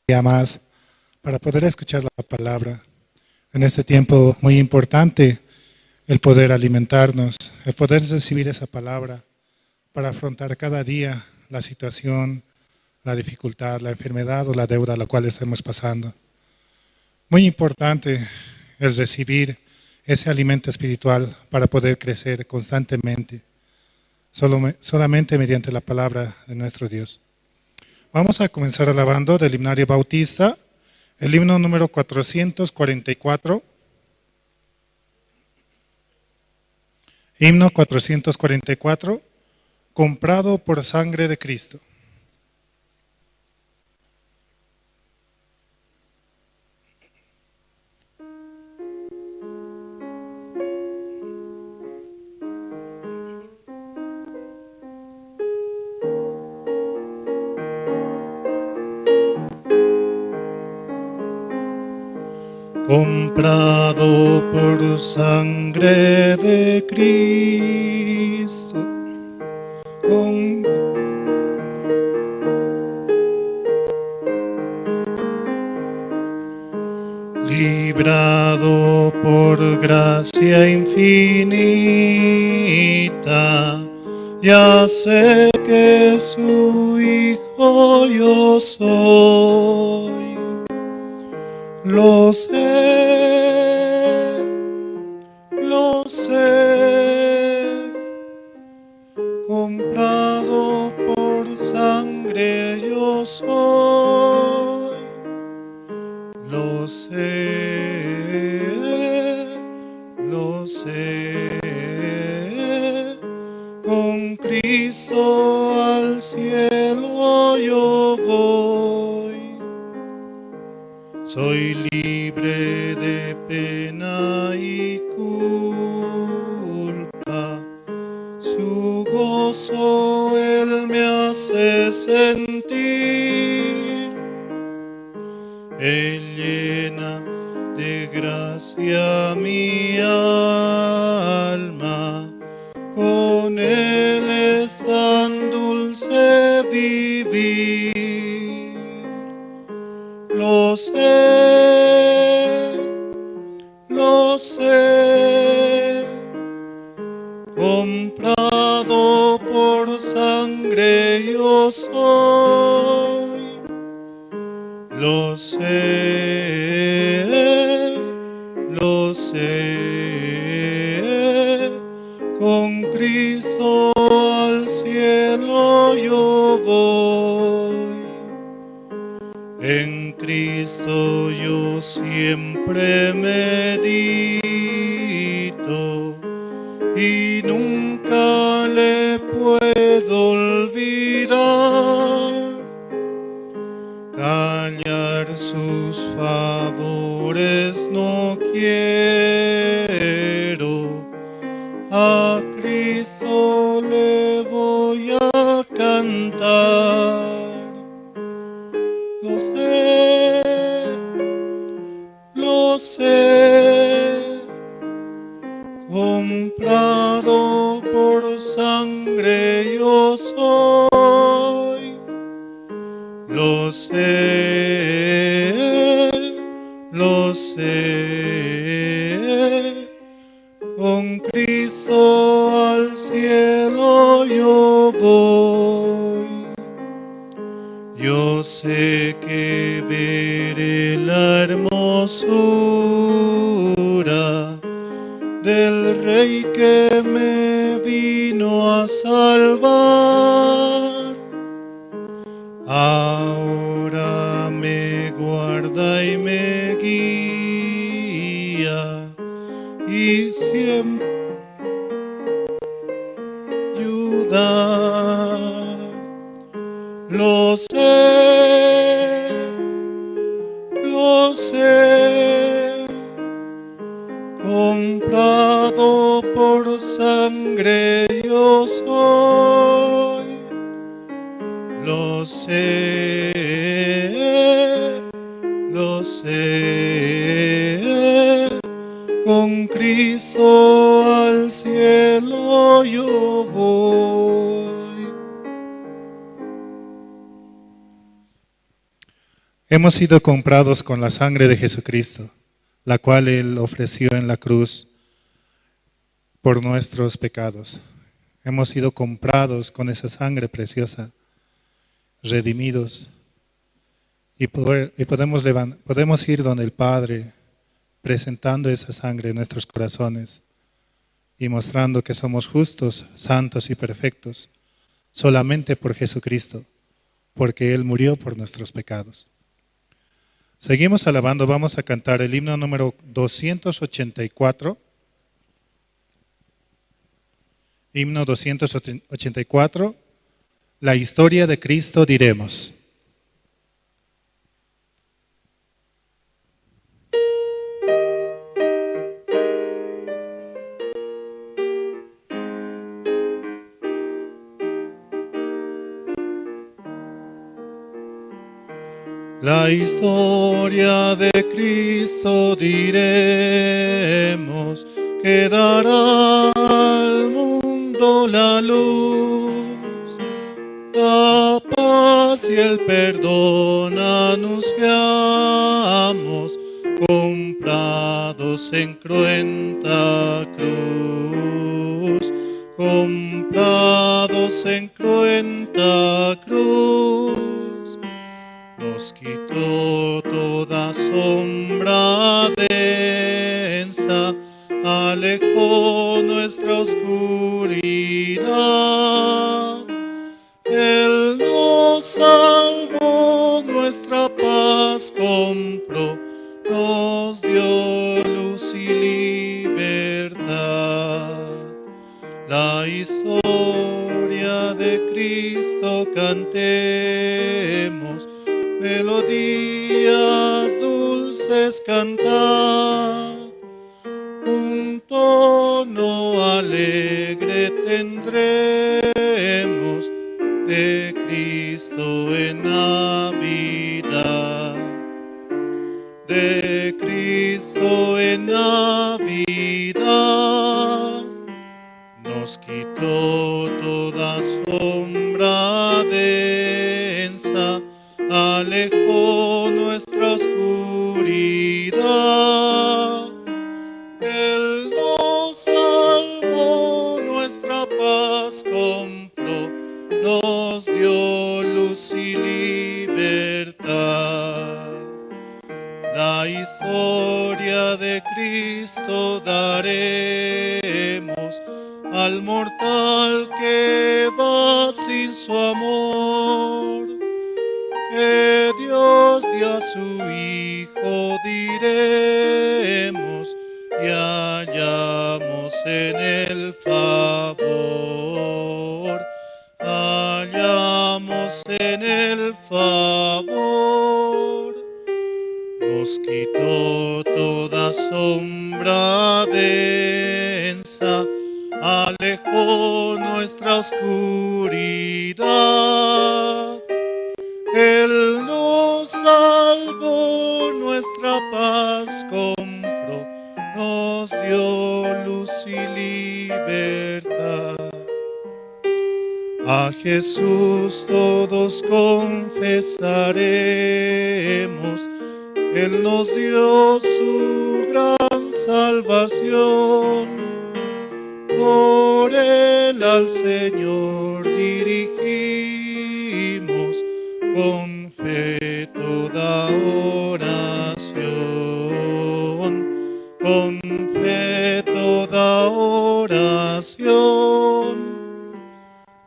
día más para poder escuchar la palabra. En este tiempo muy importante, el poder alimentarnos, el poder recibir esa palabra para afrontar cada día la situación, la dificultad, la enfermedad o la deuda a la cual estamos pasando. Muy importante es recibir ese alimento espiritual para poder crecer constantemente, solamente mediante la palabra de nuestro Dios. Vamos a comenzar alabando del himnario bautista, el himno número 444. Himno 444, comprado por sangre de Cristo. Comprado por sangre de Cristo, librado por gracia infinita, ya sé que su hijo yo soy. Lo sé, comprado por sangre yo soy. Lo sé, Cristo al cielo yo voy. Soy libre de pena y culpa. Su gozo Él me hace sentir. Él llena de gracia mi alma. Con Él es tan dulce vivir. Lo sé, comprado por sangre yo soy. Lo sé, con Cristo al cielo yo voy. En Cristo yo siempre medito y nunca le puedo olvidar. Callar sus favores no quiero, a Cristo le voy a cantar. Lo sé, comprado por sangre yo soy. Lo sé, con Cristo al cielo yo voy. Yo sé que veré la hermosura del Rey que me vino a salvar. Ahora me guarda y me guía y siempre ayuda. Lo sé, comprado por sangre yo soy. Lo sé, con Cristo al cielo yo voy. Hemos sido comprados con la sangre de Jesucristo, la cual Él ofreció en la cruz por nuestros pecados. Hemos sido comprados con esa sangre preciosa, redimidos, y podemos ir donde el Padre, presentando esa sangre en nuestros corazones y mostrando que somos justos, santos y perfectos, solamente por Jesucristo, porque Él murió por nuestros pecados. Seguimos alabando, vamos a cantar el himno número 284. Himno 284, la historia de Cristo diremos. La historia de Cristo diremos, que dará al mundo la luz, la paz y el perdón anunciamos, comprados en cruenta cruz, comprados en cruenta cruz. Nos quitó toda sombra densa, alejó nuestra oscuridad. Él nos salvó, nuestra paz compró, nos dio luz y libertad. La historia de Cristo cantemos, melodías dulces cantar, un tono alegre tendremos de Cristo en Navidad, de Cristo en Navidad. Nos quitó toda sombra densa, alejó nuestra oscuridad. Él nos salvó, nuestra paz compró, nos dio luz y libertad. La historia de Cristo daremos al mortal que va sin su amor, que Dios dio a su Hijo, diremos, y hallamos en el favor, hallamos en el favor. Nos quitó toda sombra densa, alejó nuestra oscuridad. Él nos salvó, nuestra paz compró, nos dio luz y libertad. A Jesús todos confesaremos, Él nos dio su gran salvación. Por Él al Señor dirigimos con fe toda oración, con fe toda oración.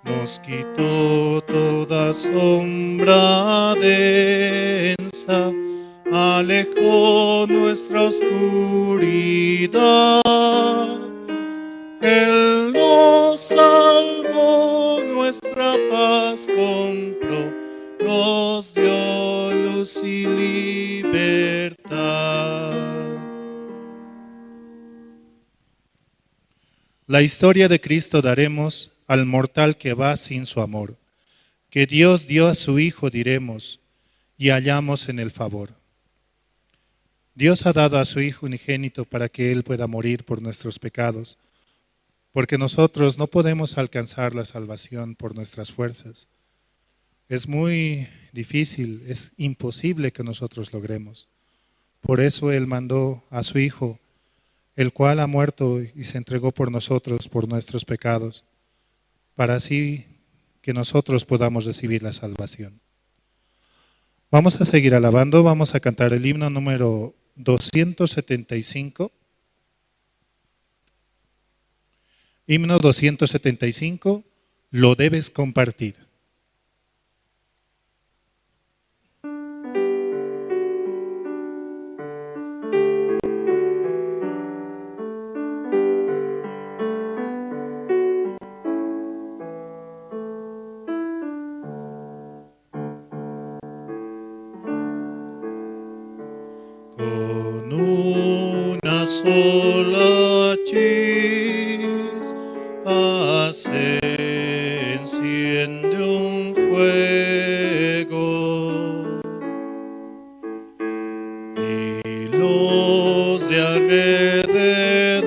Nos quitó toda sombra densa, alejó nuestra oscuridad. Él nos salvó, nuestra paz compró, nos dio luz y libertad. La historia de Cristo daremos al mortal que va sin su amor, que Dios dio a su Hijo, diremos, y hallamos en el favor. Dios ha dado a su Hijo unigénito para que Él pueda morir por nuestros pecados, porque nosotros no podemos alcanzar la salvación por nuestras fuerzas. Es muy difícil, es imposible que nosotros logremos. Por eso Él mandó a su Hijo, el cual ha muerto y se entregó por nosotros, por nuestros pecados, para así que nosotros podamos recibir la salvación. Vamos a seguir alabando, vamos a cantar el himno número 275. Himno 275, lo debes compartir. Con una sola chispa se enciende un fuego y los de alrededor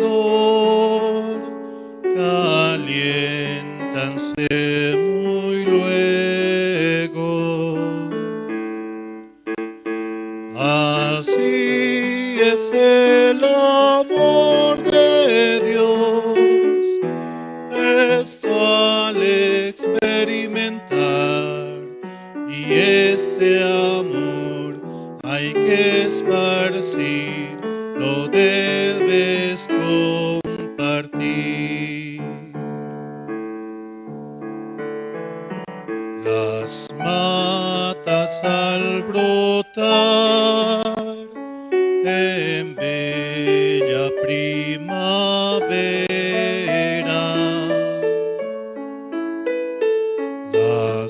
caliéntanse muy luego. Así es el amor de Dios, esto al experimentar, y este amor hay que esparcir, lo debes compartir. Las matas al brotar en bella primavera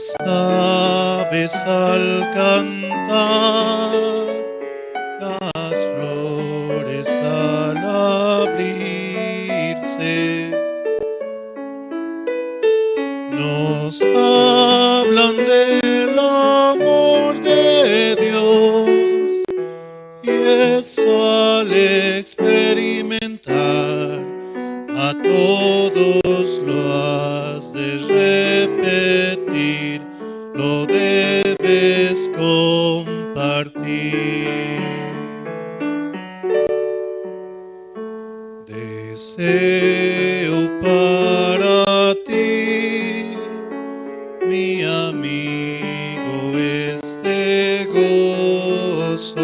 las aves al cantar, las flores al abrirse, nos hablan del amor de Dios, y eso al experimentar a todos lo has de repetir, lo debes compartir. Deseo para ti, mi amigo, este gozo.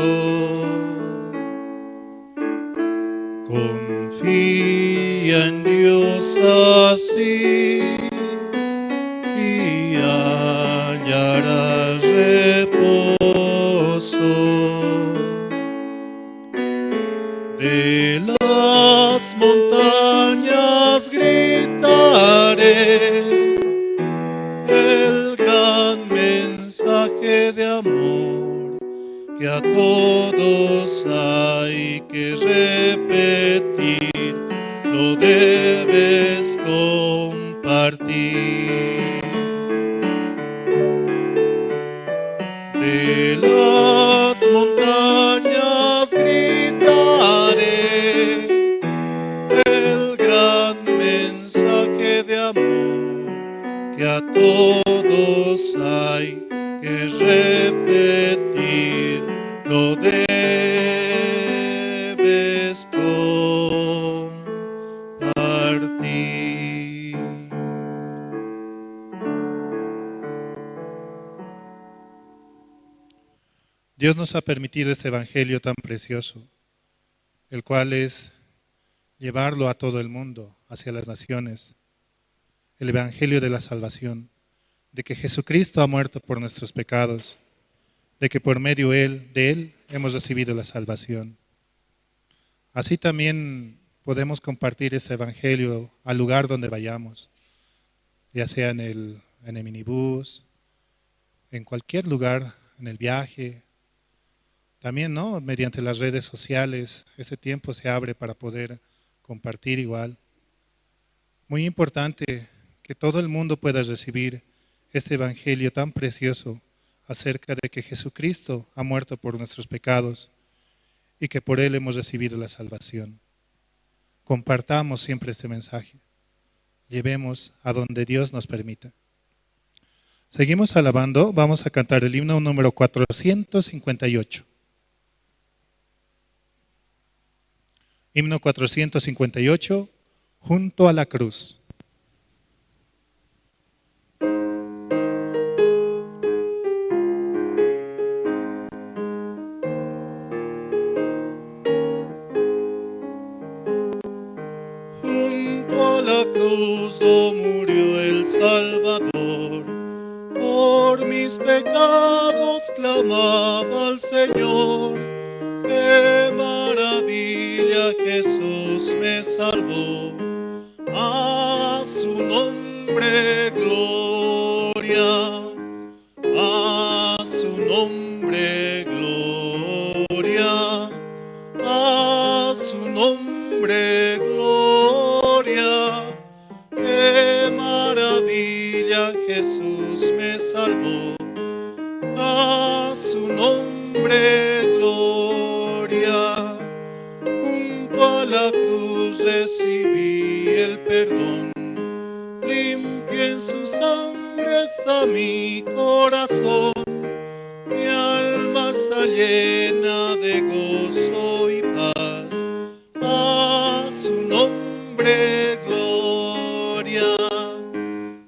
Confía en Dios así y hallarás reposo. De las montañas gritaré el gran mensaje de amor que a todos hay que repetir, lo debes compartir. De las montañas gritaré el gran mensaje de amor que a todos hay que repetir, lo debes compartir. Dios nos ha permitido este evangelio tan precioso, el cual es llevarlo a todo el mundo, hacia las naciones, el evangelio de la salvación, de que Jesucristo ha muerto por nuestros pecados, de que por medio de Él hemos recibido la salvación. Así también podemos compartir este evangelio al lugar donde vayamos, ya sea en el minibús, en cualquier lugar, en el viaje. También, ¿no?, mediante las redes sociales, ese tiempo se abre para poder compartir igual. Muy importante que todo el mundo pueda recibir este evangelio tan precioso acerca de que Jesucristo ha muerto por nuestros pecados y que por Él hemos recibido la salvación. Compartamos siempre este mensaje. Llevemos a donde Dios nos permita. Seguimos alabando, vamos a cantar el himno número 458. Himno 458, junto a la cruz. Junto a la cruz murió el Salvador, por mis pecados clamaba al Señor. ¡Qué maravilla! Jesús me salvó, a su nombre gloria, a su nombre gloria, a su nombre gloria. ¡Qué maravilla! Jesús me salvó, a su nombre gloria. Junto a la cruz recibí el perdón, limpio en su sangre está mi corazón. Mi alma está llena de gozo y paz, a su nombre gloria,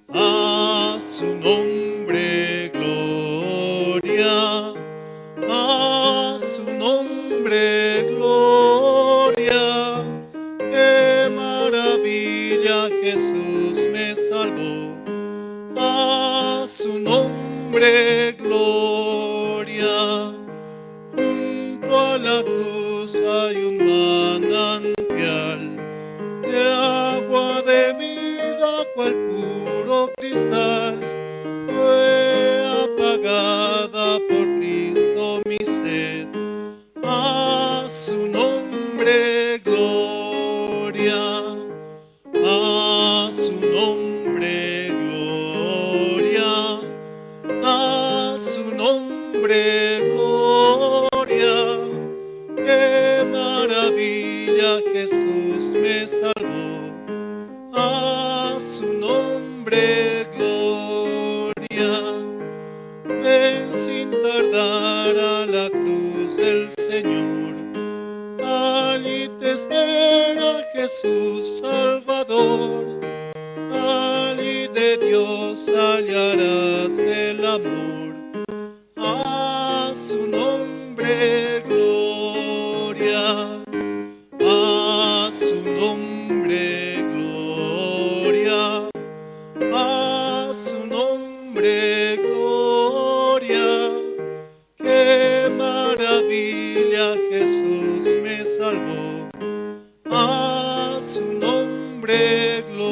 a su nombre gloria, a su nombre gloria. ¡Qué maravilla! Jesús me salvó, a su nombre gloria. Junto a la cruz hay un manantial de agua de vida, cual puro cristal. de Dios hallarás el amor. A su nombre gloria, a su nombre gloria, a su nombre gloria. Qué maravilla, Jesús me salvó. A su nombre gloria.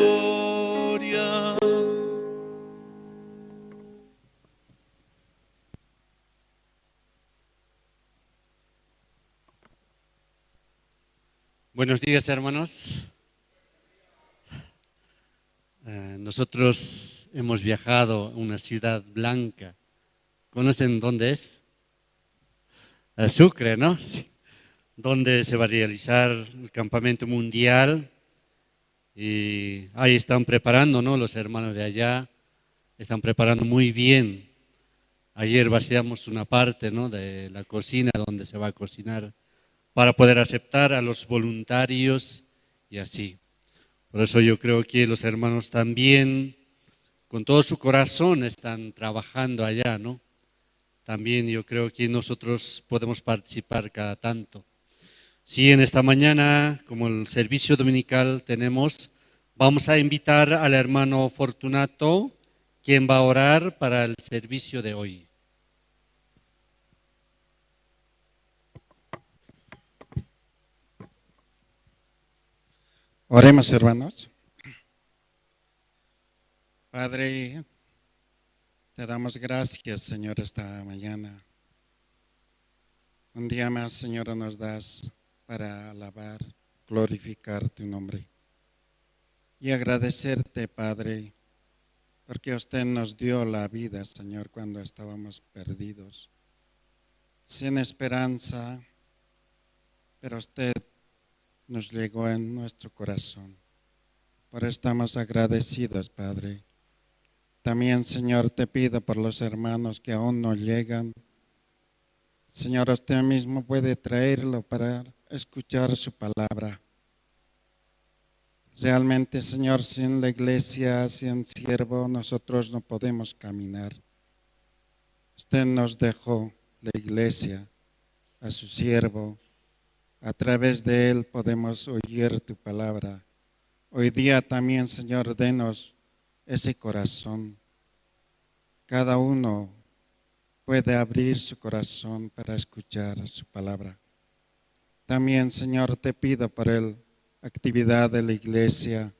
Buenos días, hermanos. Nosotros hemos viajado a una ciudad blanca. ¿Conocen dónde es? Sucre, ¿no? Sí. Donde se va a realizar el campamento mundial. Y ahí están preparando, ¿no? Los hermanos de allá están preparando muy bien. Ayer vaciamos una parte, ¿no?, de la cocina donde se va a cocinar, para poder aceptar a los voluntarios y así. Por eso yo creo que los hermanos también, con todo su corazón, están trabajando allá, ¿no? También yo creo que nosotros podemos participar cada tanto. Sí, en esta mañana, como el servicio dominical tenemos, vamos a invitar al hermano Fortunato, quien va a orar para el servicio de hoy. Oremos, hermanos. Padre, te damos gracias, Señor, esta mañana. Un día más, Señor, nos das para alabar, glorificar tu nombre. Y agradecerte, Padre, porque usted nos dio la vida, Señor, cuando estábamos perdidos, sin esperanza, pero usted nos llegó en nuestro corazón. Por eso estamos agradecidos, Padre. También, Señor, te pido por los hermanos que aún no llegan. Señor, usted mismo puede traerlo para escuchar su palabra. Realmente, Señor, sin la iglesia, sin siervo, nosotros no podemos caminar. Usted nos dejó la iglesia a su siervo. A través de él podemos oír tu palabra. Hoy día también, Señor, denos ese corazón. Cada uno puede abrir su corazón para escuchar su palabra. También, Señor, te pido por la actividad de la iglesia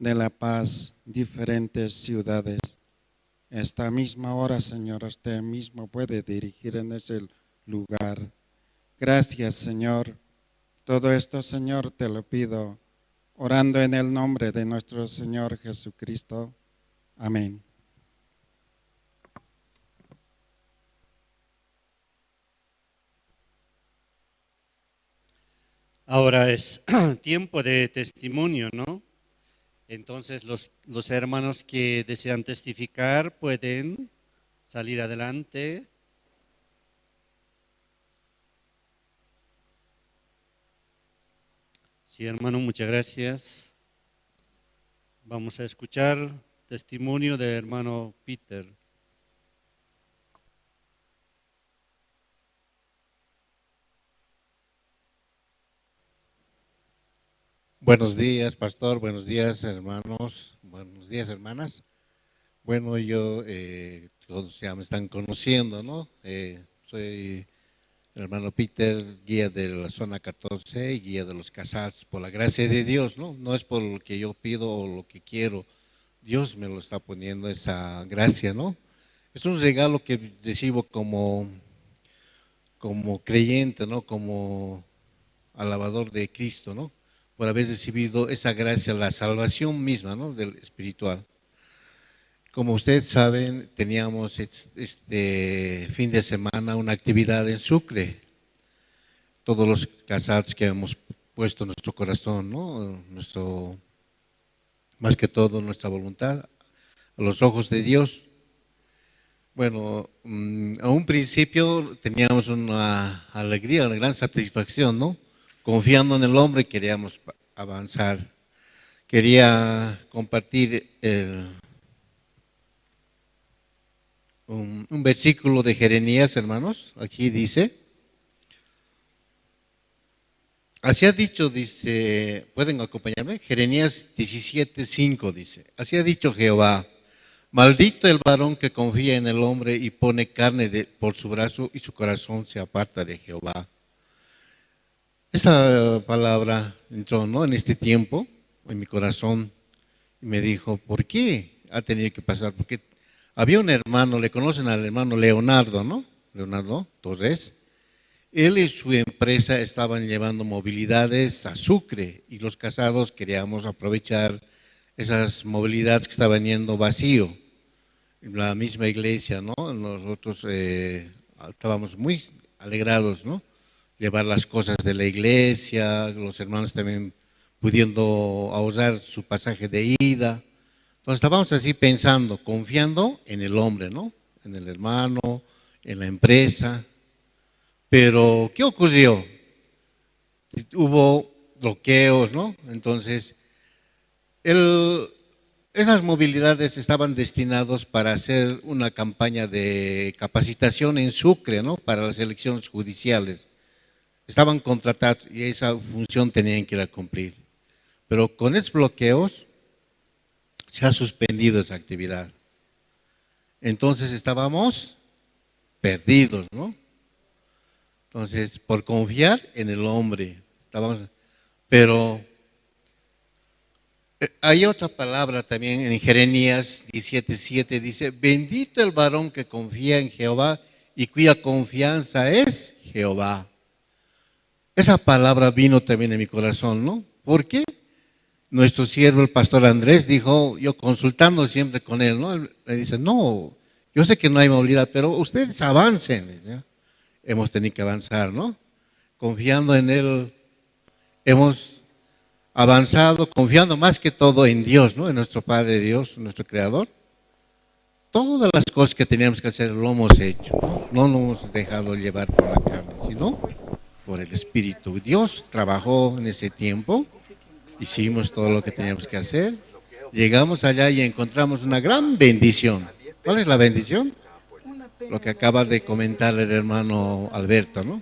de La Paz, diferentes ciudades. Esta misma hora, Señor, usted mismo puede dirigir en ese lugar. Gracias, Señor. Todo esto, Señor, te lo pido, orando en el nombre de nuestro Señor Jesucristo. Amén. Ahora es tiempo de testimonio, ¿no? Entonces los hermanos que desean testificar pueden salir adelante. Sí, hermano, muchas gracias. Vamos a escuchar testimonio del hermano Peter. Buenos días, pastor. Buenos días, hermanos. Buenos días, hermanas. Bueno, todos ya me están conociendo, ¿no? Soy el hermano Peter, guía de la zona 14 y guía de los casados, por la gracia de Dios, ¿no? No es por lo que yo pido o lo que quiero. Dios me lo está poniendo esa gracia, ¿no? Es un regalo que recibo como creyente, ¿no? Como alabador de Cristo, ¿no? Por haber recibido esa gracia, la salvación misma, ¿no?, del espiritual. Como ustedes saben, teníamos este fin de semana una actividad en Sucre. Todos los casados que hemos puesto nuestro corazón, ¿no?, más que todo nuestra voluntad, a los ojos de Dios. Bueno, a un principio teníamos una alegría, una gran satisfacción, ¿no? Confiando en el hombre queríamos avanzar, quería compartir un versículo de Jeremías, hermanos. Aquí dice, así ha dicho, dice, ¿pueden acompañarme? Jeremías 17:5 dice, así ha dicho Jehová, maldito el varón que confía en el hombre y pone carne por su brazo y su corazón se aparta de Jehová. Esa palabra entró, ¿no?, en este tiempo, en mi corazón, y me dijo, ¿por qué ha tenido que pasar? Porque había un hermano, le conocen al hermano Leonardo, ¿no? Leonardo Torres. Él y su empresa estaban llevando movilidades a Sucre y los casados queríamos aprovechar esas movilidades que estaban yendo vacío. La misma iglesia, ¿no? Nosotros estábamos muy alegrados, ¿no? Llevar las cosas de la iglesia, los hermanos también pudiendo ahorrar su pasaje de ida. Entonces estábamos así pensando, confiando en el hombre, ¿no? En el hermano, en la empresa. Pero, ¿qué ocurrió? Hubo bloqueos, ¿no? Entonces, esas movilidades estaban destinadas para hacer una campaña de capacitación en Sucre, ¿no? Para las elecciones judiciales. Estaban contratados y esa función tenían que ir a cumplir. Pero con esos bloqueos se ha suspendido esa actividad. Entonces estábamos perdidos, ¿no? Entonces, por confiar en el hombre, pero hay otra palabra también en Jeremías 17:7, dice, bendito el varón que confía en Jehová y cuya confianza es Jehová. Esa palabra vino también en mi corazón, ¿no? ¿Por qué? Nuestro siervo, el pastor Andrés, dijo, yo consultando siempre con él, ¿no? Él me dice, no, yo sé que no hay movilidad, pero ustedes avancen, ¿ya? Hemos tenido que avanzar, ¿no? Confiando en Él, hemos avanzado, confiando más que todo en Dios, ¿no? En nuestro Padre Dios, nuestro Creador. Todas las cosas que teníamos que hacer lo hemos hecho, ¿no? No nos hemos dejado llevar por la carne, sino por el Espíritu. Dios trabajó en ese tiempo, hicimos todo lo que teníamos que hacer, llegamos allá y encontramos una gran bendición. ¿Cuál es la bendición? Lo que acaba de comentar el hermano Alberto, ¿no?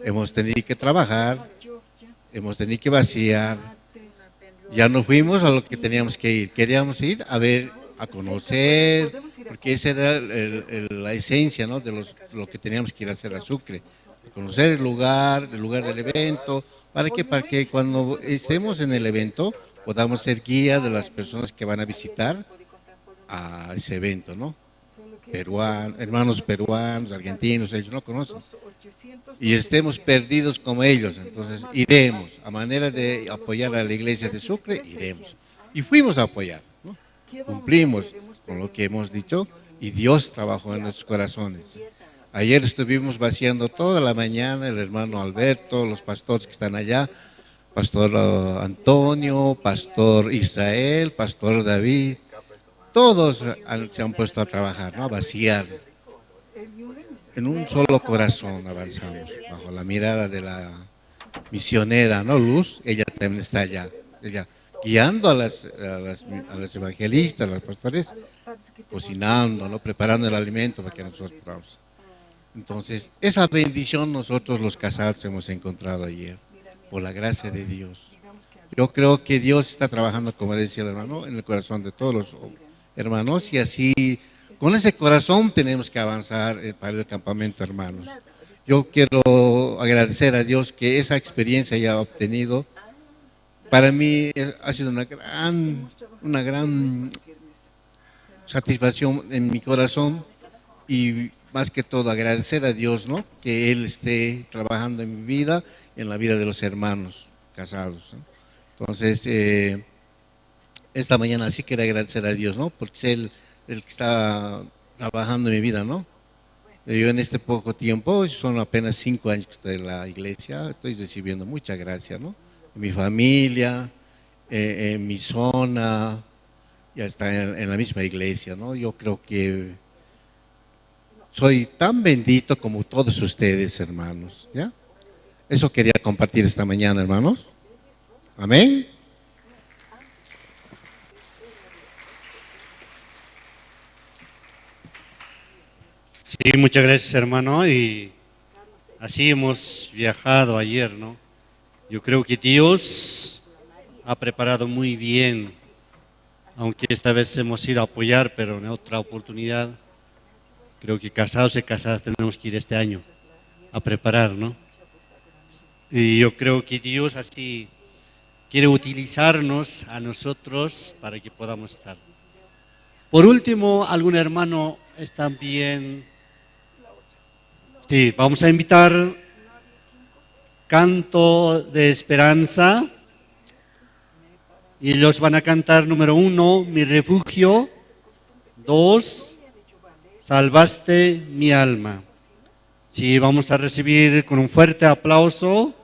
Hemos tenido que trabajar, hemos tenido que vaciar, ya no fuimos a lo que teníamos que ir, queríamos ir a ver, a conocer, porque esa era la esencia, ¿no?, de lo que teníamos que ir a hacer a Sucre, conocer el lugar del evento, ¿para qué? Para que cuando estemos en el evento podamos ser guía de las personas que van a visitar a ese evento, ¿no? Hermanos peruanos, argentinos, ellos no conocen, y estemos perdidos como ellos. Entonces iremos, a manera de apoyar a la iglesia de Sucre, iremos, y fuimos a apoyar, ¿no? Cumplimos con lo que hemos dicho, y Dios trabajó en nuestros corazones. Ayer estuvimos vaciando toda la mañana, el hermano Alberto, los pastores que están allá, pastor Antonio, pastor Israel, pastor David, todos se han puesto a trabajar, ¿no? A vaciar. En un solo corazón avanzamos, bajo la mirada de la misionera, ¿no? Luz, ella también está allá, ella guiando a las evangelistas, a los pastores, cocinando, ¿no? Preparando el alimento para que nosotros podamos. Entonces, esa bendición nosotros los casados hemos encontrado ayer, por la gracia de Dios. Yo creo que Dios está trabajando, como decía el hermano, en el corazón de todos los hermanos, y así, con ese corazón tenemos que avanzar para el campamento, hermanos. Yo quiero agradecer a Dios que esa experiencia haya obtenido. Para mí ha sido una gran satisfacción en mi corazón, y más que todo agradecer a Dios, ¿no?, que Él esté trabajando en mi vida, en la vida de los hermanos casados, ¿no? Entonces, esta mañana sí quiero agradecer a Dios, ¿no?, porque es Él el que está trabajando en mi vida, ¿no? Yo en este poco tiempo, son apenas 5 años que estoy en la iglesia, estoy recibiendo mucha gracia, ¿no? En mi familia, en mi zona, y hasta en la misma iglesia, ¿no? Yo creo que soy tan bendito como todos ustedes, hermanos, ¿ya? Eso quería compartir esta mañana, hermanos. Amén. Sí, muchas gracias, hermano. Y así hemos viajado ayer, ¿no? Yo creo que Dios ha preparado muy bien, aunque esta vez hemos ido a apoyar, pero en otra oportunidad, creo que casados y casadas tenemos que ir este año a preparar, ¿no? Y yo creo que Dios así quiere utilizarnos a nosotros para que podamos estar. Por último, algún hermano está bien. Sí, vamos a invitar Canto de Esperanza. Y ellos van a cantar número 1, Mi refugio. 2, Salvaste mi alma. Sí, vamos a recibir con un fuerte aplauso.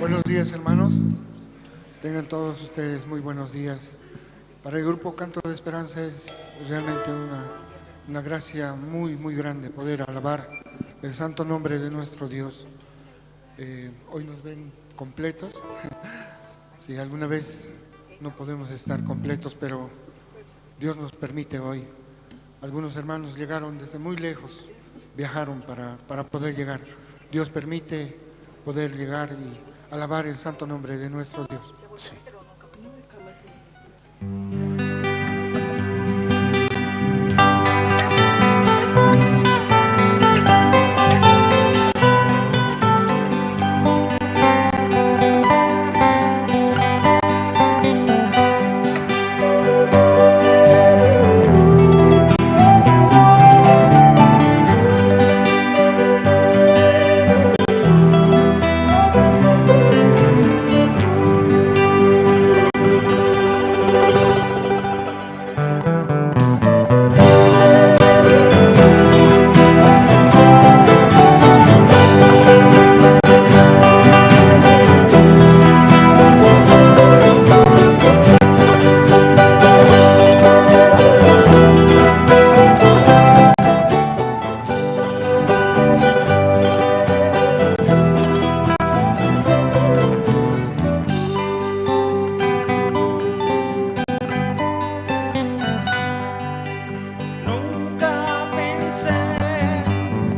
Buenos días, hermanos. Tengan todos ustedes muy buenos días. Para el grupo Canto de Esperanza es realmente una gracia muy, muy grande poder alabar el santo nombre de nuestro Dios. Hoy nos ven completos. Si alguna vez no podemos estar completos, pero Dios nos permite hoy. Algunos hermanos llegaron desde muy lejos, viajaron para poder llegar. Dios permite poder llegar y alabar el santo nombre de nuestro Dios. Sí.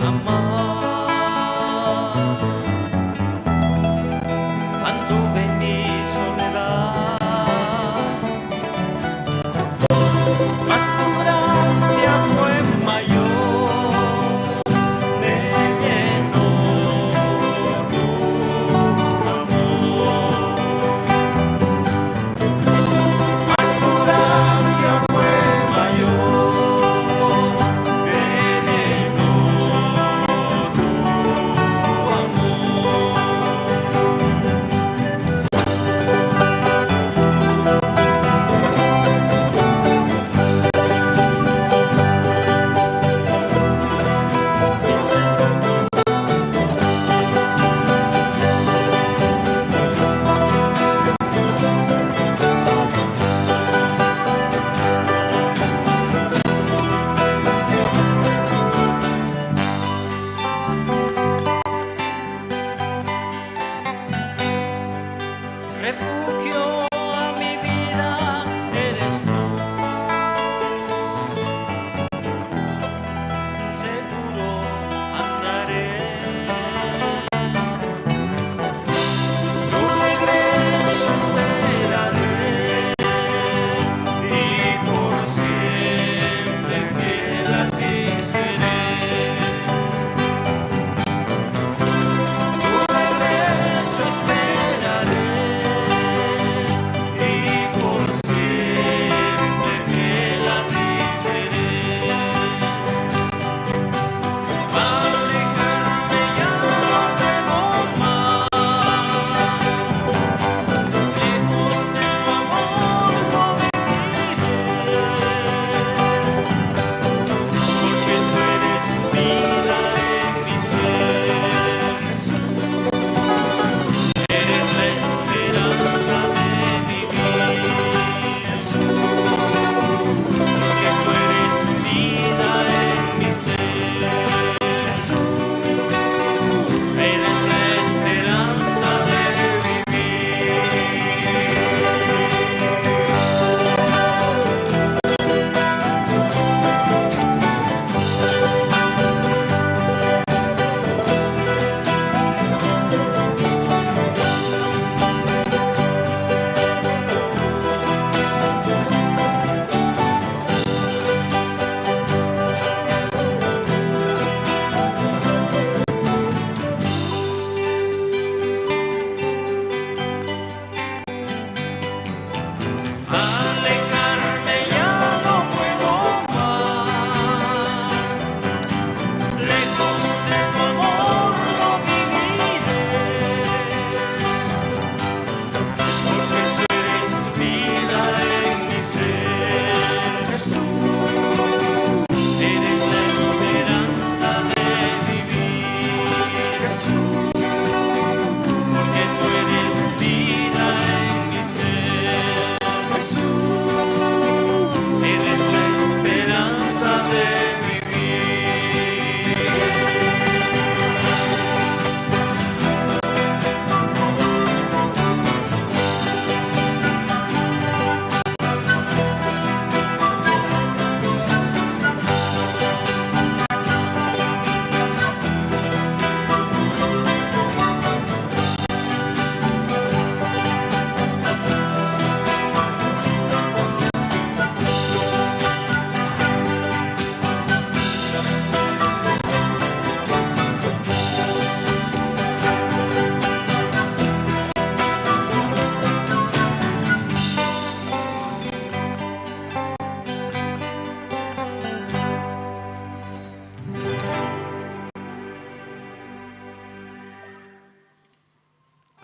amor.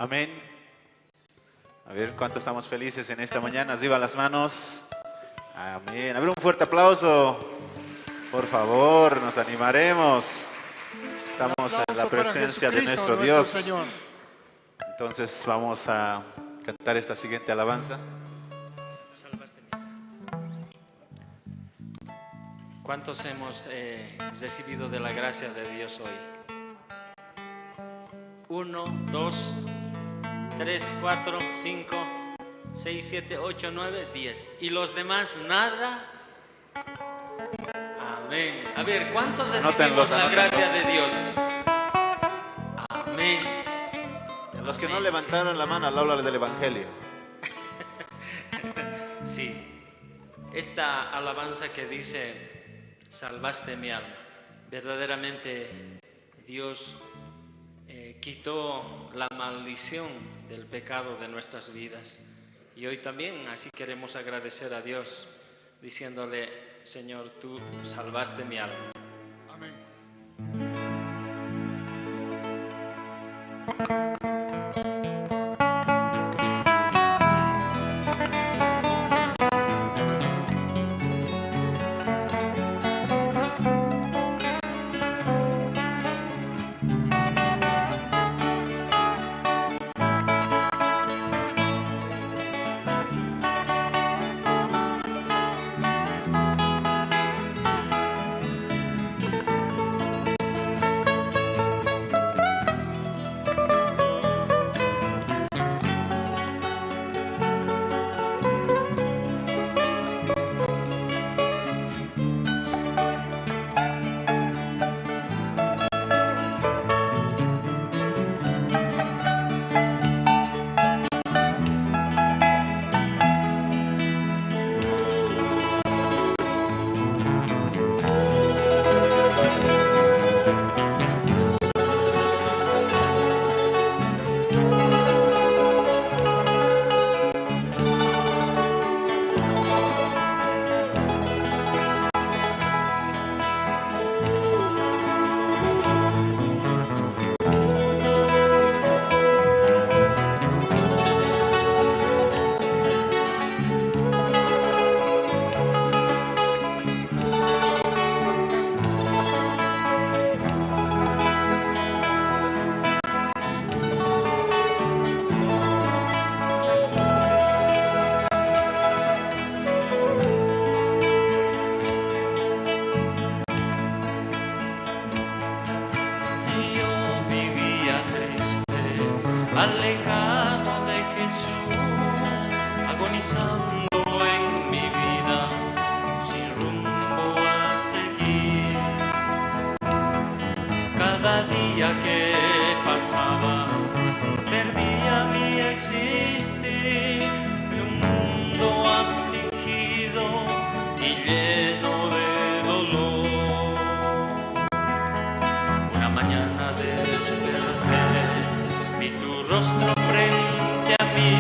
Amén. A ver, ¿cuántos estamos felices en esta mañana? Arriba las manos. Amén. A ver, un fuerte aplauso. Por favor, nos animaremos. Estamos en la presencia de nuestro Dios. Señor. Entonces vamos a cantar esta siguiente alabanza. ¿Cuántos hemos recibido de la gracia de Dios hoy? 1, 2, 3, 4, 5, 6, 7, 8, 9, 10. ¿Y los demás nada? Amén. A ver, ¿cuántos recibimos la gracia de Dios? Amén. Los que no levantaron la mano al hablar del Evangelio. Sí. Esta alabanza que dice, salvaste mi alma. Verdaderamente Dios quitó la maldición del pecado de nuestras vidas. Y hoy también así queremos agradecer a Dios, diciéndole, Señor, tú salvaste mi alma. Amén. alejado de Jesús, agonizando en mi vida, sin rumbo a seguir. Cada día que pasaba, perdía mi existir, en un mundo afligido y lleno de dolor. Una mañana desperté, vi tu rostro frente a mí,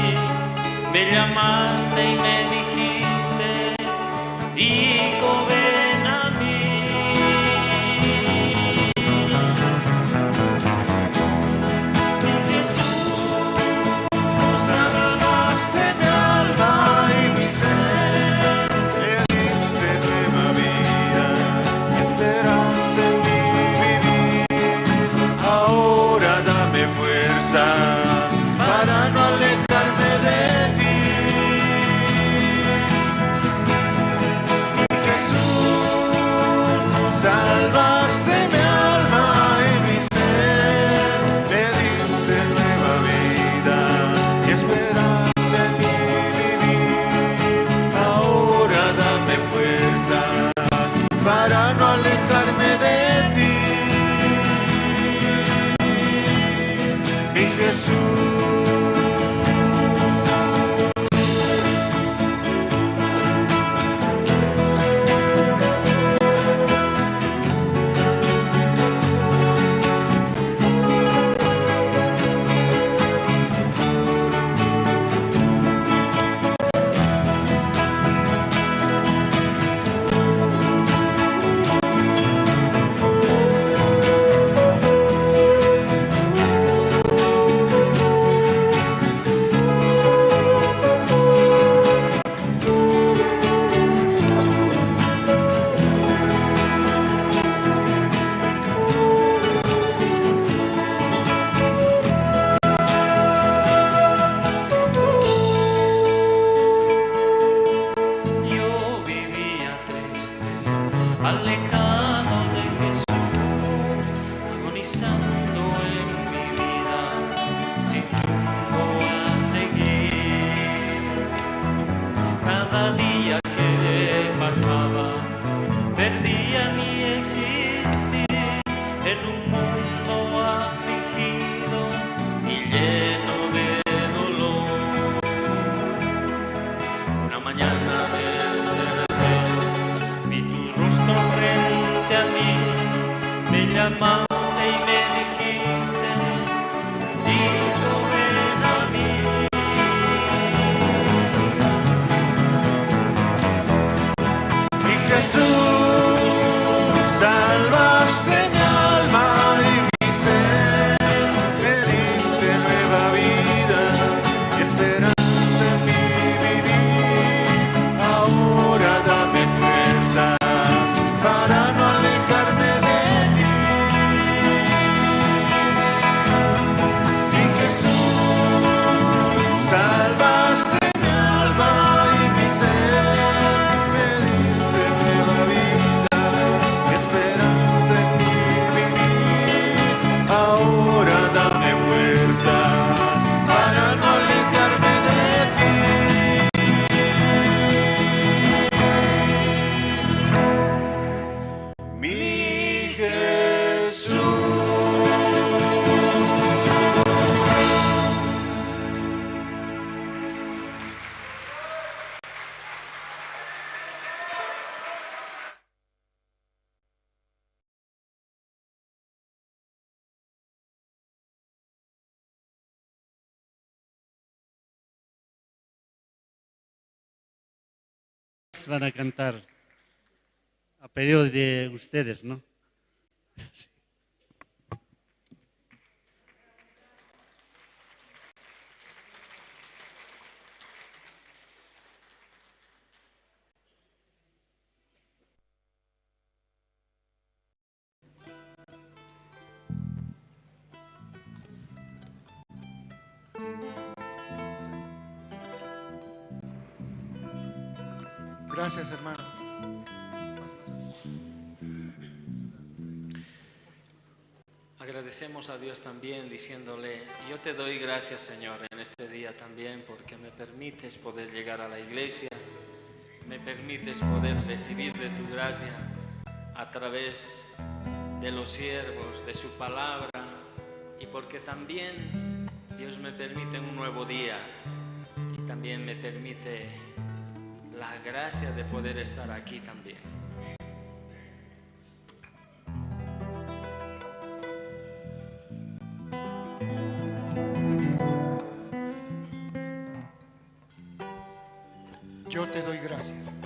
me llamaste y me dijiste, hijo, ven a mí. Mi Jesús, salvaste mi alma y mi ser, Le diste nueva vida y esperanza en mi vivir. Ahora dame fuerzas para no alejarme de ti. Mi Jesús, salvaste mi alma y mi ser, le diste nueva vida y esperanza en mi vivir. Ahora dame fuerzas para no alejarme de ti. Mi Jesús. hermanas van a cantar a pedido de ustedes, ¿no? Sí. Gracias, hermano. Agradecemos a Dios también diciéndole, yo te doy gracias, Señor, en este día también porque me permites poder llegar a la iglesia, me permites poder recibir de tu gracia a través de los siervos, de su palabra, y porque también Dios me permite un nuevo día y también me permite la gracia de poder estar aquí también. Yo te doy gracias.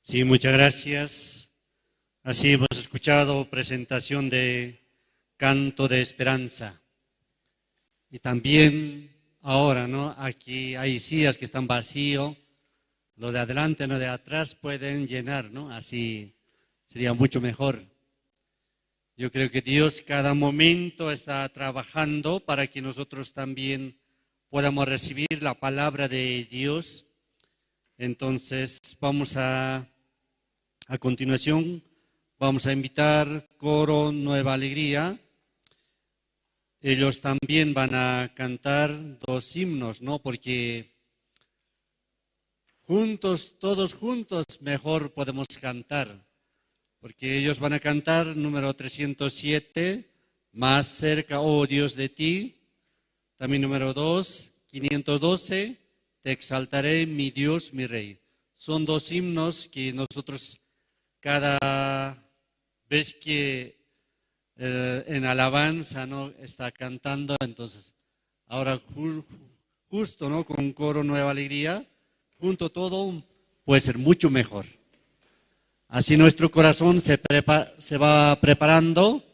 Sí, muchas gracias. Así hemos escuchado presentación de Canto de Esperanza. Y también ahora, ¿no? Aquí hay sillas que están vacíos. Los de adelante, no de atrás, pueden llenar, ¿no? Así sería mucho mejor. Yo creo que Dios cada momento está trabajando para que nosotros también podamos recibir la palabra de Dios. Entonces a continuación, vamos a invitar Coro Nueva Alegría. Ellos también van a cantar 2 himnos, ¿no? Porque juntos, todos juntos, mejor podemos cantar. Porque ellos van a cantar número 307, Más cerca, oh Dios, de ti. También número 2, 512, Te exaltaré, mi Dios, mi Rey. Son 2 himnos que nosotros cada vez que en alabanza, ¿no?, está cantando, entonces ahora justo, ¿no?, con Coro Nueva Alegría, junto todo puede ser mucho mejor. Así nuestro corazón se va preparando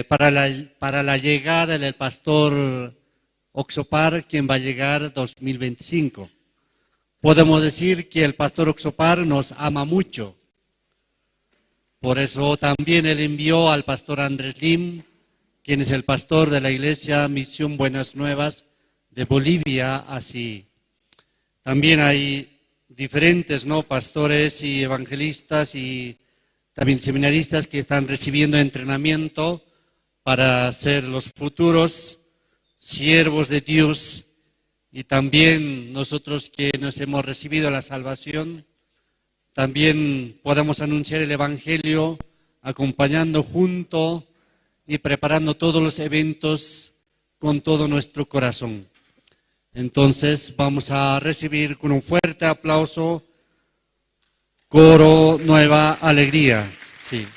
para la llegada del pastor Oxopar, quien va a llegar 2025. Podemos decir que el pastor Oxopar nos ama mucho. Por eso también él envió al pastor Andrés Lim, quien es el pastor de la Iglesia Misión Buenas Nuevas de Bolivia, así. También hay diferentes, ¿no?, pastores y evangelistas y también seminaristas que están recibiendo entrenamiento para ser los futuros siervos de Dios, y también nosotros que nos hemos recibido la salvación, también podamos anunciar el Evangelio acompañando junto y preparando todos los eventos con todo nuestro corazón. Entonces vamos a recibir con un fuerte aplauso Coro Nueva Alegría. Sí.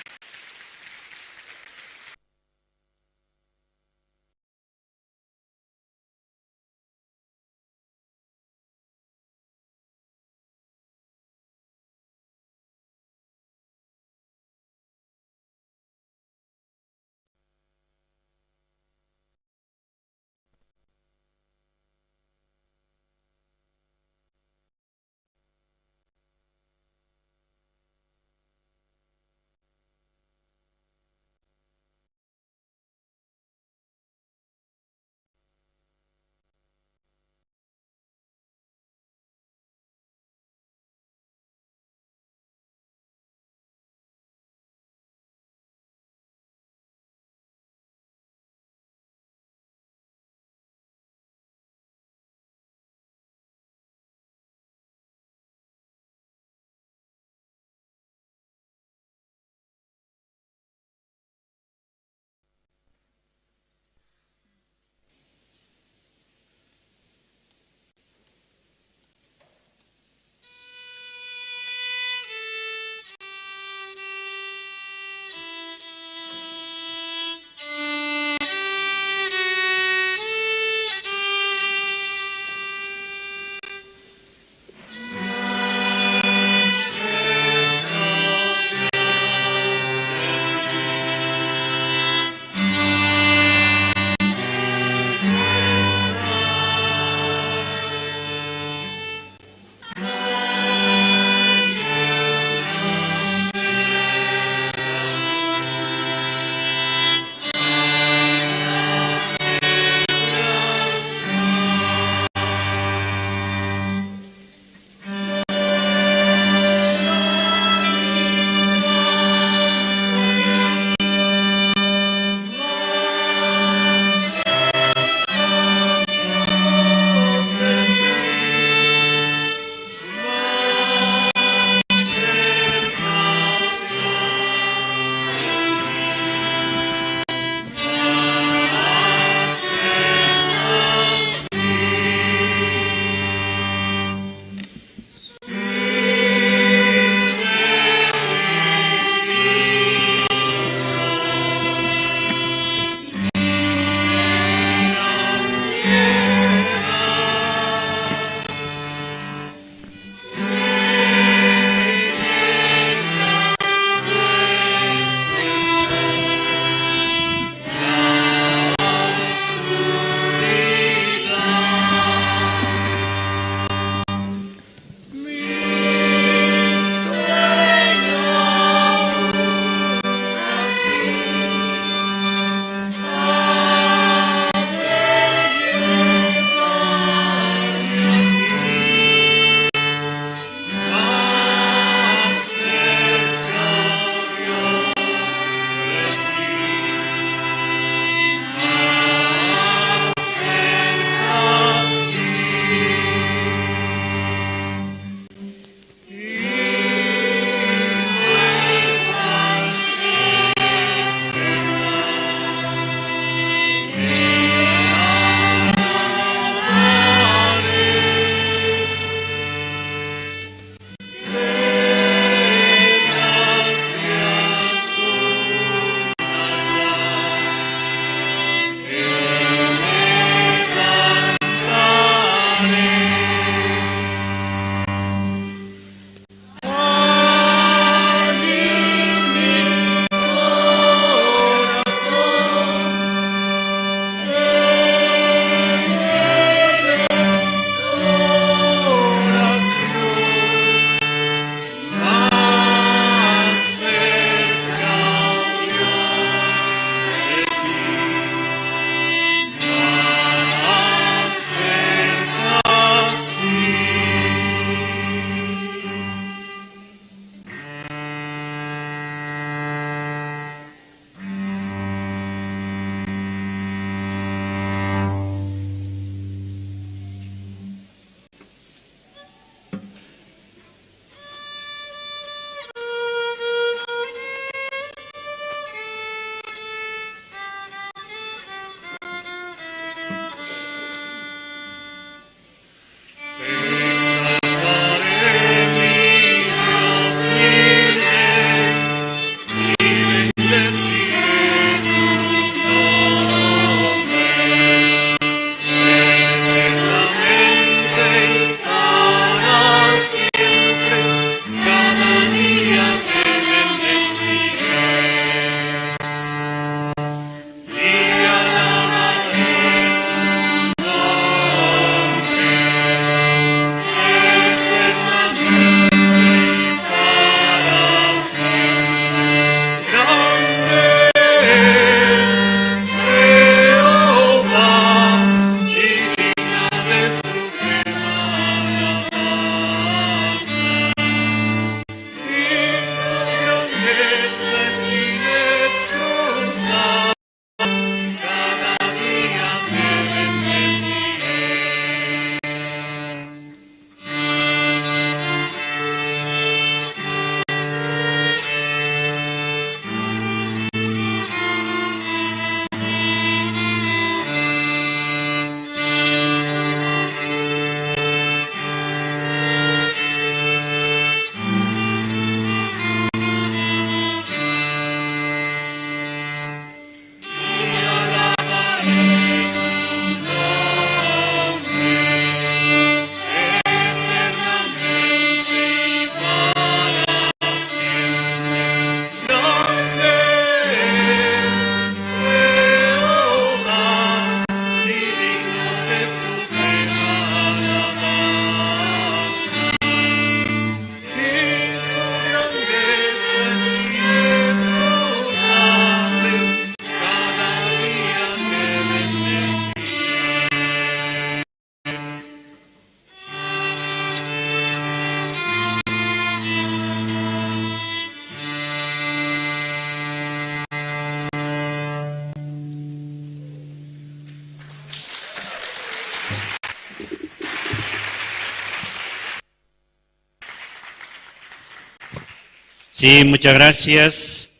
Sí, muchas gracias.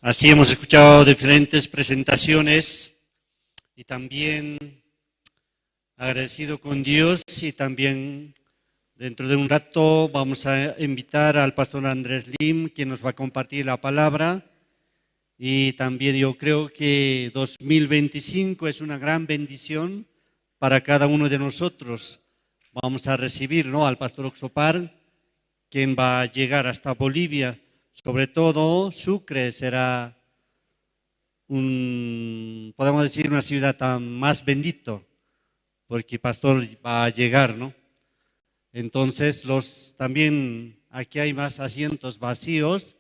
Así hemos escuchado diferentes presentaciones y también agradecido con Dios, y también dentro de un rato vamos a invitar al pastor Andrés Lim, quien nos va a compartir la palabra. Y también yo creo que 2025 es una gran bendición para cada uno de nosotros. Vamos a recibir, ¿no?, al pastor Oxopar, quien va a llegar hasta Bolivia. Sobre todo Sucre será podemos decir, una ciudad tan más bendito, porque pastor va a llegar, ¿no? Entonces, también aquí hay más asientos vacíos,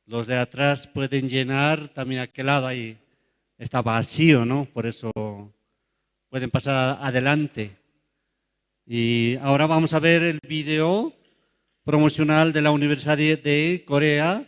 los de atrás pueden llenar, también aquel lado ahí está vacío, ¿no? Por eso pueden pasar adelante. Y ahora vamos a ver el video promocional de la Universidad de Corea.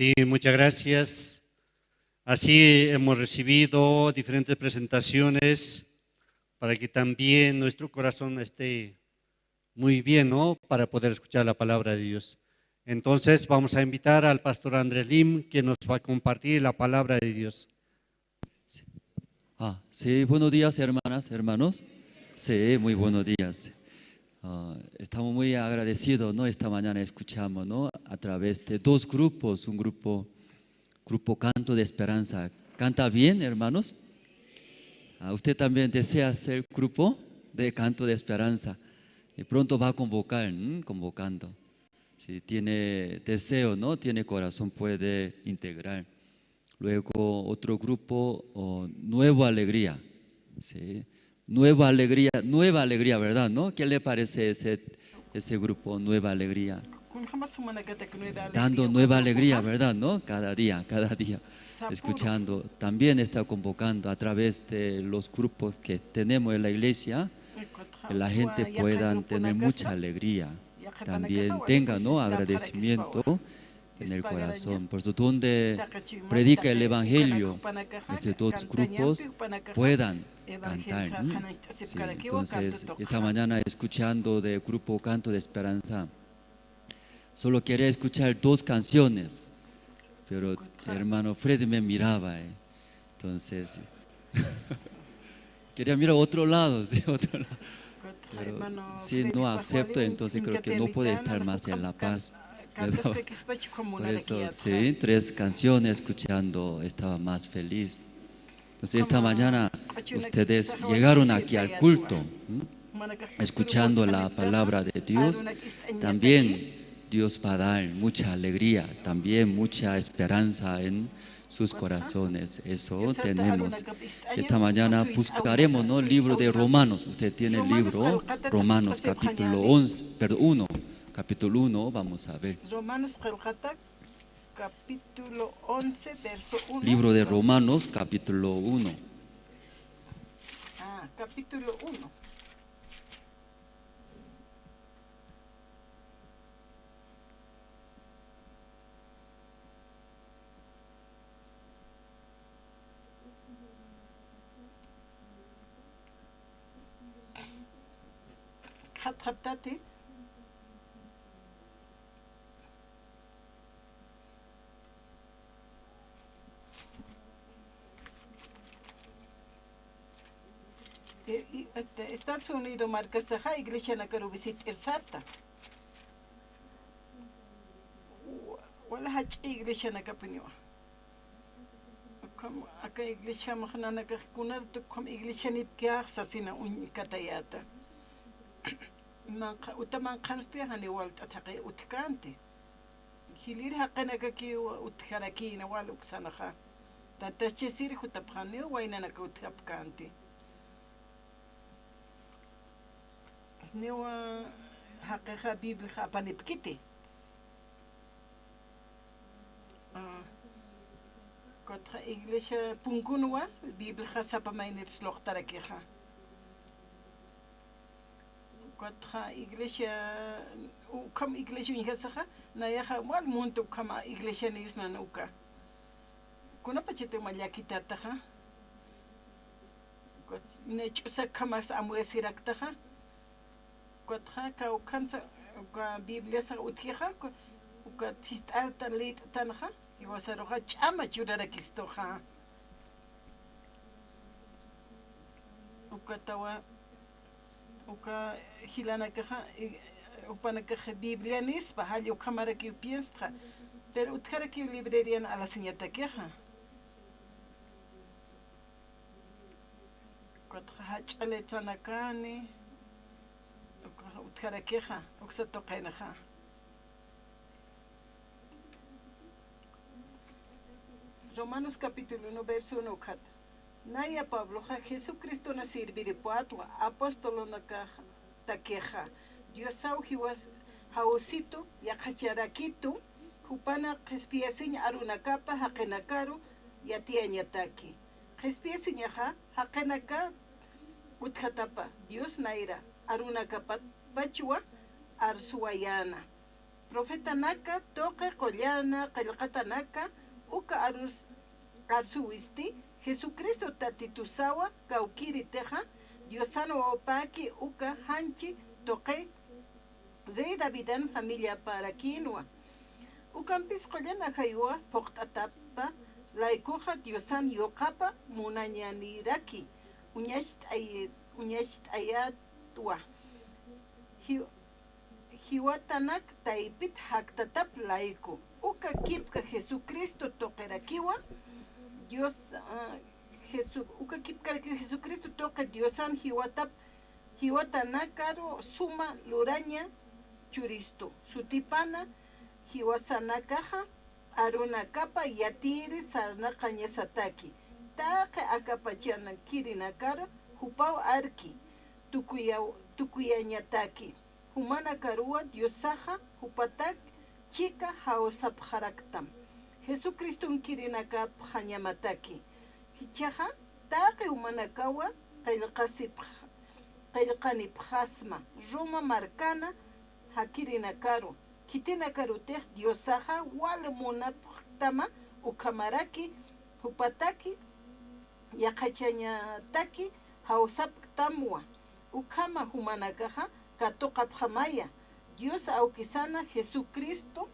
Sí, muchas gracias. Así hemos recibido diferentes presentaciones para que también nuestro corazón esté muy bien, ¿no? Para poder escuchar la palabra de Dios. Entonces vamos a invitar al pastor Andrés Lim, que nos va a compartir la palabra de Dios. Sí, buenos días, hermanas, hermanos. Sí, muy buenos días. Estamos muy agradecidos, ¿no? Esta mañana escuchamos, ¿no? A través de dos grupos, un grupo Canto de Esperanza. ¿Canta bien, hermanos? ¿Usted también desea ser grupo de Canto de Esperanza? Y pronto va a convocar, convocando. Si tiene deseo, ¿no? Tiene corazón, puede integrar. Luego otro grupo, Nueva Alegría. ¿Sí? Nueva alegría, ¿verdad? ¿No? ¿Qué le parece ese grupo, Nueva Alegría? Dando nueva alegría, ¿verdad? ¿No? Cada día, escuchando. También está convocando a través de los grupos que tenemos en la iglesia, que la gente pueda tener mucha alegría. También tenga, ¿no? Agradecimiento en el corazón. Por eso, donde predica el Evangelio, esos dos grupos puedan cantar. Sí, entonces, esta mañana escuchando del grupo Canto de Esperanza, solo quería escuchar dos canciones, pero el hermano Fred me miraba. Entonces, quería mirar a otro lado, ¿sí? Otro lado. Pero si no acepto, entonces creo que no puede estar más en La Paz. Por eso, sí, 3 canciones escuchando, estaba más feliz. Entonces esta mañana ustedes llegaron aquí al culto, escuchando la palabra de Dios. También Dios va a dar mucha alegría, también mucha esperanza en sus corazones. Eso tenemos. Esta mañana buscaremos, ¿no? El libro de Romanos. Usted tiene el libro Romanos capítulo 1. Capítulo 1, vamos a ver. Romanos capítulo 11, verso 1. Libro de Romanos, capítulo 1. Capítulo 1. Kaptate. Estados Unidos marca saja iglesia na karu visit Sarta. Wala hach iglesia na kapinyo. Kam aka iglesia mahna na kakunar to kam iglesia nit kya sasina katayata. Na utaman khanste hani walt ataqi utkante. Hilir haqana kaki utkaraki na waluk sanaha. Tatachesir hutapkhani waina na utkapkante. Newa haqiqa Biblia panipkiti. Kotra iglesia punkunwa Biblia sapamainit slochtarakiha. Kotra iglesia kam iglesia unhasaha na yaha wal muntu kama iglesia nisna nuka. Kuna pachete malakitataha. Kos nechusa kama amuesiraktaha. Kotra ka ukansa ka Biblia sa uthiha ka tistalta lit tanha iwasaroha chama churarakistoha ukatawa uka hilana ka upana ka Biblia nis bahali ukamara ki pienstra pero utkara ki librería a la señata keha kotra hachale tanakani utkarakeja, uxatokenaja. Romanos capítulo 1, verso 1. Naya Pablo, Jesucristo na sirviri cuatro, apóstolo na taqueja. Dios saujiwas haosito, yakacharakitu, hupana jespiasiñ arunakapa, hakenakaru, yatiañataki. Jespiasiñ hakenaka, utkatapa, Dios naira. Aruna kapat bachua arsuayana Profeta naka, toque, collana, calcata naka, uka arus arsuisti, Jesucristo tatitusawa, kaukiri teja, Diosano opaki, uka hanchi, toque, Rey Davidan familia para quinoa. Ucampis collana jaiwa, poctatapa, laikoja Diosan yokapa, munañaniraki, uñasht ayatwa. Hiwatanak taipit haktatap laiko. Uka kipka Jesucristo toquerakiwa, Dios, uka kipka Jesucristo toque Diosan hiwatanakaro suma luraña churisto. Sutipana, hiwasanakaja, arunakapa yatiri sarnaqañasataki. Taque akapachana kirinakara, hupau arki, tukuyañataki. Humana karua diosaja, hupatak, chica haosapjaraktam. Jesucristo kirinaka pjañamataki. Hichaja, taque humanakawa, qaylqani pjasma, Roma marcana, hakirinakaro. Kitinakarutek diosaja, walmuna pjtama, ukamaraki, hupataki, yaqachañataki, haosaptamwa. Ukama humanakaja, Katoka Phamaya, Dios auquisana Jesucristo,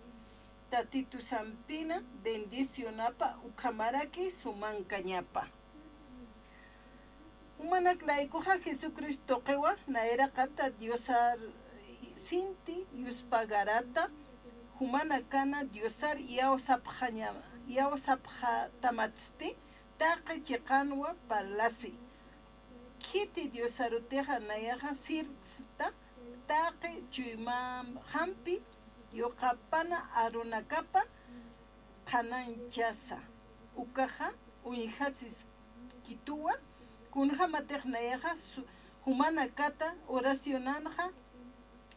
Tatitu Sampina, bendicionapa, Ukamaraki, Sumancañapa. Humanak laikoja Jesucristo kewa, naera kata Diosar Sinti, Yuspagarata, Humanakana Diosar Yaosapja Tamatsti, Taque Checanwa Parlasi. Kiti Diosaruteja Nayaja Sirsta, Taque Chuimam Hampi, Yokapana Arunakapa, Kananchasa, Ukaja, Unihasis Kitua, Kunja Maternayaja, Humana Kata, Oracionanja,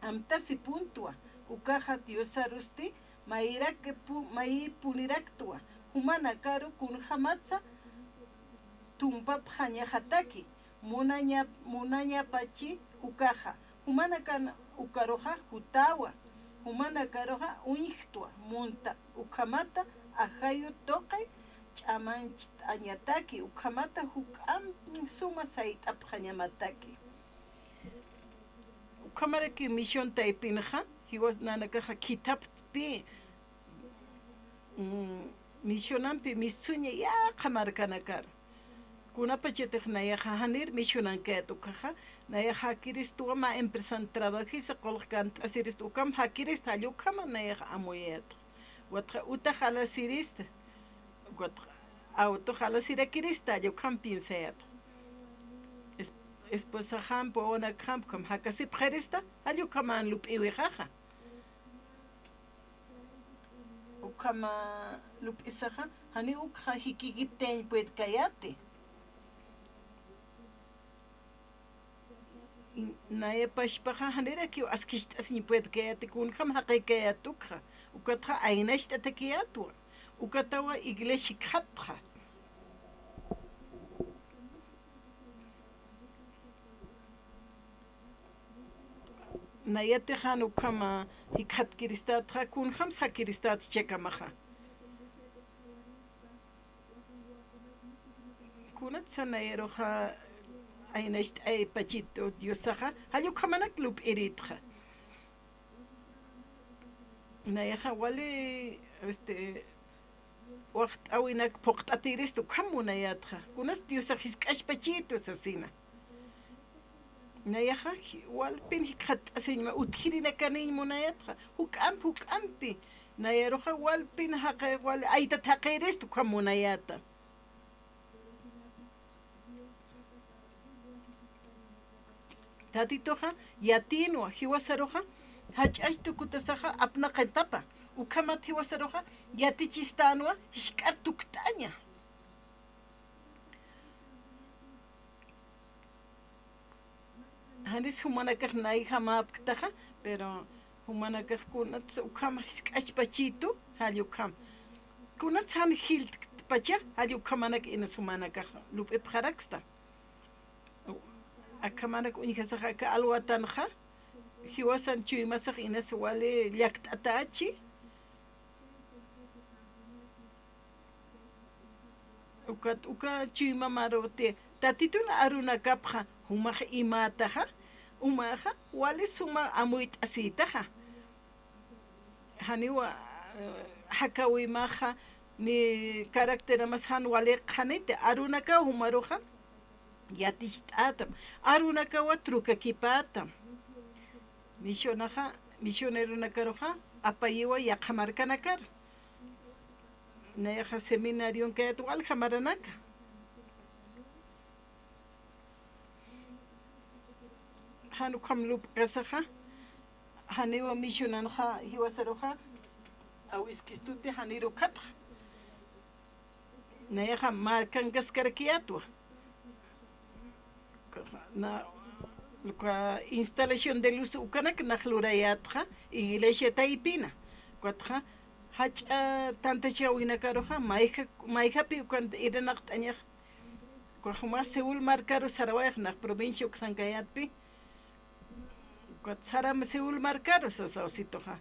Amtasi Puntua, Ukaja Diosarusti, Mairake Mai Puniractua, Humana Caro, Kunja Matza, Tumpap Hanyajataki. Munaña pachi ukaja, humana kana ukaroja hutawa, humana karoja uñictua, munta, ukamata, ajayo toque, chamanch añataki, ukamata hukam suma sait apjañamataki. Ukamara ki misión taipinja, he was nanakaja kitap pi misionampi misuña ya kamarkanakar. Kuna pachetek naya hanir missionan ketu kaha naya hakiris tu ma empresan trabaji se kolkant asiris tu kam hakiris talyu kama naya amoyet watra uta hala sirist watra auto hala sirakiris talyu kam pinsayat esposa ham po ona kam kam hakasi pherista alyu kaman lup iwi khaha ukama lup isaha hani ukha hikigipten puet kayate nae pashpaha hanera ki askist asni puet kayate kun kham haqi kayatukha ukatha ainashta takiyatu ukatawa iglesia khatha nayate khanu kama hikhat kiristat kun kham sakiristat chekamaha kunat sanayero kha Einest ei pachito diosaja, hayo kamanak lup eritja. Nayaja wale wacht awinak poktatiris tu kamunayatja. Kunas diosajis kash pachito sasina. Nayaja wal pin hikat asinma utkirina kanin munayatja. Hukampi. Nayaroja wal pin haqe wal aita taqiris tu kamunayata. Tatitoja, yatinua, hiwasaroja, hachashtu kutasaja, apna qentapa, ukamat hiwasaroja, yatichistanua, hishkartuktaña. Hanis humanakaj nai hamapktaja, pero humanakaj kunat ukama hishkashpachitu, halyukam. Kunat han hilt pacha, halyukamanak inas humanakaj, lup epjaraxta. Akamanak unikasaja ka alwatanja hiwasan chuymasaq inas wali llaqt'atachi uka chuyma marote tatituna aruna kapqa humaq imataqa umaqa wali suma amuyt'asiytaqa haniwa hakawimaqa ni carácter mas han wali qhanite arunaka humaruqa yatixt'atam arunaka wa trukakipatam misionerunakaruqa apayiwa yaqhamarkanakar nayaqa seminarion kayat wal hamaranaka hanu kamlup kasaqa haniwa misionanqa hiwasaruqa awiskistute haniru katqa nayaqa markanqaskarkiyatwa na instalación de luz ukanak nahlurayatqa iglesia taipina kuatqa hacha tanta chawinakaruqa mayhapi ukanta iranaqt'añaq kuajuma Seúl marcaru Sarawayaq naq provincia Uksankayatpi kuat Sarama Seúl marcaru sasawsituqa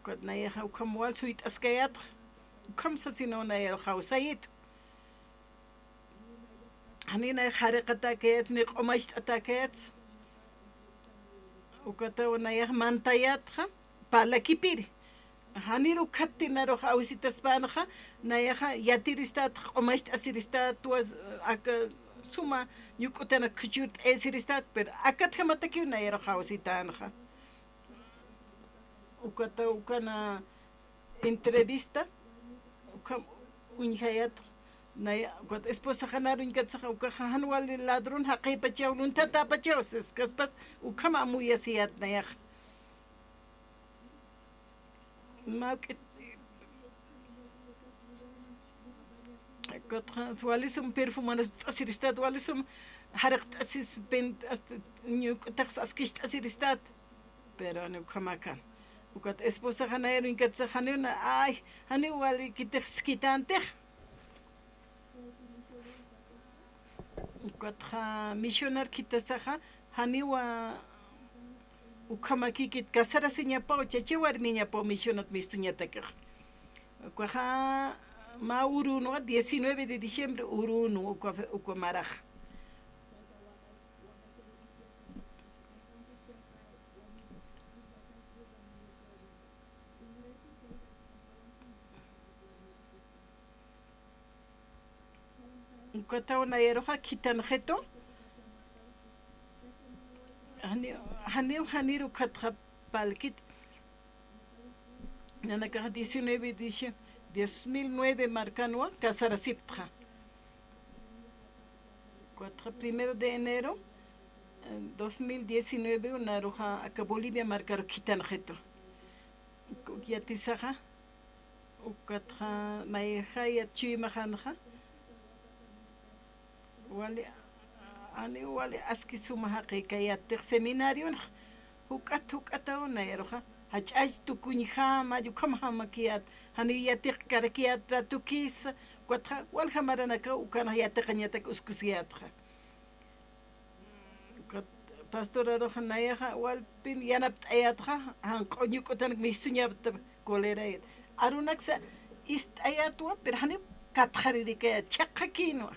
kuat nayaqa ukamuwal suyt'askayatqa ukam sasinawnayaru hawsayit hanina hariqata kayat ni q'umasht'ata kayat ukatawa nayaq mantayatqa palakipiri haniru kattinaruq awisitaspanqa nayaqa yatiristat q'umasht'asiristat aka suma ñuk'utana kuchurt'esiristat pero akatqa matakiw nayaruq awsitanqa ukata ukana entrevista ukam uñhayatqa naya cuando esposa janaru ingatsaqa ukaqa hanwali ladrón haqipachaw luntata apachaws kaspas ukama amuyasiyat nayaq mawk'it kotqa walisum perfumanas t'asiristat walisum haraq t'asis hasta ñuk'utaqs askisht'asiristat pero ukama kan ukat esposa janaru ingatsaqa hanuna ay hani wali kitiqs kitantej ukatqa misionar kitasaqa haniwa ukhamakikit kasarasiñapaw chachi warmiñapaw misionat mistuñatakaq ukwaqa ma urunuqa 19 de diciembre urunu ukwamaraq ukataw nayaruqa kitanqeto haniru katqa palkit nanakaqa 19 de 2009 marcanwa casarasiptqa kuatqa 1 de enero 2019 unaruqa aka Bolivia marcaru kitanqeto yatisaqa ukatqa mayhaya chuymajanqa wali aski suma haqiqayatiq seminario huk'ataw nayaruqa hach'ach tukuñ hama yukama hamakiyat hani yatiq karakiyat ratukisa kuatqa wal hamaranaka ukana yatiqa ñataq uskusiyatqa pastoraruqa nayaqa walpin yanapt'ayatqa hanq'u ñuk'utanak mistuñapta kolerayat arunaksa ist'ayatwa pero hani katqaririkayat chaqqa kinuwa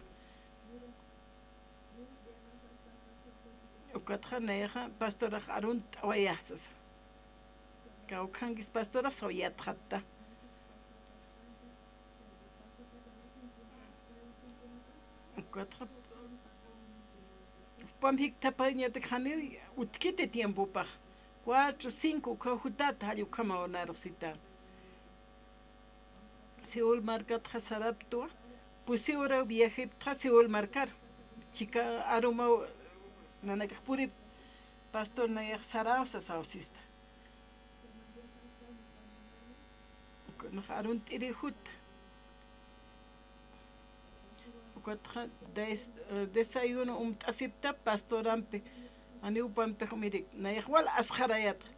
ukatqa nayaqa pastoraq arun t'awayasas kawqankis pastoraq sawiyatqatta ukatqa pamhiktapayñataq hani utkiti tiempopaq 4, 5 ukahutata hallukama onaruqsita Seúl markatqa saraptua pusiura viajiptqa Seúl markar chika aruma nanakaq puri pastor nayaq sarawsa sawsista kunaq arun t'irijuta ukatqa desayuno t'asipta pastorampi ani upampi mirik nayaq wala asqarayatqa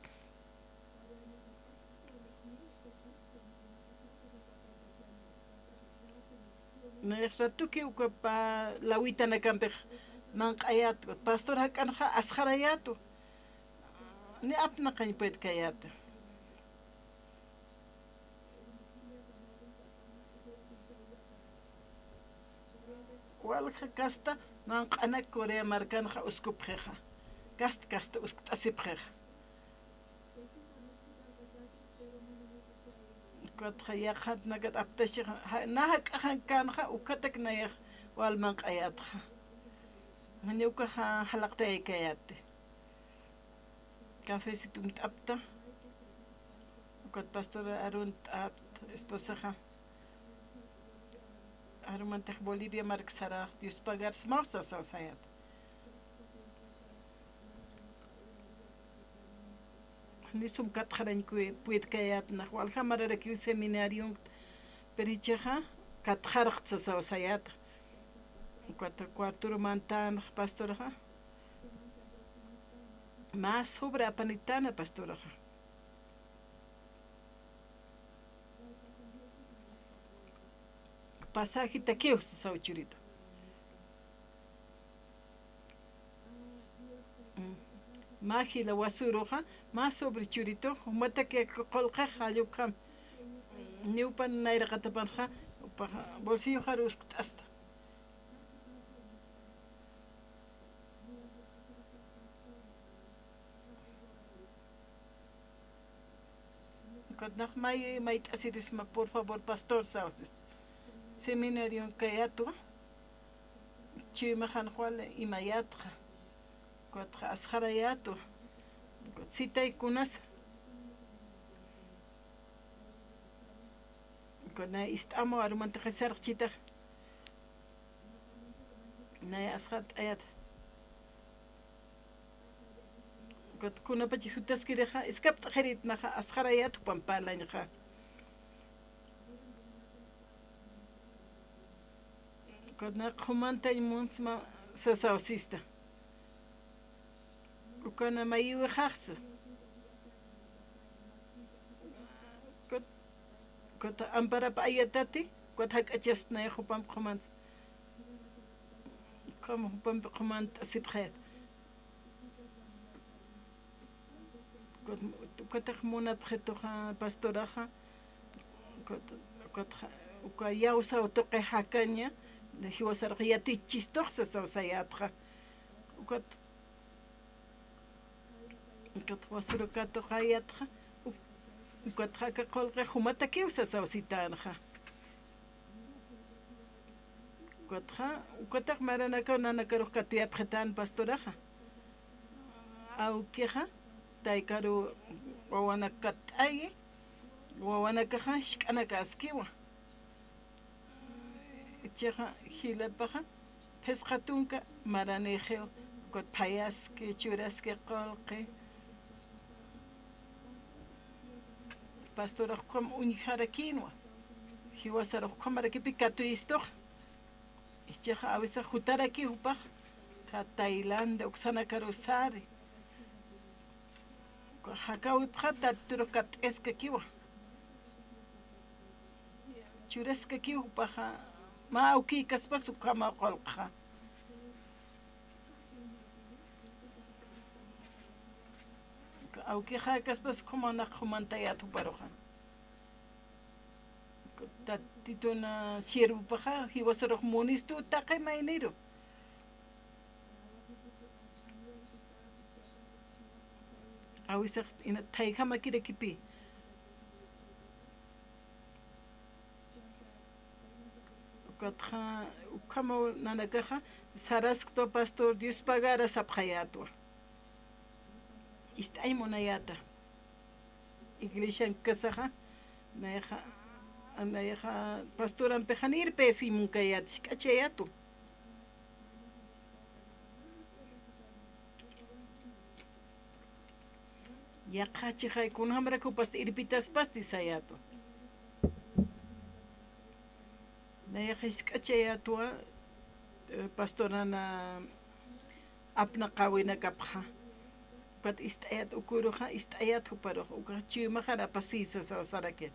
Ratuki uka pa lawita na kampe manqayat pastor hakanha asharayatu ni apna kan puede kayata walha kasta manqana korea markanha uskupjeja kasta usktasipjeja قد خيخت نقد أبتشخ نهك أخن كان خا وكتك نيخ والمنق آيات خا من يوكا خا حلقت أي كيات كافي ستوم تأبتا وقد باستور أرون تأبت اسبوسخا أرون تخ بوليفيا مارك سراخ ديوس باغار سموسا سوسايات nisum kat kharañ kue puet kayat na wal khamara reki seminarium pericheja kat kharq sa sayat kwata cuarto mantan pastorja más sobre apanitana pastorja pasaje taqueus sa uchurito ماخي لو وسروها ما صبر تشوريتو ومتك قلقه خالو كم نيوبان ناير قطبانخا بولسيو خاروس كتاستا قد نخ ما يتأثير اسمه por favor pastor sauces seminario كياتو تشي مخان خوال إماياتخا قد أسخرياتو قد سيتاي كوناس قد نا استأمو أرمان تخسر خشيتخ نا أسخرت آيات قد كنا بجي سوتاس كيرخا اسكبت خريط نخا أسخرياتو بامبالا نخا قد نا خمان تاي مونس ما ساساوسيستا وكان ما يوخخس كنت أمبرا بأياتاتي كنت هك أجسنا يا خبام بخمان كم خبام بخمان تسيب خير كنت خمونا بخيتوخا باستوراخا كنت وكا ياوسا وتوقي حكانيا هو سرقياتي تشيستوخسا سوساياتخا وكنت كنت وصلوا كاتو خياتها وكنت خاكا قول خمتا كيوسا سوسيتانها كنت خا وكنت مرنا كنا نكروه كاتو يبختان باستورها أو كيها تايكارو وانا كات أي وانا كخاش أنا كاسكيوا تيها هيلا بخا بس خاتونكا مرنا خيو كنت باياسكي تشوراسكي قولقي pastor kom uniharakinwa hiwasar kom araki pikato isto ichha avisa jutaraki upaj ka Tailandia uksana karusari ko hakawi phata turokat eska kiwa chureska kiwa paja ma auki kaspasu kama qolqa auki ha kaspas como na khumantaya tu paroja tatituna siervo paja hiwasaro munistu taqay mainero awisa ina tayha makire kipi katha ukamo nanakaha sarask to pastor Dios pagara sapkhayatwa istay monayata iglesia en kasaja naeja pastor ampejanir pesim kayat skacheyato ya kachi hay kun hamra ko past irpitas pasti sayato naeja skacheyato pastorana apna qawina kapha pat istayat ukuruja istayat huparoja ukachi majara pasisa sa saraket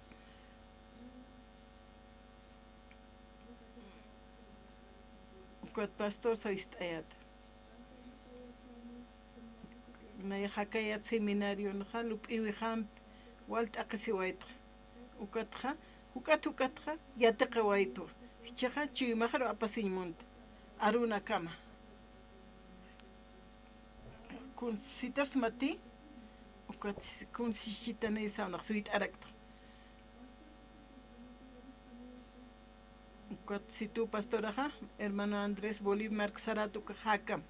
Kot pastor soist ayat. Na hakayat seminario na lup iwi ham walt aqsi wait. Ukatha ukatha yataqa waitu. Chaha chui maharo apasinmont. Aruna kama. Kun sitas mati ukat kun sishitane sa nak suit arakta. Ukat situ pastoraja hermano Andrés Bolívar Marxaratu hakam.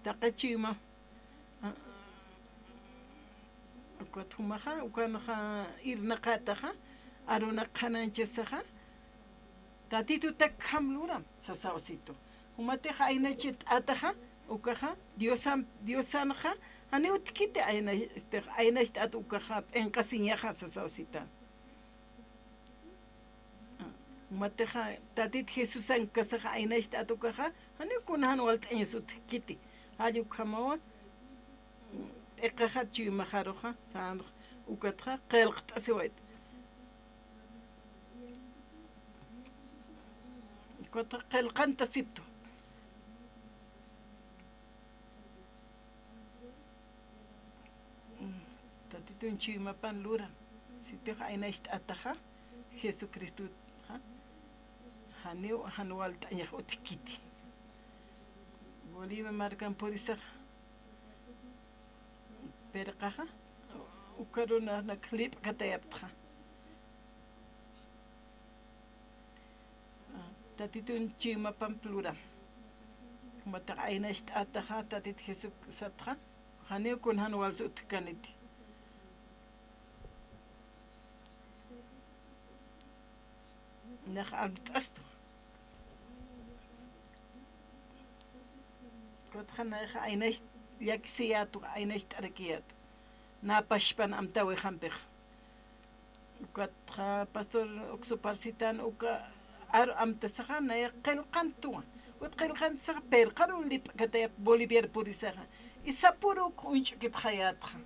Taqachima ukat humaha ukanaha irnaqataha aruna qananchasaha tatitu takham luram sasawsito humateja ainachit ataja ukaja diosanja ani utkite ainast at ukaja enqasiñaja sasawsita humateja tatit Jesús ankasaja ainast at ukaja ani kunahan walt enyasut kiti hayu kamawa eqaja chimajaroja san ukatja qelqt asiwait kota qelqanta sipto tatitun chimapan lura sitio ainast ataja Jesucristo haneu hanual taña utkiti Bolívar marcan por isa perqaja ukaruna na clip katayaptja tatitun chimapan plura mata ainast ataja tatit Jesús satja haneu kun hanual utkaniti nach altasto kot khanaja ainast yaksiatu ainast arkiat na pashpan amtawe khampig kot pastor oxoparsitan uka ar amtasaja na qelqantu wat qelqant sa per qarun lip katay Bolívar purisaja isapuro kunch kip hayatja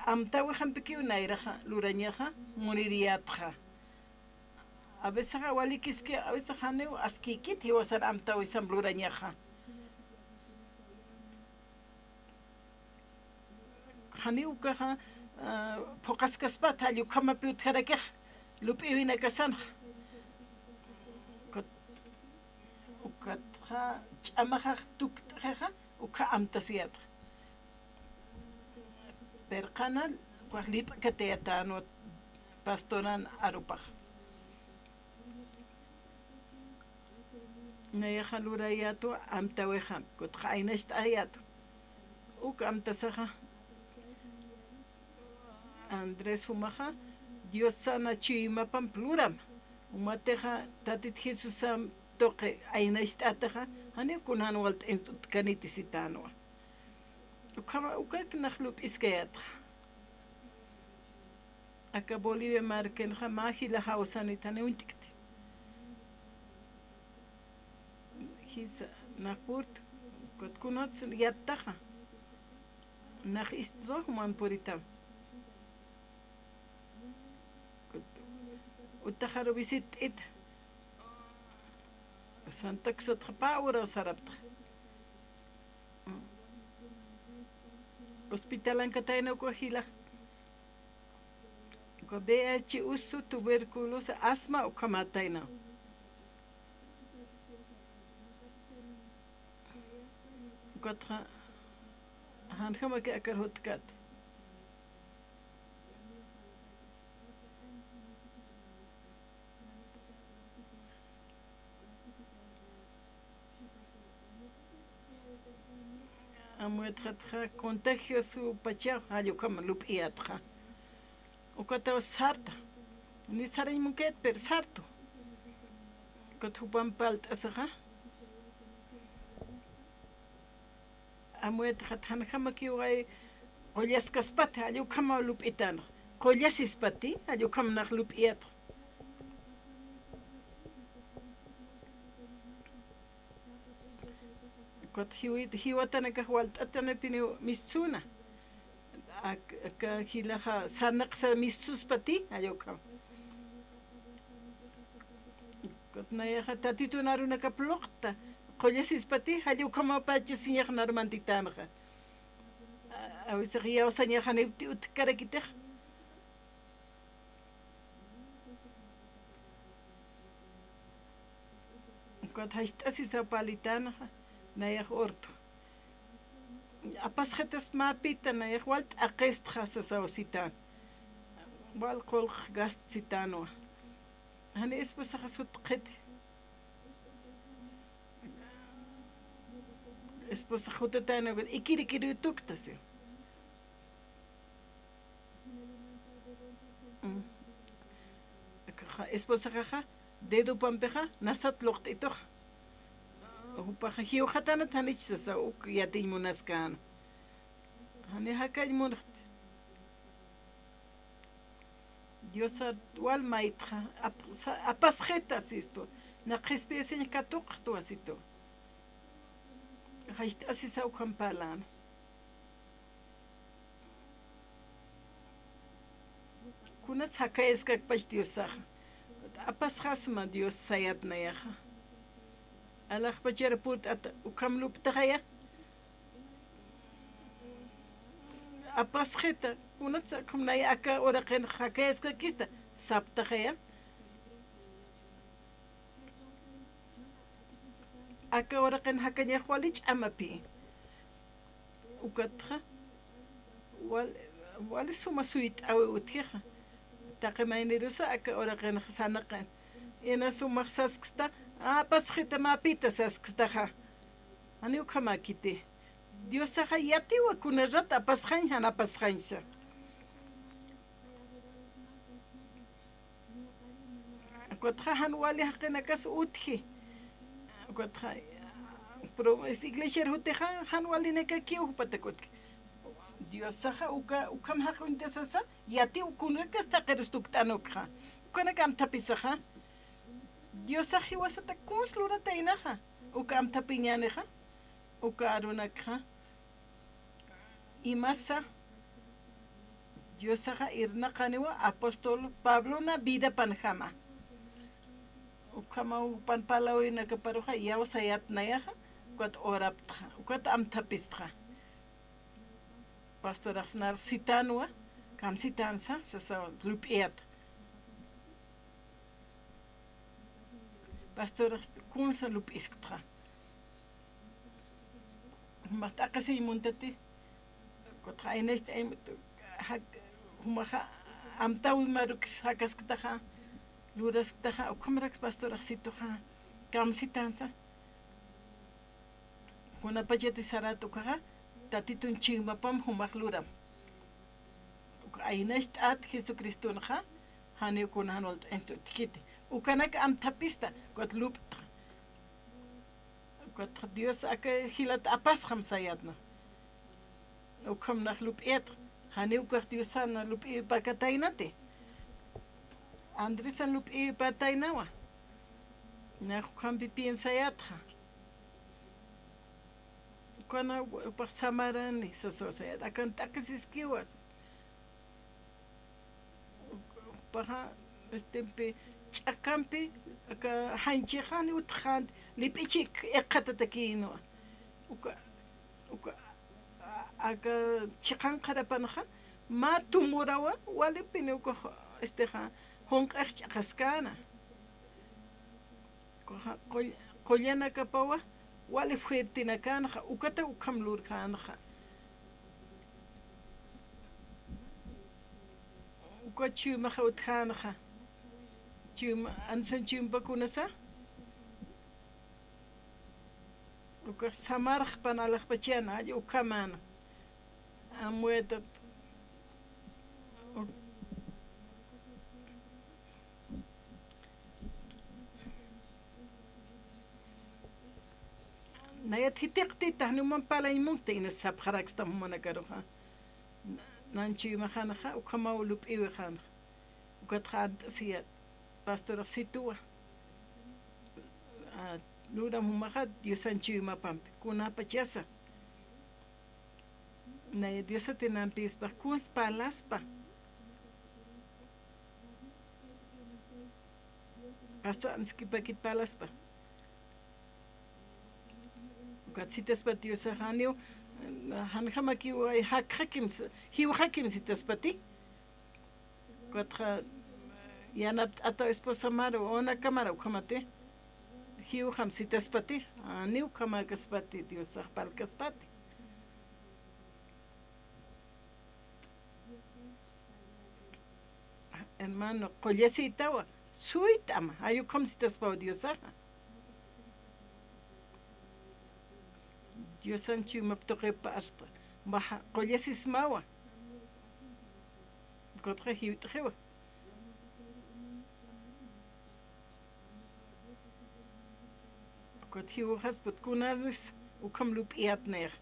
amtawe khampikiu nairaja lurañaja moriríatja a veces walikis que a veces haneu askikit y wasar amtawe sam lurañaja haneu kaja pokaskaspat halu kama piut harakeh lupiwina kasan ukatja chamaja tuktaja uka amtasiat perqanal kwahlip katayatano pastoran arupaj nayaja lurayato amtaweja kutja ainast ayato uka amtasaja Andrés humaja Dios sana chimapan pluram umateja tatit Jesús am toque ainast ataja hani kunan walt kanitisitanwa ukak nakhlup iskayat aka Bolívar marken jamahila hausanitane untikte his nakurt kot kunat yattaja nach istro man puritam utajaru visit it santak sot paura sarapta hospitalan katayna ko hila ko BH usu tuberculosis asma o kamatayna kotra han khama ke akar hotkat amuetra contagio su pacha ayo kama lupiatra o kata sarta ni saray muket per sarto katupan palt asaha amuetra han khama ki way qollas kaspat ayo kama lupitan qollas ispati ayo kama nakh lupiatra kot hiwatana ka walt atana pinu misuna Acá hilaja sanaqsa misus pati ayoka. Nayaja tatito naruna kaplokta. Qollasis pati ayokama pacha siñaq narmantitanaja. A veces ya osañaja nepti utkarakitej. Cuando hashtasi sapalitanaja nayaj orto. Apas jetas mapita nayaj walt aqest jasasawsitan. Wal qolq gast sitanoa. Hani esposa jasut qete. Esposa jutatana ikiri tuktasi. Esposa jaja dedo pampeja nasat loqtitoja. Upaja hiujatana tanichsasa uk yatin munaskan. Hani hakay munacht. Dios wal maitra apasjetas esto. Na especie katuk tu asito. Haist asisa ukampalan. Kunat hakay eskak pach Diosaj. Apasjasma Dios sayat nayaja. Alaj pachera put at ukamlup tagaya. Apasjeta kunat sakum naya aka ora ken hakay eskak kista sap tagaya. Aka ora ken hakanya khwalich amapi. Ukatja wal suma suit awe utija. Taqimainerusa aka ora ken sanaqan. Ena suma sasksta pasjeta mapita saskstaja. Ani ukamakite. Dios saja yati wa kunarata pasjan hana pasjansa. Kotja han wali hakenakas utji. Kotja pero esta iglesia ruteja han wali neka kiu patakot. Dios saja ukam hakunte sasa yati ukunakas taqerustuktanoja. Ukanakam tapisaja. Dios saji wasata kunslura tainaja. Ukam tapiñaneja. Ukarunakja. Y masa Dios saja irna kanewa apóstol Pablo na vida panjama. Ukama upan palawi na kaparuja yaw sayat nayaja. Kuat oraptja. Kuat amtapistja. Pastor Afnar sitanwa. Kam sitansa sasa lupiat. Pastor kunsa lupisktra. Mataqasi imuntati. Kotra inest hak humaha amtawi maruk hakasktaha. Lurasktaha ukamrax pastor asitoha. Kam sitansa. Kuna pachati saratukaha. Tatitun chimapam humakluram. Ainest at Jesucristo naha. Hani kunahan walt ensto tikite. Ukanak am tapista got lup got Dios aka hilat apas kham sayadna ukam nach lup et hani ukar Dios na lup e pakatainate Andres an lup e patainawa na ukam pipien sayatra kana upak samarani saso sayat akan takisis kiwas paha estempe ch'akampi aka hanchijani utjan lipichik eqatatakino uka aka chiqan qarapanaja ma tumurawa walipini uka esteja honqaj ch'aqaskana qollana kapawa wali fuertinakanaja ukata ukamlurkanaja uka chimaja utjanaja ansan chimpakunasa uka samaraj panalaj pachana ay ukamana amueta nayat hitiqtita numan palaymunta ina sapjaraxta humanakaroja nanchimajanaja ukamawlup iwejana ukatjanta siyat pastor situa lura mumaja Dios anchima pampi kuna pachasa Na Dios atinan pispa kuspa laspa. Pastor anskipa kit palaspa. Gatsitas patio sahanio hanhamaki wa hakim hiu hakim sitas pati. Kotra yana ato esposa maro ona kamara ukamate. Hiu ham sitas pati. Aniu kamakas pati Dios palkas pati. Hermano, collesita wa suitama, ayo como si te has Dios Dios anchu maptoque pasta, baja collesis mawa, contra hiutrewa. Kot hiu has put kunaris, u kam loop eat neer,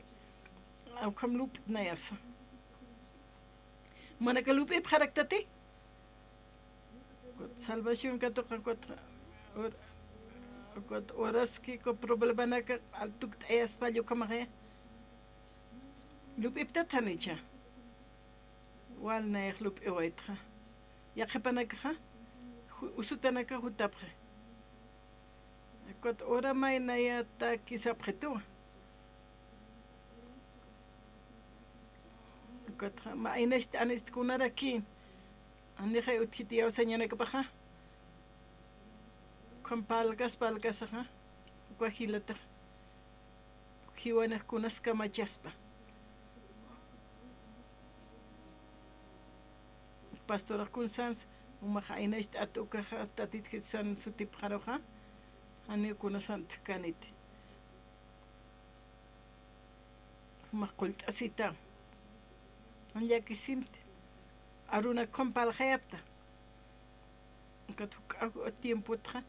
u kam loop neers. Manaka loop ep karaktate. Salvación que toca horas que con problema na que al tuk español como que lup ipta tanicha wal na lup eoitra ya que pana que usutana que hutapre kot ora mai na ya ta quizá preto kot ma inest anest kunara aquí Andi kay utkiti yaw sanya na kapaha. Kung palgas ha. Kwa hilata. Hiwa na kunas ka machaspa. Pastor kunsans umakaina ist atuka tatit kisan sutip haroha. Ani kunasan tkanit. Makult asita. Anya kisimte. Aruna compal hayapta. Katuk tiempo tra.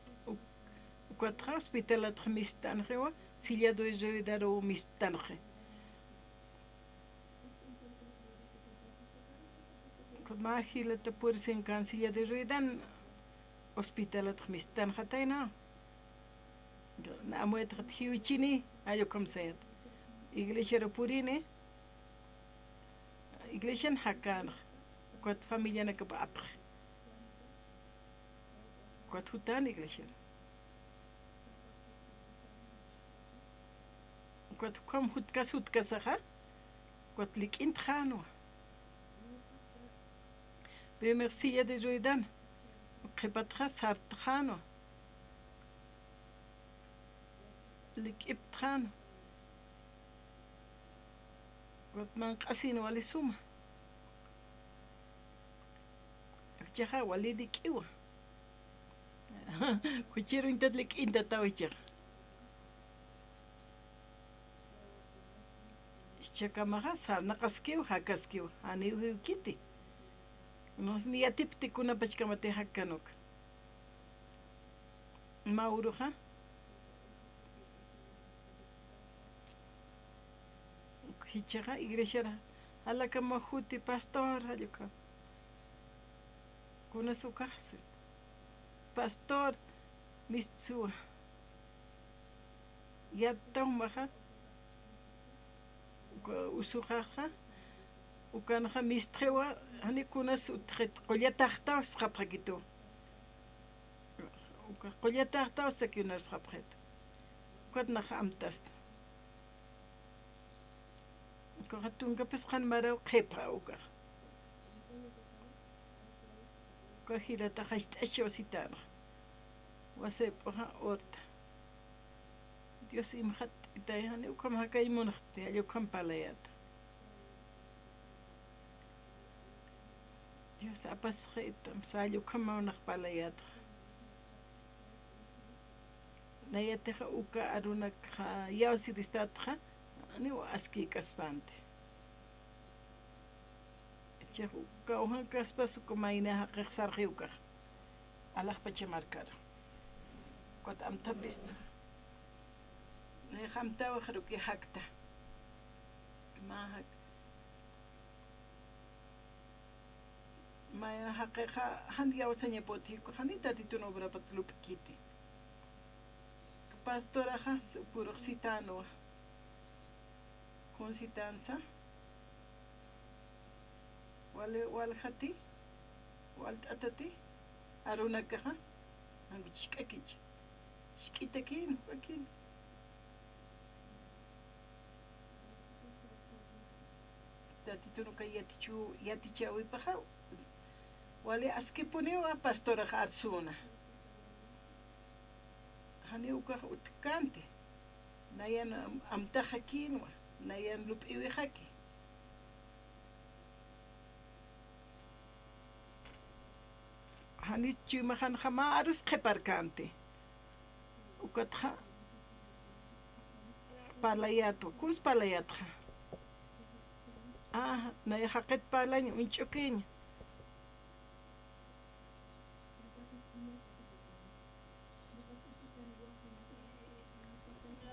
Quatra hospital at mistan rewa. Silia do daro mistan re. Ma hila te pursin kan silia de dan hospital at mistan hataina. Na amuet hat hiuchini ayo kom sayat. Iglesia purine. Iglesia hakan. Quat familia na kapa apre. Quat hutan iglesia. Quat kom hutkas aha. Quat lik intrano. Be merci ya de joidan. Qepatra sartrano. Lik iptrano. Quat man qasino wali suma. Jaha walidi kiwa. Kuchiro intadlik inta tawichir. Chaka maha sar nakaskiw hakaskiw. Ani hu kiti. Nos ni atipti kuna pachkamate hakanok. Mauruha. Hichara iglesia. Ala kama huti pastor haluka. Kuna su casa. Pastor Mitsua. Ya tomaha. Usuhaha. Ukanaha mistrewa. Hani kuna su tret. Kolya tahta schraprakito. Kolya tahta sakuna schrapret. Kot naha amtast. Koratunga peskan mara kepa uka. Kohila ta hastasho sitar. Wase poha orta. Dios imhat itayani ukam hakay monakti ayo kam palayat. Dios apas khitam sa ayo kam monak palayat. Nayate uka aruna kha yaw siristat kha ni aski kaspante. Kauhan kaspas kumaina haksar hiuka. Allah pachemarkar. Kot am tabistu. Ne khamta wa khruki hakta. Ma hak. Ma ya haqiqa handi awsanya poti ko hanita tituno bra patlup kiti. Pastora khas puro citano. Con citanza. والخطي والتأتتي أرونكها أنا بتشككيج شكيتكين وكين تاتي تنوكا ياتيشاوي بخاو wali askipuniwa pastora Arzuna. Hani uka utkante. Nayan amtaja kinwa. Nayan lupiwi haki. Hani chumahan hama arus keparkante. Ukatha palayato. Kus palayatha. Ah, naya haket palanya unchukin.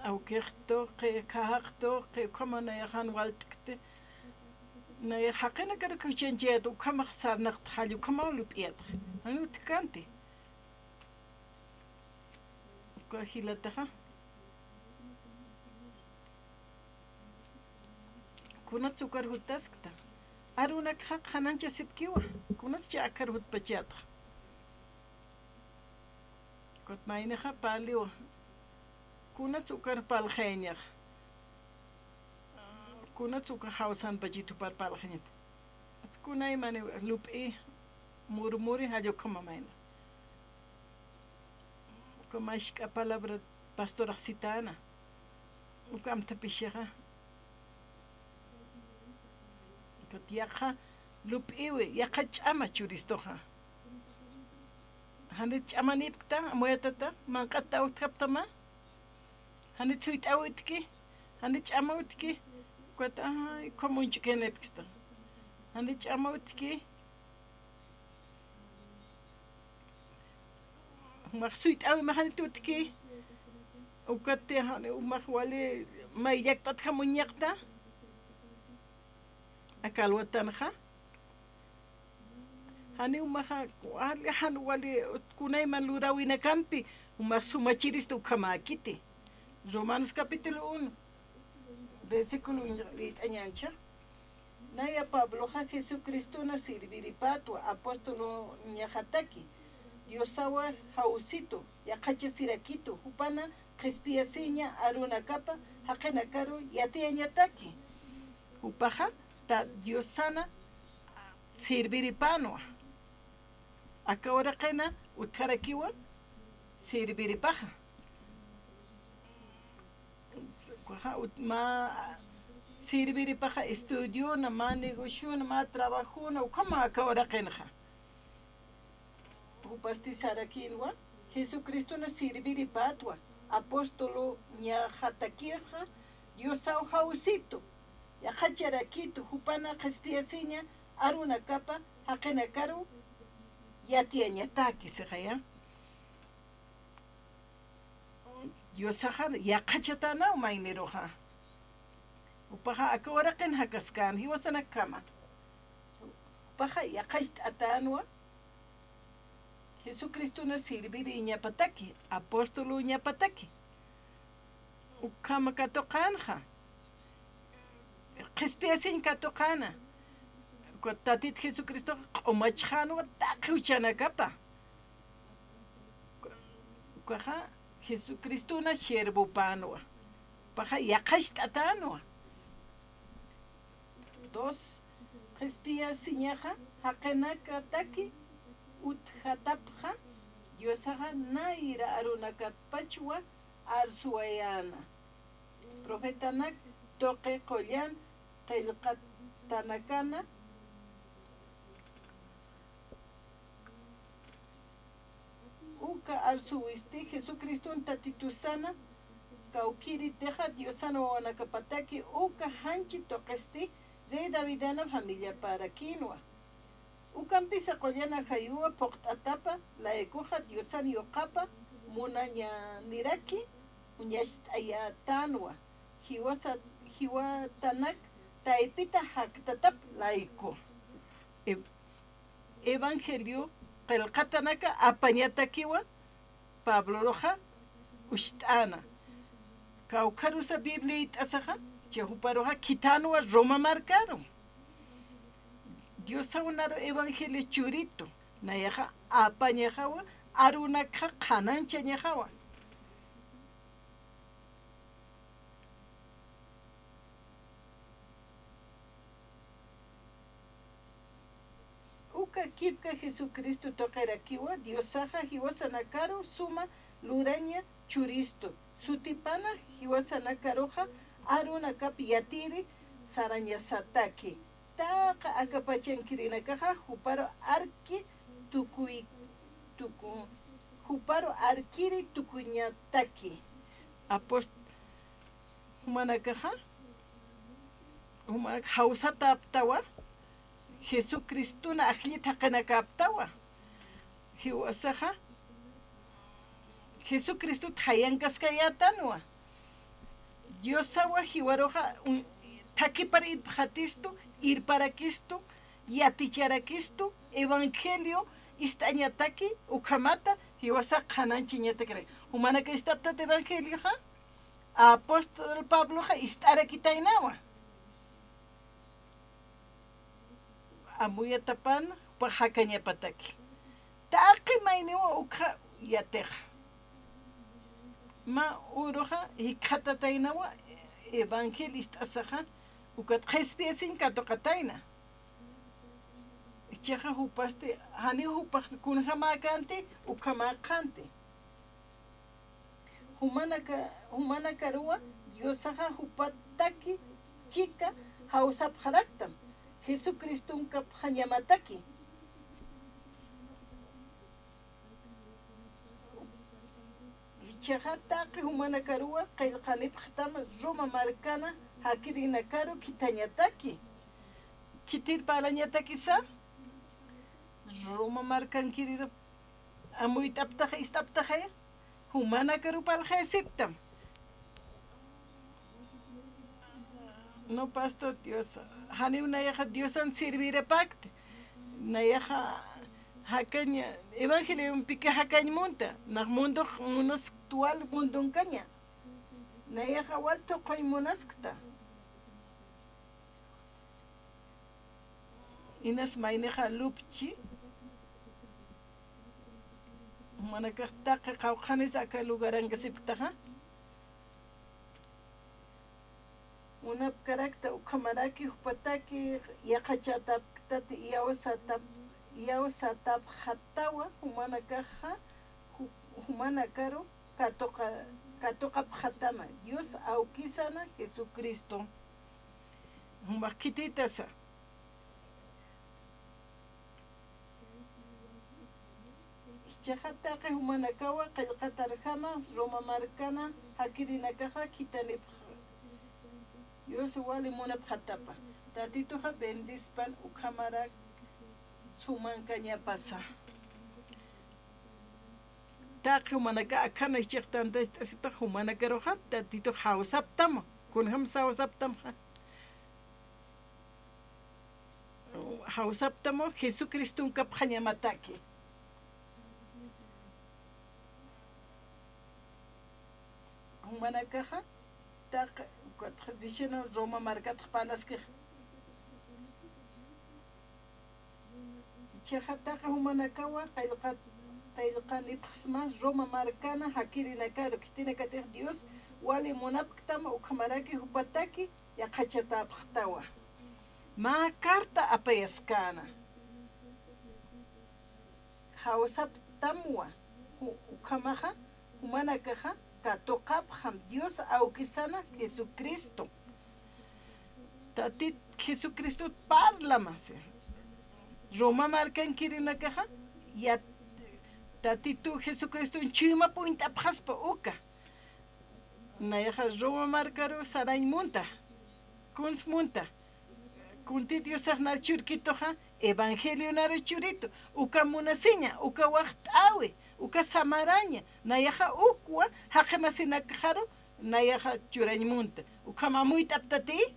أو كيختو كهختو كما نيخان والتكت نيحقنا كركو جنجيد وكما خسر نقط حالي وكما لبيت أنا تكانتي كهيلة دخا كنا تسكر هو تسكتا أرونا كخ خنان جسب كيوا كنا تجاكر هو بجات كنت ما ينخا باليو كنا تسكر بالخينيخ كنا تسكر حوسان بجيتو بالخينيت كنا يماني لوب إيه مورموري هاجو كما ماينا كما يشكا palabra pastora Citana وكام تبيشها كت ياخا لوب إيوي ياخا تشاما تشوريستوها هني تشاما نيبكتا مويتتا ما قد تاوت كبتما هني تسويت أوتكي هني تشاما أوتكي كت كومون تشكين نيبكستا هني تشاما أوتكي مخسويت أوي ما هني توتكي وكتي هني ومخوالي ما يكتت خمون يكتا أكل وتنخا هني ومخا وهالي هن والي تكوني من لوراوينا كامبي ومخسو ما تشيرستو كما كيتي Romanos capítulo 1 versículo 8 Naya Pablo ha Jesucristo na sirviripatua apóstolo Nyajataki Diosawa hausito yakacha sirakito hupana crespia seña aruna capa hakena caro yatia nyataki upaja ta diosana sirviripanoa acá ahora kena utarakiwa sirviripaja ma sirviripaja estudió na ma negoció na ma trabajó na kama acá ahora kena upastizar aquí no Jesucristo na sirviripatua apóstolo Nyajatakiha diosau hausito ya hacharaquito hupana caspiaciña aruna capa hakena caro ya tiene taki se haya diosajar ya hachatana o maineroja upaja akora ken hakaskan hi wasana kama upaja ya hachit atanwa Jesucristo na sirviri ñapataki apóstolo ñapataki ukama katokanja Qespiasin katokana tatit Jesucristo omachano takuchana kapa kwaja Jesucristo na siervo panoa paja yakashtatanoa dos qespiasiñaja haqenaka taki uthatapja diosaja naira arunaka pachua arsuayana profetanak toque collan qillqatanakana uka arsuiste Jesucristo tatitusana kaukiri teja diosana wanakapataki uka hanchi toquesti rey davidana familia para quinoa ukampisa collana hayua poqtatapa la ekoja diosana yoqapa munaña niraki uñasht ayatanwa hiwa tanak taipita haktatap laiko evangelio qelqatanaka apañatakiwa Pablo roja ushtana kaukarusa biblia itasaja chehuparoja kitanwa Roma marcaro Dios saunaro evangelio churito. Nayaja apañajawa, arunaka kanancha ñajawa. Uka kipka Jesucristo toqerakiwa, Dios saja hiwasanakaro suma luraña churisto. Sutipana hiwasanakaroja aruna kapi yatiri saraña sataki. Taqa akapachankirinakaja juparo arki juparo arkiri tukuñataki. Apost humanakaja humanak hausata aptawa Jesucristo na ajlita kanakaptawa. Hiwasaja Jesucristo tayankas kayatanwa. Dios sawa hiwaroja taki para ir jatisto, ir para Cristo, yaticharakisto, evangelio, istañataki, ukamata, hiwasa kananchiñatakre. Humana que estapta de evangelio, ha? Apóstol Pablo, ha, istarakitainawa. Amuya tapan, pahakaña pataki. Taki mainewa ukha yateja. Ma uroja, hikatatainawa, evangelista asaja. Ukat khespiesin katokataina. Ichaja hupaste, hani hupak kunhamakante, ukamakante. Humana karua, Diosaja hupataki, chica, hausap haraktam. Jesucristo un kaphanyamataki. Ichaja taki humana karua, kailkanip khtama, Roma marcana, hakirina karo kitañataki. Kitir parañataki sa. Roma marcan querido. Amuit aptaje istaptaje. Humana karo palje siptam. No pastor Dios. Hani una yaja Dios an servire pacte. Na yaja hakaña. Evangelio un pique hakañ monta. Nach mundo unos actual mundo un caña. Na yaja walto koy monaskta. Inas maineja lupchi. Manakakta kawkhanis aka lugaran kasiptaja. Una karakta ukamaraki upataki yakachatap tati yausatap hatawa humanakaja humanakaro katoka phatama Dios aukisana Jesucristo. Humakititasa. Chajataqi humanakawa qillqatarjama Roma marcana hakirinakaja kitanip Dios wali munap hatapa tatituja bendispan ukamarak sumankaña pasa taqi humanaka akana ichiqtanta istasipta humanakaroja tatito hausaptama kunham sausaptamja hausaptamo Jesucristo un kapjañamataki. Humanakaja, tak traditional Roma marcat palaske. Chehataja humanakawa, tailkan ipsma Roma marcana, hakiri nakaro, kitina kater Dios, wali monapktama, ukamaraki hupataki, yakachata aptawa. Ma carta apayaskana. Hausaptamwa, ukamaja, humanakaja. Katokapjam Dios aukisana Jesucristo. Tatit Jesucristo parla más. Roma marcan kirinakaja ya tatitu Jesucristo en chima point apjaspa uka. Nayaja Roma marcaro sarain munta. Kuns munta. Kunti Dios na churkitoja evangelio naro churito. Uka munaseña, uka wacht awe. Uka samaraña, nayaja ukwa, hakemasinakharo, nayaja churañmunta. Uka mamuit aptati?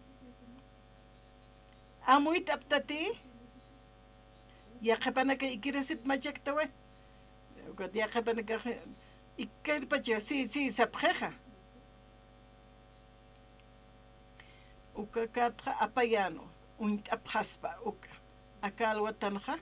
Amuit aptati? Yakapanaka ikiresip machaktawe. Uka yakapanaka ikirpacho, sí, sapjeja. Uka katra apayano, un apjaspa, uka. akal watanja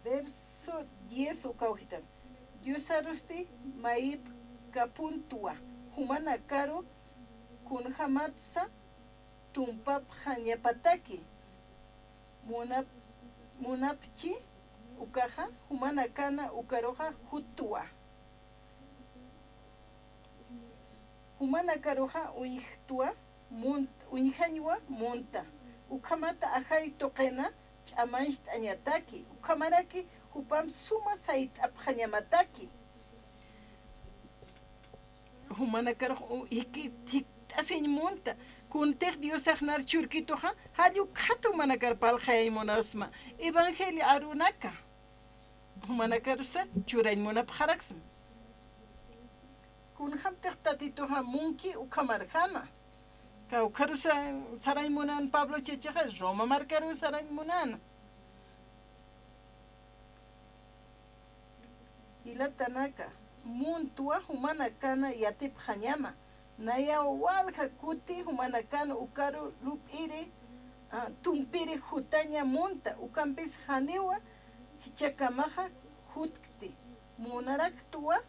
verso 10 ukauhitan Dios arusti maib kapuntua humana caro kun hamatsa tumpap hanyapataki munapchi ukaha humana kana ukaroha hutua humana karoha uihtua uihanywa monta ukamata ahay toqena ch'amansh anyataki ukamaraki hupam suma sait aphanyamataki humana karoha hiki asin monta kuntek Dios agnar churkitoja halyu khatu manakar palkhay monasma evangelio arunaka manakarusa churayn monap kharaksm kun hamtek tatitoja munki ukamarjama kaukarusa saray monan Pablo checheja Roma markaru saray monan ilatanaka muntua humana kana yatip khanyama naya walha kuti humana kana ukaru lupiri tumpiri hutanya monta ukampis haniwa hichakamaja hutkti munarak tua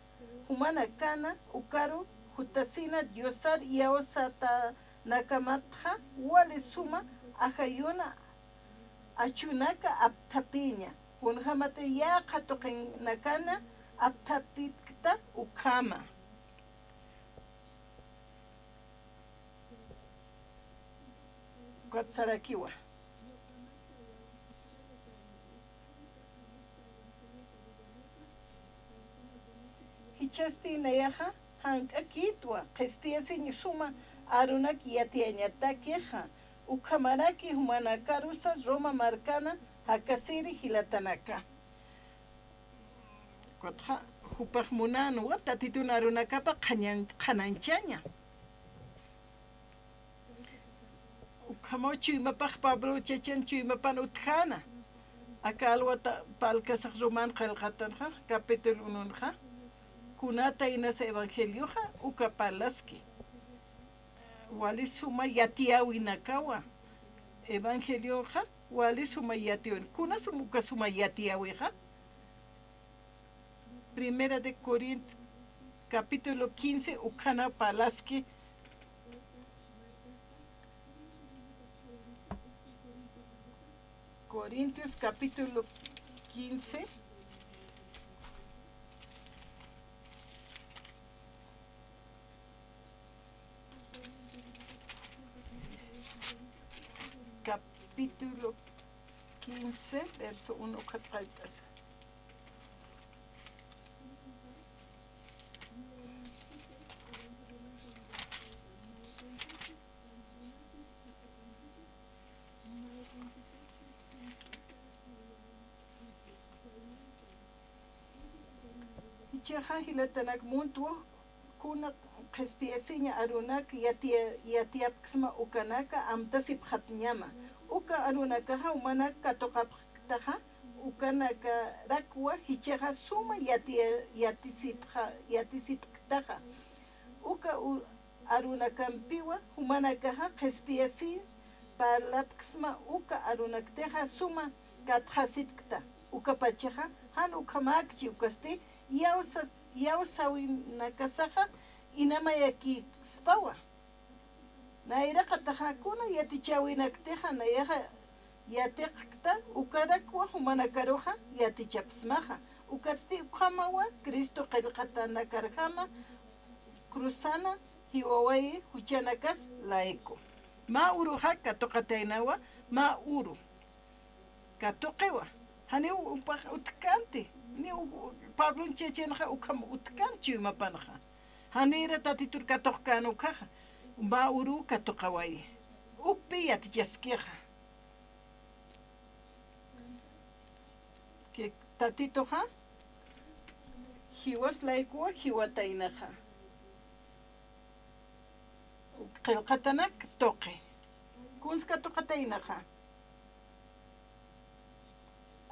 humana kana ukaru hutasina diosar yaosata nakamatja wale suma ajayuna achunaka aptapiña kunhamate ya qatoqin nakana aptapitkta ukama Kotsarakiwa. Hichasti nayaja hank akitwa qespiasi ni suma arunak yatiañatakeja ukamaraki humanakarusa Roma marcana hakasiri hilatanaka kotja hupaj munan wata titun arunakapa qananchaña ukamo chuymapaj Pablo chechen chuymapan utjana akal wata palkasaj roman qalqatanja capítulo 1 kunata inas evangelioja ukapalaski wali suma yatiawi nakawa evangelioja wali suma yatiawi kuna sumuka suma yatiawija Primera de Corintios capítulo 15 ukana palaski Corintios capítulo 15 capítulo 15 verso 1 kataltas Chaja hilatanak muntuo kuna qespiasiña arunak yatiapksma ukanaka amtasip khatñama uka arunakaja umanak katoqaptaja ukanaka rakwa hichaja suma yatisiptaja uka arunakampiwa humanakaja qespiasi palapksma uka arunakteja suma katjasipkta uka pachaja han ukamakchi ukasti yausawi nakasaja inamayaki spawa nairaqa tajakuna yatichawinakteja nayaja yatekta ukarakwa humanakaroja yatichapsmaja ukatsti ukamawa Cristo qillqatanakarjama cruzana hiwawayi huchanakas laiko ma uruja katoqatainawa ma uru katoqewa hani utkante ni Pablo chechenja ukam utkanchi mapanja hanira tatitur katoqkanu kaja ba uru katoqawai ukpi yatiyaskeja que tatitoja hiwas laikua hiwatainaja qillqatanak toqe kunska toqatainaja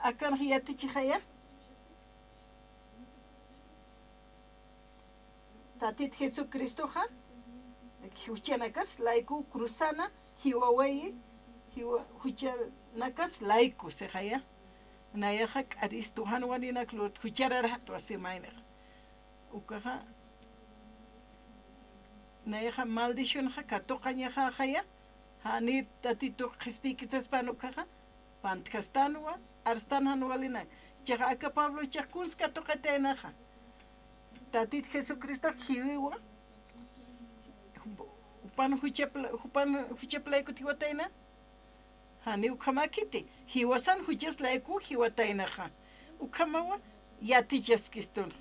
akan hiyati chihaya tatit Jesucristo ha huchanakas laiku cruzana hiwawei huchanakas laiku sehaya nayahak aristo hanwanina klut hucharara to asimaina ukaha nayaha maldición ha katoqaña ha haya hani tatito qispikitas panukaha pantkastanwa arstan hanwalina chaha aka Pablo chakuns katoqatenaha tatit Jesucristo hiwiwa upan hucheplayku tiwatayna hani ukhamakiti hiwasan hucheslayku hiwataynaqa ukhamawa yatichaskistun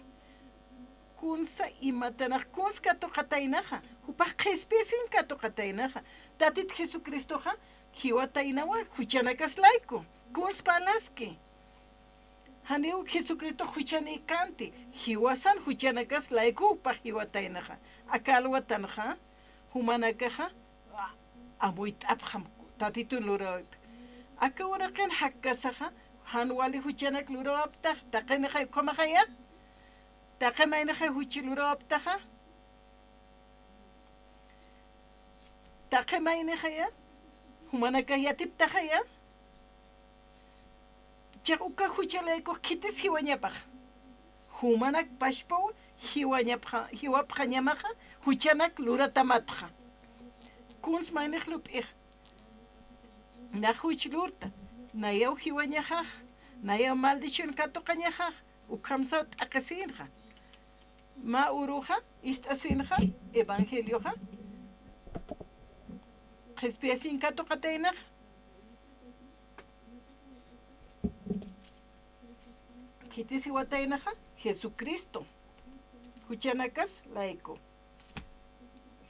kunsa imatanaq kunska toqataynaqa upaq qhispisin katoqataynaqa tatit Jesucristoqa hiwataynawa huchanakaslayku kunspalaski hani Jesucristo huchanikanti hiwasan huchanakaslayku upaq hiwataynaqa akalwatanaqa humanakaqa amuyt'apqam tatitun lurawip aka waraqin hakkasaqa hanwali huchanak lurawaptaq taqinaqa ukamaqaya taqimaynaqa huchi lurawaptaqa taqimaynaqaya humanaka yatiptaqaya chaq uka huchalayku qitis hiwañapaq humanak pashpaw hiwapqa ñamaqa huchanak luratamatqa kuns mayniq lup'ij na huch lurta nayaw hiwañajaq nayaw maldición katoqañajaq ukhamsa t'aqasinqa ma uruqa ist'asinqa evangelioqa qispiasin katoqataynaq qitis hiwataynaqa Jesucristo huchanakas laiku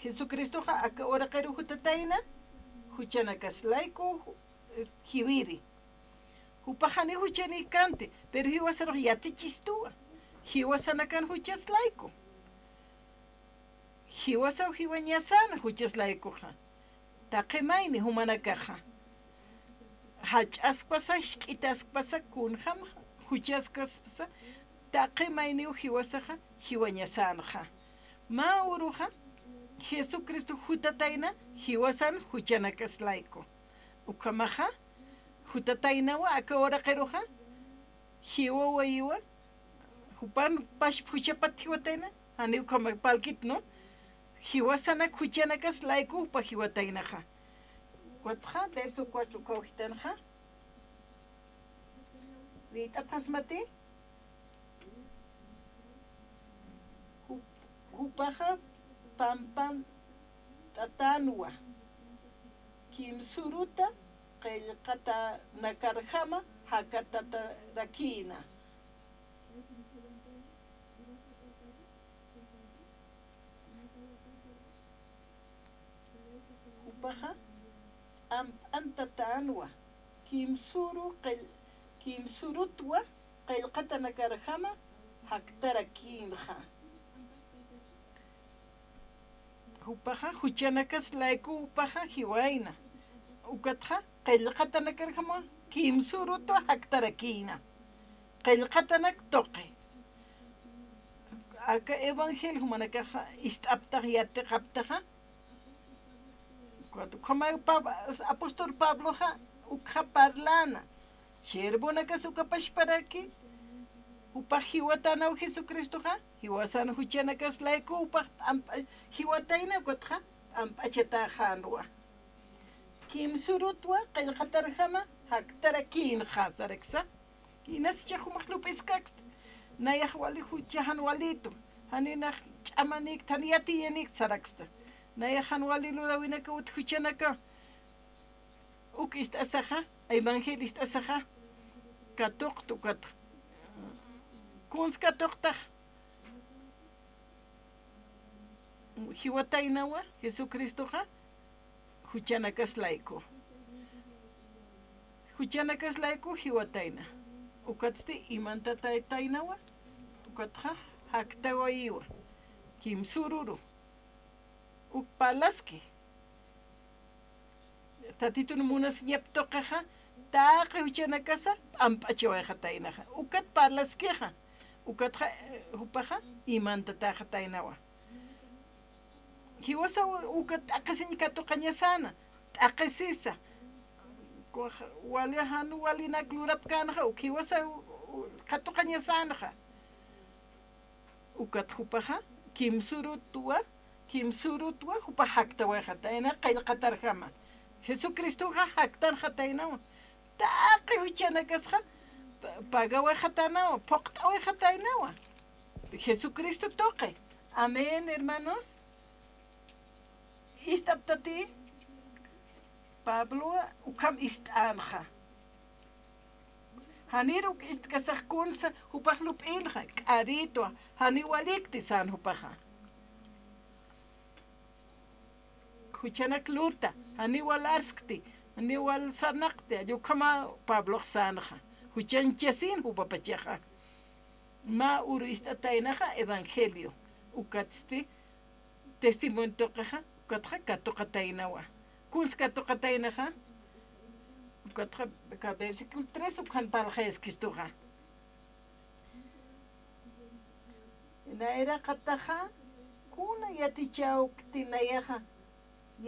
Jesucristoqa aka uraqaru hutatayna huchanakas laiku hiwiri upaqani huchanikante pero hiwasaruq yatichistuwa hiwasanakan huchas laiku hiwasaw hiwañasana huchas laikuqa taqimayni humanakaqa hach'aspasa hishk'itaspasa kunham huchaskaspasa taqimayniw hiwasaqa hiwañasanaqa ma uruqa Jesucristo hutatayna hiwasan huchanakaslayku ukamaqa hutataynawa aka uraqaruqa hiwawayiwa hupan pashp huchapat hiwatayna hani ukama palkit no hiwasanak huchanakaslayku upa hiwataynaqa watqa verso 4 kawhitanqa rit'apasmati hupaqa pampan tatanwa kimsuruta qillqata nakarjama hakatata rakina upaqa antatanwa kimsurutwa qillqata nakarjama haktarakinja upaqa huchanakaslayku upaqa hiwayna ukatqa qillqatanakarjama kimsuruto haktarakina qillqatanak toqi aka evangelio humanakaqa ist'aptaq yatiqaptaqa como apóstol Pabloqa ukqa parlana cherbonakas ukapashparaki upaq hiwatanaw Jesucristoqa hiwasana huchanakaslayku upaq hiwatayna ukatqa amp'achatajanwa kimsurutwa qillqatarjama haktarakinja sareksa inascha humaqlup'iskaksta nayaq wali huchajan walito haninaq ch'amanik thaniyatiyanik saraksta nayajan wali lulawinaka ut huchanaka uk ist'asaqa evangelio ist'asaqa katuqtu katqa kunska toqtaq hiwataynawa Jesucristoqa huchanakaslayku hiwatayna ukatsti imantataytaynawa ukatqa haktawayiwa kimsururu ukpalaski tatitun munas ñaptoqaqa taqi huchanakasa ampachiwayqataynaqa ukat parlaskiqa ukatqa hupaqa imantataqataynawa hiwasa ukat aqisiñikatuqañasana t'aqisisa walihan walinak lurapkanaqa hiwasa qatuqañasanaqa ukat hupaqa kimsurutwa hupa haktawayqatayna qillqatarqama Jesucristoqa haktarqataynawa taqi huchanakasqa pagawayqatanawa poqt'awayqataynawa Jesucristo toqe amén hermanos istaptati Pablo ukam ist'anqa haniruk istkasaqkunsa hupaq lup'ilqa k'arituwa haniwalikti san hupaqa huchanak luta haniwal arskti haniwal sanaqti ayukama Pablo sanqa huchanchasin hupapachaqa ma uru istataynaqa evangelio ukatsti testimonio toqaqa ukatqa katuqataynawa kunska toqataynaqa ukatqa versículo 3 ukhan palqayaskistuqa naira qataqa kuna yatichawktinayaqa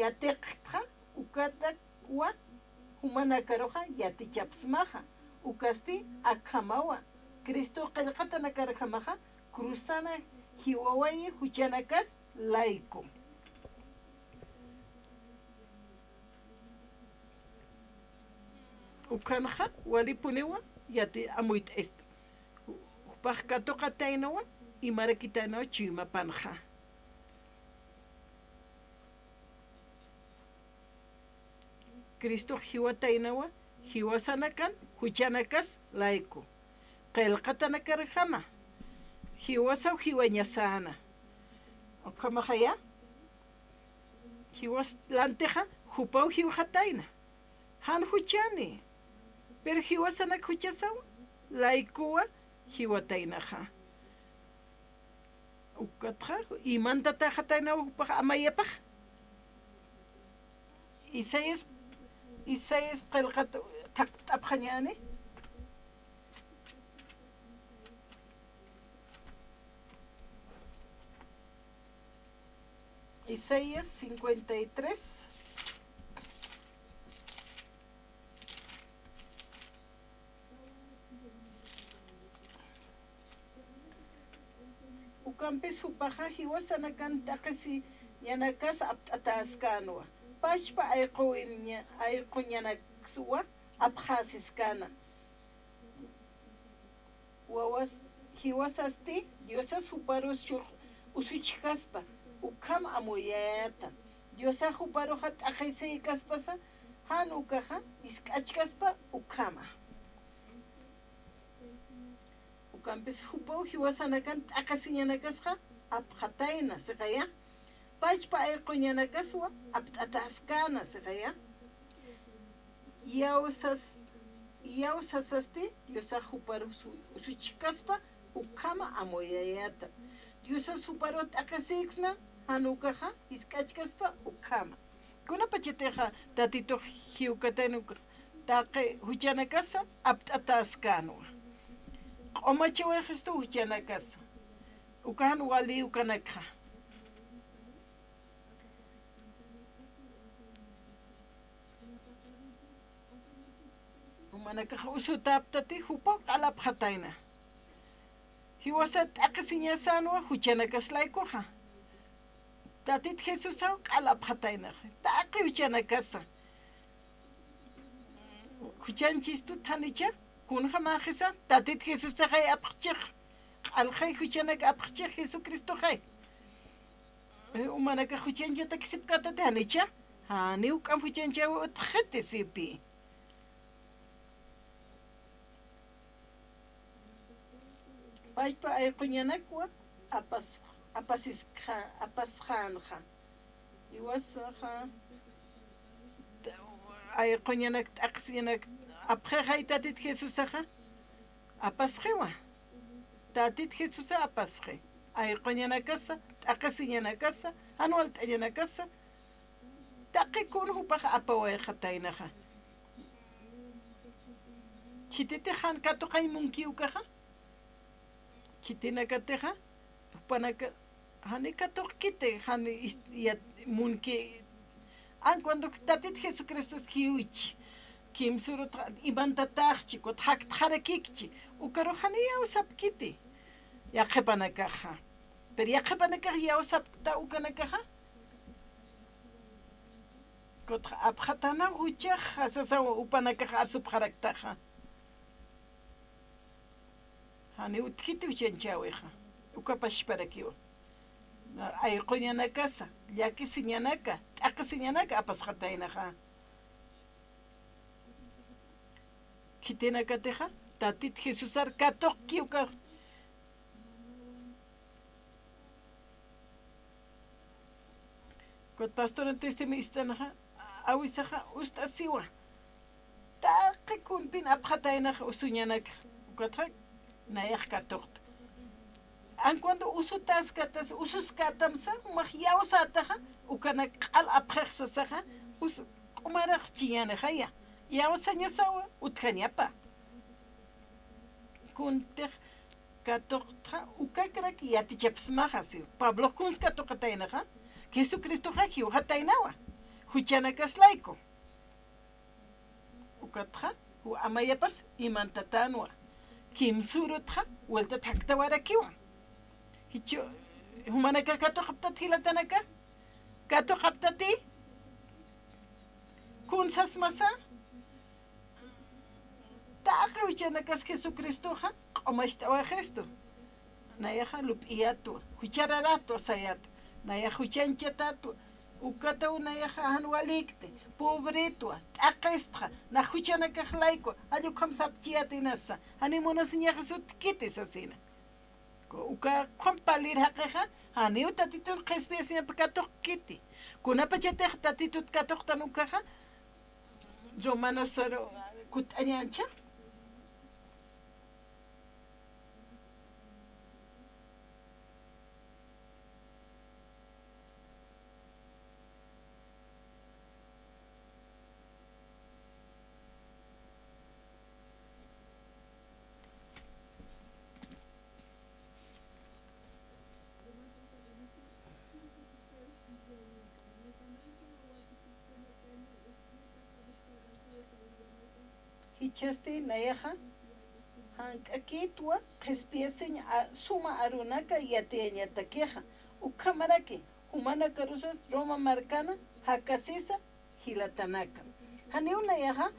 yatiqqa ukatakwa humanakaroqa yatichapsmaqa ukasti akamawa Cristo qillqata nakarqamaqa cruzana hiwawayi huchanakas laico ukanja walipuniwa yati amuyt est hupaq katuqataynawa imarakitaynawa chiwimapanja Cristo hiwataynawa hiwasanakan huchanakas laico qillqata nakarqama hiwasaw hiwañasana ukamaqaya hiwas lanteqa hupaw hiwqatayna han huchani pero hiwasanak huchasaw laikuwa hiwataynaqa ukatqa imantataqataynawa hupaq amayapaq Isaías qillqata t'apqañani Isaías 53 ukampis hupaqa hiwasanakan taqisi yanakas apt'ataskanwa pashpa ayquñanaksuwa apqasiskana wawas hiwasasti diosas huparus usuchikaspa ukam amuyayata diosa huparuqa t'aqaysaykaspasa han ukaqa isk'achkaspa ukama ukampis hupaw hiwasanakan t'aqasiñanakasqa apqatayna siqaya pachpa ayquñanakaswa apt'ataskana siqaya yawsasasti diosa huparus usuchikaspa ukama amuyayata Diosas huparu t'aqasiksna hanukaqa isk'achkaspa ukama kunapachiteqa tatito hiwkataynuqa taqi huchanakasa apt'ataskanwa q'umachiwayqistu huchanakasa ukahan wali ukanakqa umanakaqa usutaptati hupaw q'alapqatayna hiwasa t'aqisiñasanwa huchanakaslaikuqa tatit Jesusaw q'alapqataynaqa taqi huchanakasa huchanchistu thanicha kunqa maqisa tatit Jesusaqa apqchiq q'alqay huchanaka apqchiq Jesucristoqa umanaka huchanchata kisipkatati hanicha hani uk'am huchanchawa utqhiti sipi pashpa ayquñanakwa apasqanqa iwasaqa ayquñanak t'aqsiñanak apqeqa tatit Jesusaqa apasqiwa tatit Jesusa apasqi ayquñanakasa t'aqsiñanakasa anual t'añanakasa taqikun hupaqa apawayqataynaqa kitete han kato kay munkiu kaha kitina kateha panaka hani kato kite hani ya munki an cuando tatit Jesucristo kiuchi kim surut ibanta tachi kot hak tharakikchi ukaro hani ya usap kite ya kepanaka ha pero ya kepanaka ya usap ta ukanaka ha kot abhatana ucha hasasa upanaka asup haraktaha hani utkiti uchenchaweja ukapash para kiwa ay qoñanakasa llaki siñanaka t'aqi siñanaka apas qataynaja kitinakateja tatit Jesusar katoq kiuka kot pastorante me istanaja awisaja ustasiwa taqi kunpin apqataynaja usuñanaka ukatja nayaq katoq an cuando usutas katas usus katamsa mahyaw sataja ukana qal apqexsasaja us kumaraq chiyanaja ya yaw sañasawa utkaniapa kuntej katoqta ukakrak yatichapsmaja si Pablo kunska toqataynaja Jesucristo hajiu hataynawa huchanakas laiko ukatja hu amayapas imantatanwa kimsurutja vuelta taktawarakiwa hicho humanaka kato qaptat hilatanaka kato qaptati kunsas masa taqi huchanakas Jesucristoja q'umashtawa gesto nayaja lup'iyatu huchararatu sayatu naya huchanchatato ukata unayaja hanwalikte pobretua t'aqistja na huchanakaj laiko ayu khamsapchiatinasa hanimunasiñaja sutkitis asina uka compalir haqqeja hani utatitun qespiasina katoq kiti kunapa chatej tatitut katoq tanukaja Romanos 0 kut'añancha hichaste nayaja hank'akitwa qespiaseña suma arunaka yateñatakeja ukamarake humana karusa Roma marcana hakasisa hilatanaka haniu nayaja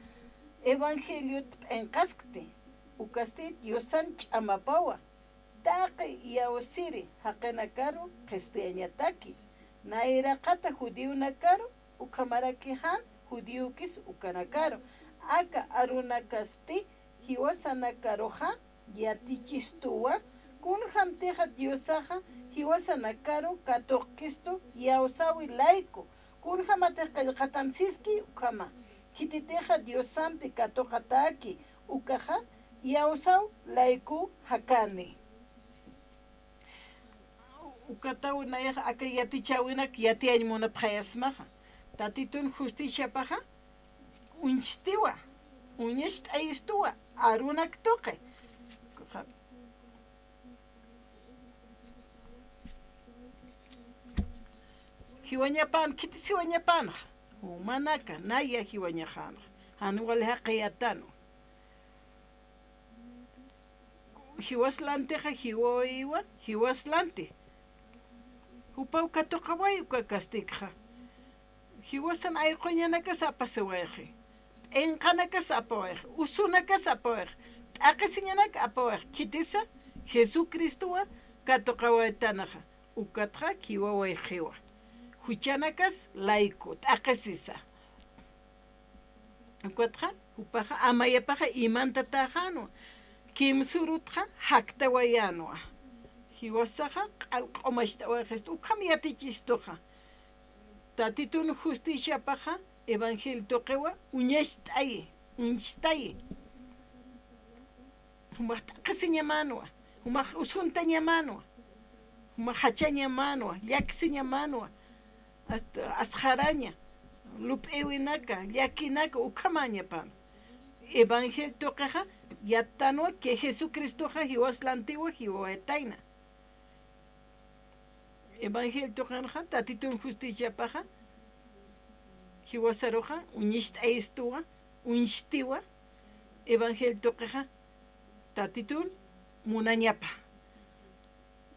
evangelio enqaskte ukaste diosan ch'amapawa taqi yawsiri haqenakaru qespiañataki nairaqata judío nakaru ukamarake han judío kis ukanakaru aka arunakasti hiwasanakaroja yatichistuwa kun hamteja diosaja hiwasanakaro katoqisto yawsawi laiko kun hamateja qatansiski ukama kititeja diosampi katoqataki ukaja yawsaw laiko hakani ukataw nayaja aka yatichawinak yatiañmuna phayasmaja tatitun justicia paja unchtiwa uñecht aistuwa arunak toque hiwañapan kiti siwañapan humanaka naya hiwañajan hanwal haqiyatano hiwaslanteja hiwoiwa hiwaslante upau katoqaway ukakastikja hiwasan ayqoñanaka sapasewaje enqanaka sapawaje usunaka sapawaje t'aqisiñanaka apawaje kitisa Jesucristowa katoqawaytanaja ukatja kiwawayjiwa huchanakas laiko t'aqisisa ukatja upaja amayapaja imantatajano kimsurutja haktawayanwa hiwasaja q'alq'umashtawajesto ukam yatichistoja tatitun justicia paja evangelio toqewa uñechtay unchtaye humaj t'aqisiñamanwa humaj usuntañamanwa humaj hachañamanwa llaquisiñamanwa hasta asjaraña lup'ewinaka llakinaka ukamañapan evangelio toqeja Yatanwa que Jesucristo hiwas la antigua hiwa etaina. Evangelio toqanja tatitun justicia paja. Hiwasaroja unist aistuwa unstiwa. Evangelio toqaja tatitun munañapa.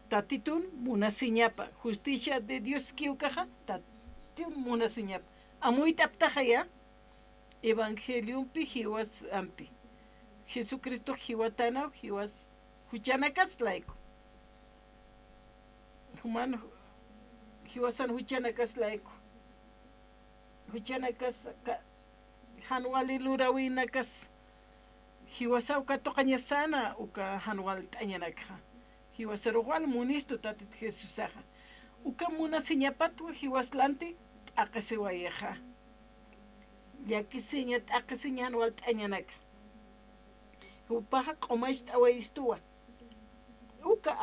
Tatitun munasiñapa. Justicia de Dios kiukaja tatitun munasiñapa. Amuit aptajaya. Evangelium pi hiwas ampi. Jesucristo hiwatana hiwas huchanakas laiko. Humano hiwasan huchanakas laiko. Huchanakas hanwali lurawinakas. Hiwasa uka toqañasana uka hanwal tañanakja. Hiwasaruwal munisto tatit Jesusaja. Uka munasiñapatu hiwaslanti aqasiwayeja. Yakisiñat aqasiñan wal tañanaka. Upaja qomash awaistuwa. Uka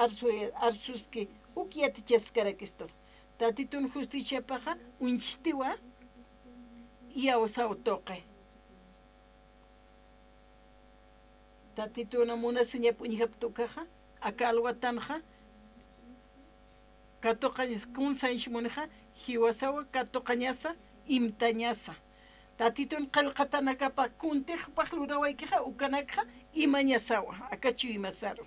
arsuski ukiati chaskarakisto. Tatitun justicia paja unchtiwa y awsao toqe. Tatituna munasiña puñihaptukaja akalwatanja katoqañas kun sanshmunja hiwasawa katoqañasa imtañasa. Tatitun qalqatanakapa kuntej pajlurawaykaja ukanakja imañasawa akachu imasaru.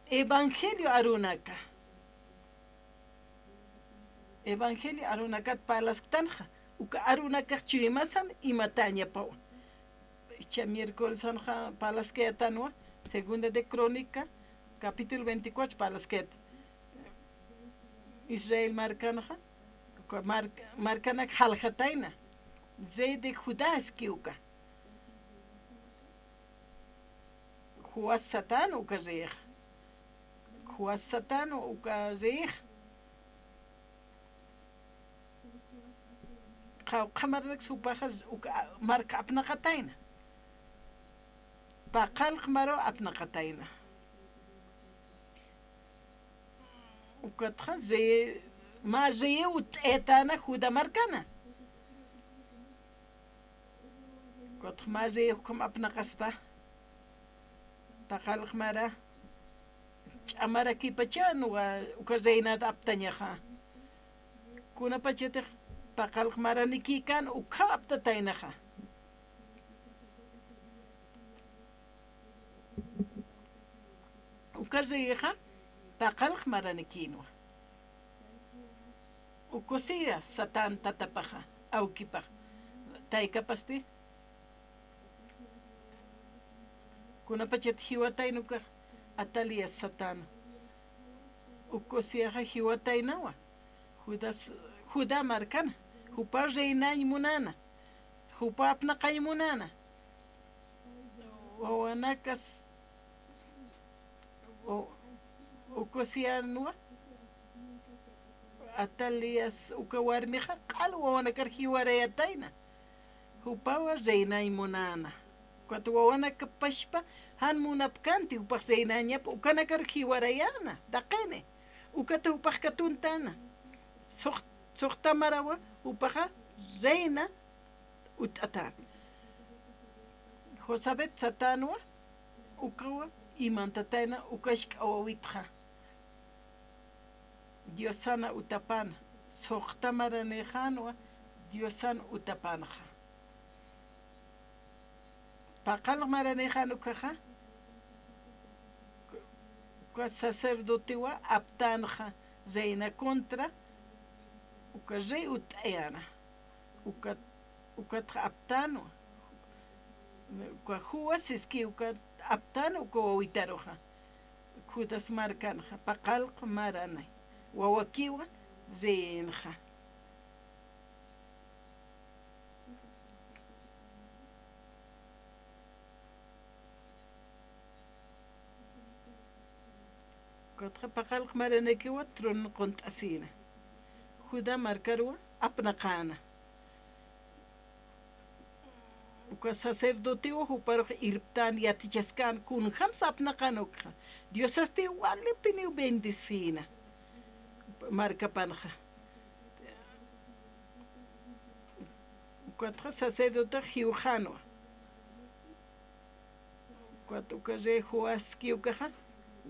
Evangelio arunaka. Evangelio arunakat palaktanja. Uka arunakaj chuimasan imataña pawa. Icha miércoles anja palasquetanua, segunda de Crónica, capítulo 24 palasquet. Israel marcanja. Marcanak haljataina, rey de Judá esquiuca. Juas Satán uka rey. Juas Satán uka rey. Qamarnak supaja uka marca apnaqataina. Paqalq maro apnaqataina. Ukatja rey más reut etana juda marcana. Cuatro más reu como apna caspa. Takal mara. Amara ki pachan uka reina aptañaja. Kuna pachete pakal mara nikikan uka aptatainaja. Uka reija pakal mara nikinwa. Ukosia Satán tatapaja, aukipa. Taikapasti. Kuna pachet hiwatainuka atalia Satán. Ukosia hiwatainawa. Juda marcana. Jupa reina munana. Jupa apnaqay munana. Wawanakas. Ukosia nuwa. Atalias ukawarmija qalwawana karhiwarayataina hupawa reina imunana cuando wawana kapashpa han munapkanti upaq reinañap ukana karhiwarayana daqene ukata upaq katuntana soqtamarawa upaqa reina utatan Josabet Satanwa ukawa imantataina ukashk awawitja Diosana utapana, soqtamara nejanwa, Diosan utapanja. Paqal maranejano caja, que sacerdotewa aptanja, reina contra, uka rey utayana, uka aptano, uka juas es que uka aptano uka wawitaroja, judas marcanja, paqal maranay. Wawakiwa zeenja. Kotra pakal marenekiwa tron kont asina. Juda marcarua apnaqana. Uka sacerdote o juparo irptan yatichaskan kun hamsa apnaqanokja. Dios asti wale piniu bendicina. Marca panja. Cuatro sacerdotes hiujano. Cuatuca re huaski ucaja,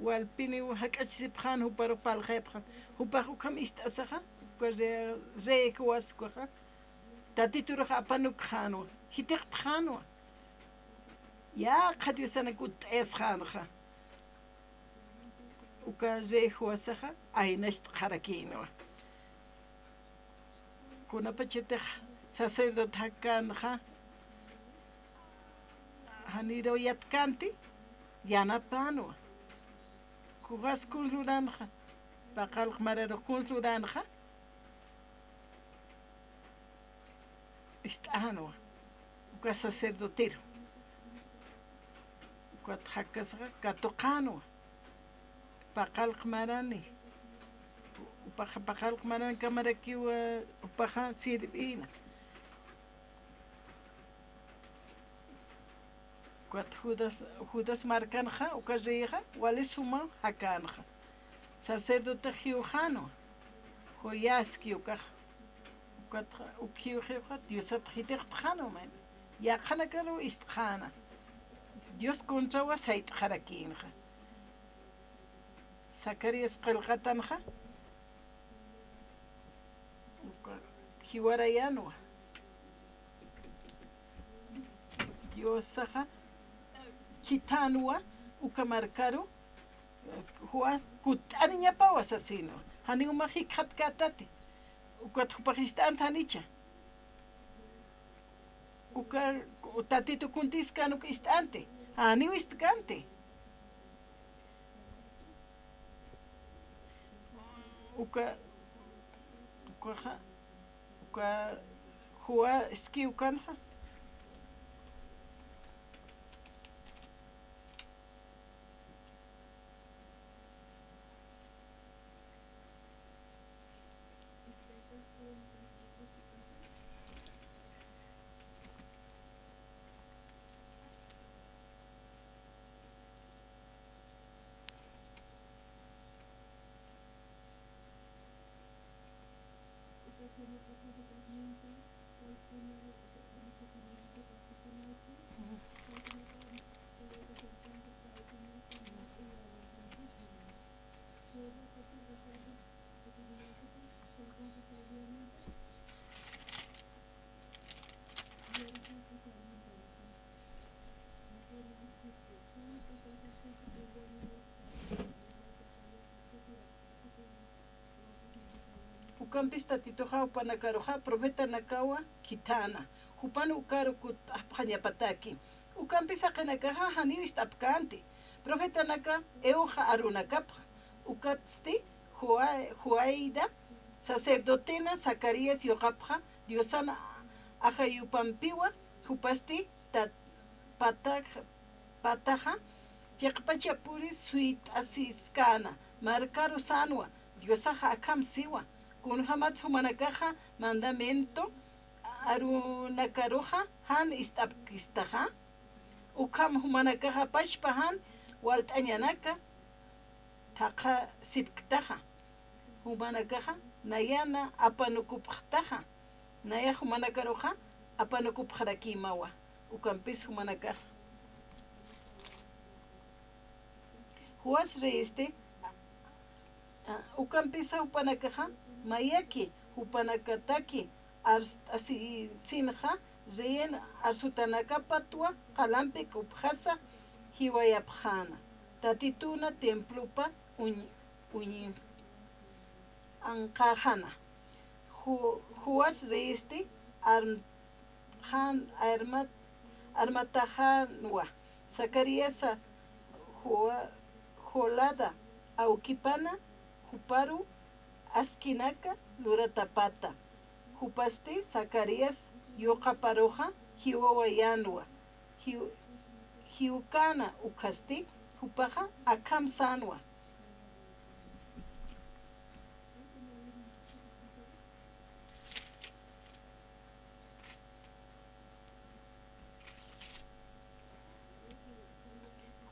walpini hakachipjan huparo palhepjan, hupajukam istasaja, re huascuaja, tatituraja apanukjano, hitekjano. Ya khadiusana kut esjanja. Uka re huasaja, ainest jarakino. Kuna pachete sacerdote hakanja. Haniro yatkanti, yana pano. Kugas kunluranja, bakal marero kunluranja. Istano, uka sacerdotero. Uka hakasga katokano. Bakal marani. Upaja bakal maran kamara kiwa upaja sirvina. Cuat Judas marcanja, ucareja, wale suma hakanja. Sacerdote hiujano, joyaski ucaj, ukiujeja, Dios atjitejano, man. Ya janacalo istjana. Dios conchawa sait jarakinja. Zacarías qalgatanja. Hiwarayano. Dios saja. Kitanua, ukamarkaru, hua kutaninya pau asesino. Hani umahi katkatate. Ukatupakistan tanicha. Uka tatito kuntiskan ukistante. Hani uistkante. Uka hua ski ukanja. Ukampista titoja upanakaroja profeta nakawa kitana. Hupanu ukaru kut apanyapataki. Ukampisa kanakaja haniwist apkanti. Profeta naka euja arunakapa. Ukatsti Juaida sacerdotena Zacarías yokapja diosana ajayupampiwa hupasti pataja yaqpachapuri suit asiskana marcaru sanwa diosaja akam siwa kun hamatsu manakaja mandamento arunakaroja han istapkistaja ukam humanakaja pashpahan waltañanaka taqa sipktaja humanakaja nayana apanukuptaja naya humanakaroja apanukupjarakimawa ukampis humanakaja huas reiste ukampisa upanakaja mayaki upanakataki así sinja reen asutanaka patua qalampik upjasa hiwayapjana tatituna templupa uñi ankajana huas reiste armatajanwa Zacarías jolada aukipana juparu askinaka luratapata jupasti Zacarías yoqaparoja hiwawayanwa hiukana ukasti jupaja akam sanwa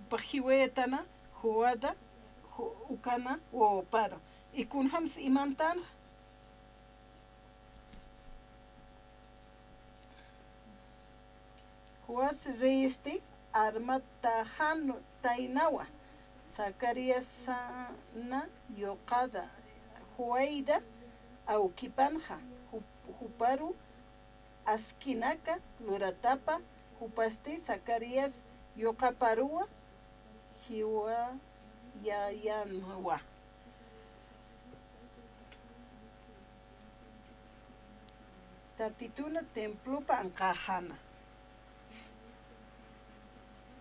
pajiwetana juada ukana o paro y kunhams imantan huas reiste armata hanu tainawa Zacarías sana yoqada huaida aukipanja huparu askinaka luratapa hupasti Zacarías yoqaparua hiwa yayanwa tatituna templupa anqajana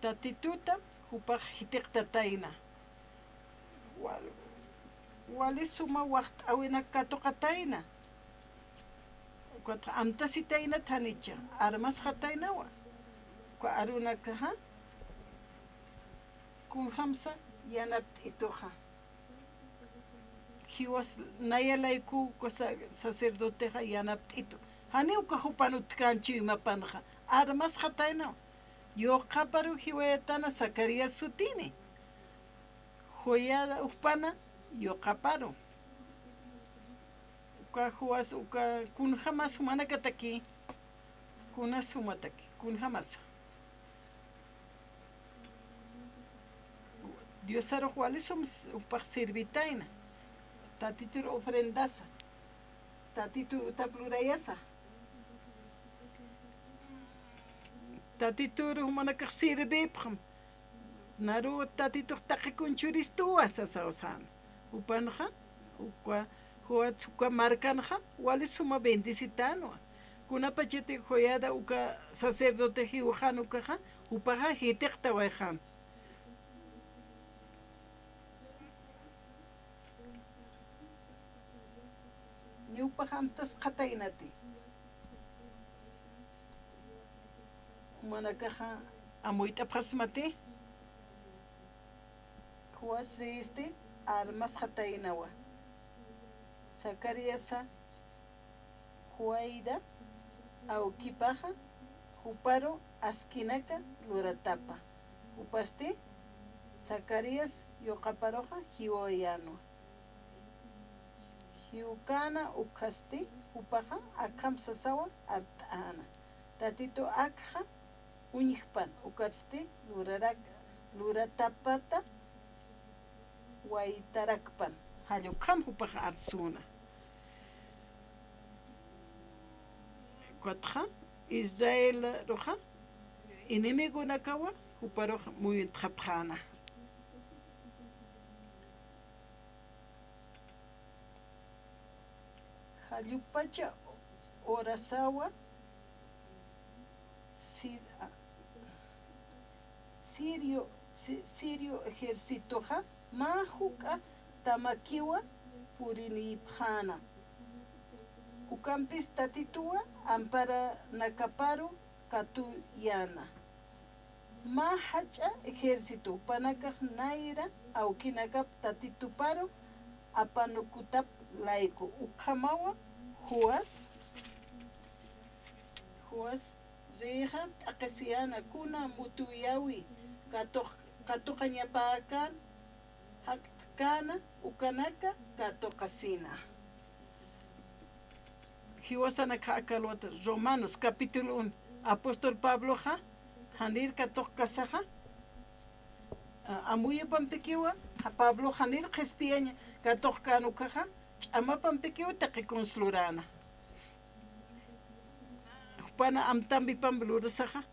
tatituta hupaq hitiqtataina wali suma waqt awina katuqataina kwatra amtasitaina thanicha armas qatainawa kwa arunakaha kun hamsa yanapt'ituqa hiwas nayalayku sacerdoteqa yanapt'itu haniuqa hupanutkanchu imapanaqa armas qatainawa yoqaparu hiwayatana Zacarías sutini joyada upana yoqaparu uka huwas uka kun hamas humanakataki kunas humataki kun hamas Dios aro hualisum upaq servitaina tatitur ofrendasa tatitur utaplurayasa tatitur humanakaq sirvipqam naru tatitur taqikunchuristuwa sasawsan upanja ukwa huat ukwa markanja walisuma bendicitano kunapachete joyada uka sacerdote hiwajanukaja upaja hitiqta wayjan niupajantas qataynati manakaja amoytapqasmati huasiste armas qataynawa Zacaríasa huaida aukipaja huparo askinaka luratapa upasti Zacarías yoqaparoja hiwoyano hiukana ukasti upaja akam sasawa atana tatito akja uñiqpan ukasti luratapata waitarakpan hallukam upaja arsuna Cuatja Israel roja enemigo nakawa uparoja muy trapjana Hallupacha orasawa Sirio ejércitoja majuka tamakiwa purinipjana ukampis tatitua ampara nakaparu katuyana mahacha ejército panakaj naira aukinakap tatituparo apanukutap laiko ukamawa huas reja akasiana kuna mutuyawi katoqañapakan hakkana ukanaka katokasina hiwasana kaakalwata Romanos capítulo 1 apóstol Pablo hanir katokkasaja amuyo pampikiwa Pablo hanir qespiaña katokkanukaja ch'ama pampikiwa taqiconslurana pana amtambi pamblurasaja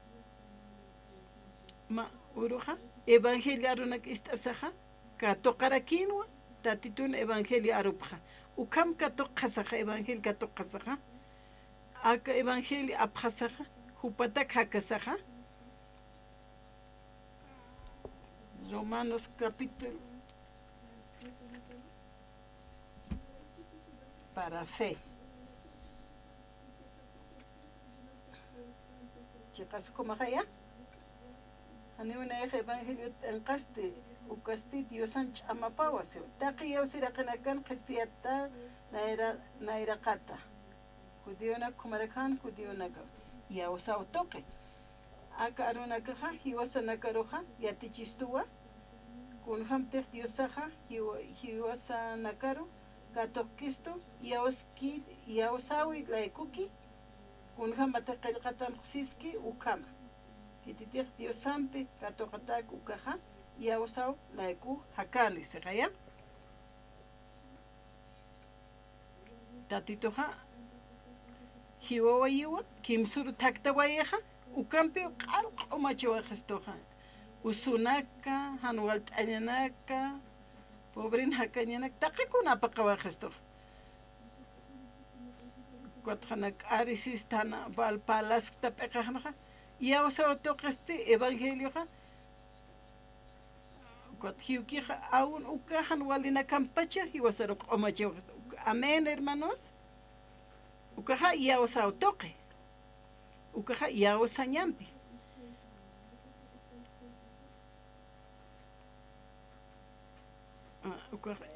ma uruja evangelio arunak istasaja katoqarakinwa tatitun evangelio arupja ukam katoqasaja evangelio katoqasaja aka evangelio apjasaja hupatak hakasaja Romanos capítulo para fe chicas como allá ani una evangelio en caste ukasti diosan ch'amapawasi taqiyawsiraqinakan qhispiyata nairaqata judíona kumarakan judíonaka yawsawtoqi aka arunakaja hiwasanakaroja yatichistuwa kunhamtiq diosaja hiwasanakaru katoqistu yawsawi laykuki kunhamata qillqatan qsiski ukama Hititir Dios sampe katokata ukaha yausau laiku hakali sekaya. Tatitoha hiwa yiwa kimsuru takta wayeha ukampi qalq umachiwa khistoha usunaka hanwalt anyanaka pobrin hakanyanak taqikuna paqawa khistoh kothanak arisistana bal palas tapeqahnaha yausa toqesti evangelio ha kot hiukiha aun ukahan walina kampacha hiwasaruq umachiwa amén hermanos ukaha yausa toqe ukaha yausa ñampi ukaha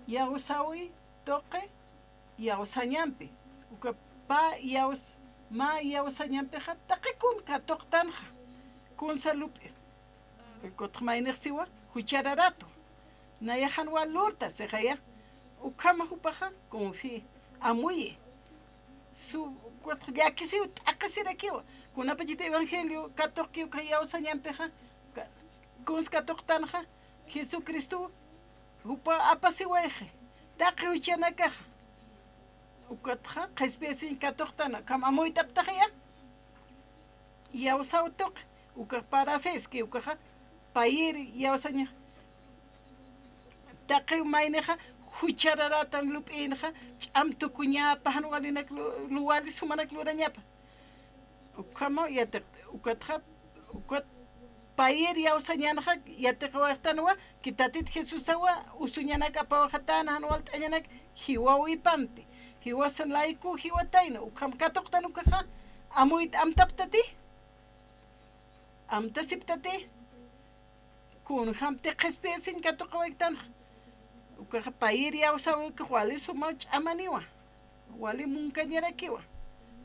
yausawi toqe yausa ñampi uka pa yaus ma yausa ñampi ha taqikun ka toqtanja kun salupi kotmainexsiwa huchararato nayahan walurta sejaya ukama hupaja confi amuye su ya que si akasira kiwa kuna pachita evangelio katokio kayao sañampeja kuns katoktanja Jesucristo hupa apasiweje taqi uchanakaja ukatja qespesi katoktana kam amoy taptaja yausa utok uka para feski ukaja payir yausaña taqi mayneja huchararatan lupinja ch'amtu kuñapa hanwalinak luwali sumanak lurañapa ukamo yatek ukatja ukat payir yausañanaja yateqawaqtanwa kitatit Jesusawa usuñanaka pawajatana hanwal t'añanak hiwawi pampi hiwasan laiku hiwatayna ukam katoqtan ukaja amuyt amtaptati amtasiptati kun hamte qespesin katoqawaqtanja ukaja payir yausawi wali suma ch'amaniwa wali munkañarakiwa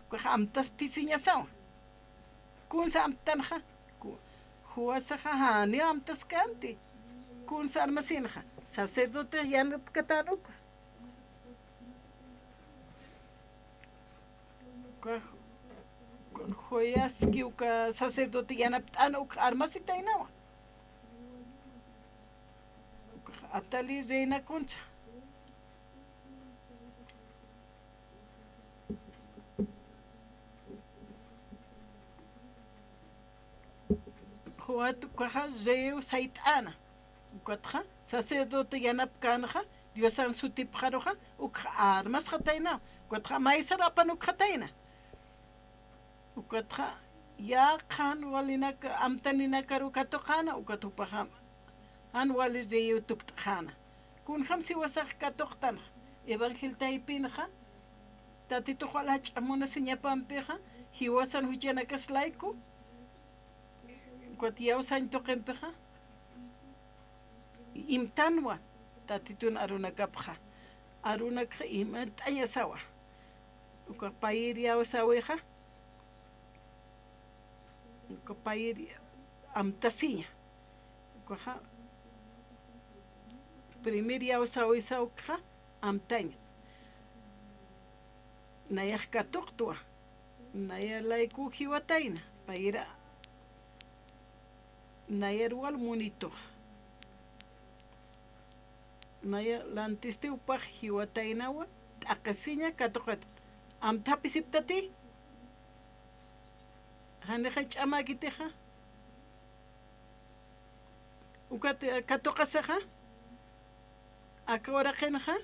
ukaja amtas pisiñasawa kunsa amtanja huwasaja hani amtas kanti kunsa armasinja sacerdote yanapkatanuka joyaski uka sacerdote yanapt'ana uka armasitaynawa atali reina concha Joatu kaja reu saitana ukatja sacerdote yanapkanaja diosan sutipjaroja ukja armas jataina ukatja maisara panuk jataina ukatja ya kan walinaka amtaninaka rukatokana ukatupaja an wali reu tuktjana kun hamsi wasaj katoktan evangel taipinja tatito jala chamona señapampeja hiwasan huchanakas laiku Kuat san toqempeja imtanwa tatitun arunakapja arunakja imant'aña sawa uka payir yausaweja uka payir amtasiña ukaja primer yausawi sawkja amtaña nayaj katoqtua naya laiku hiwatayna payira naya rual munito naya lantiste upaj hiwataynawa t'aqasiña katoqat amtapisiptati haneja ch'amakiteja ukat katoqasaja akawaraqenja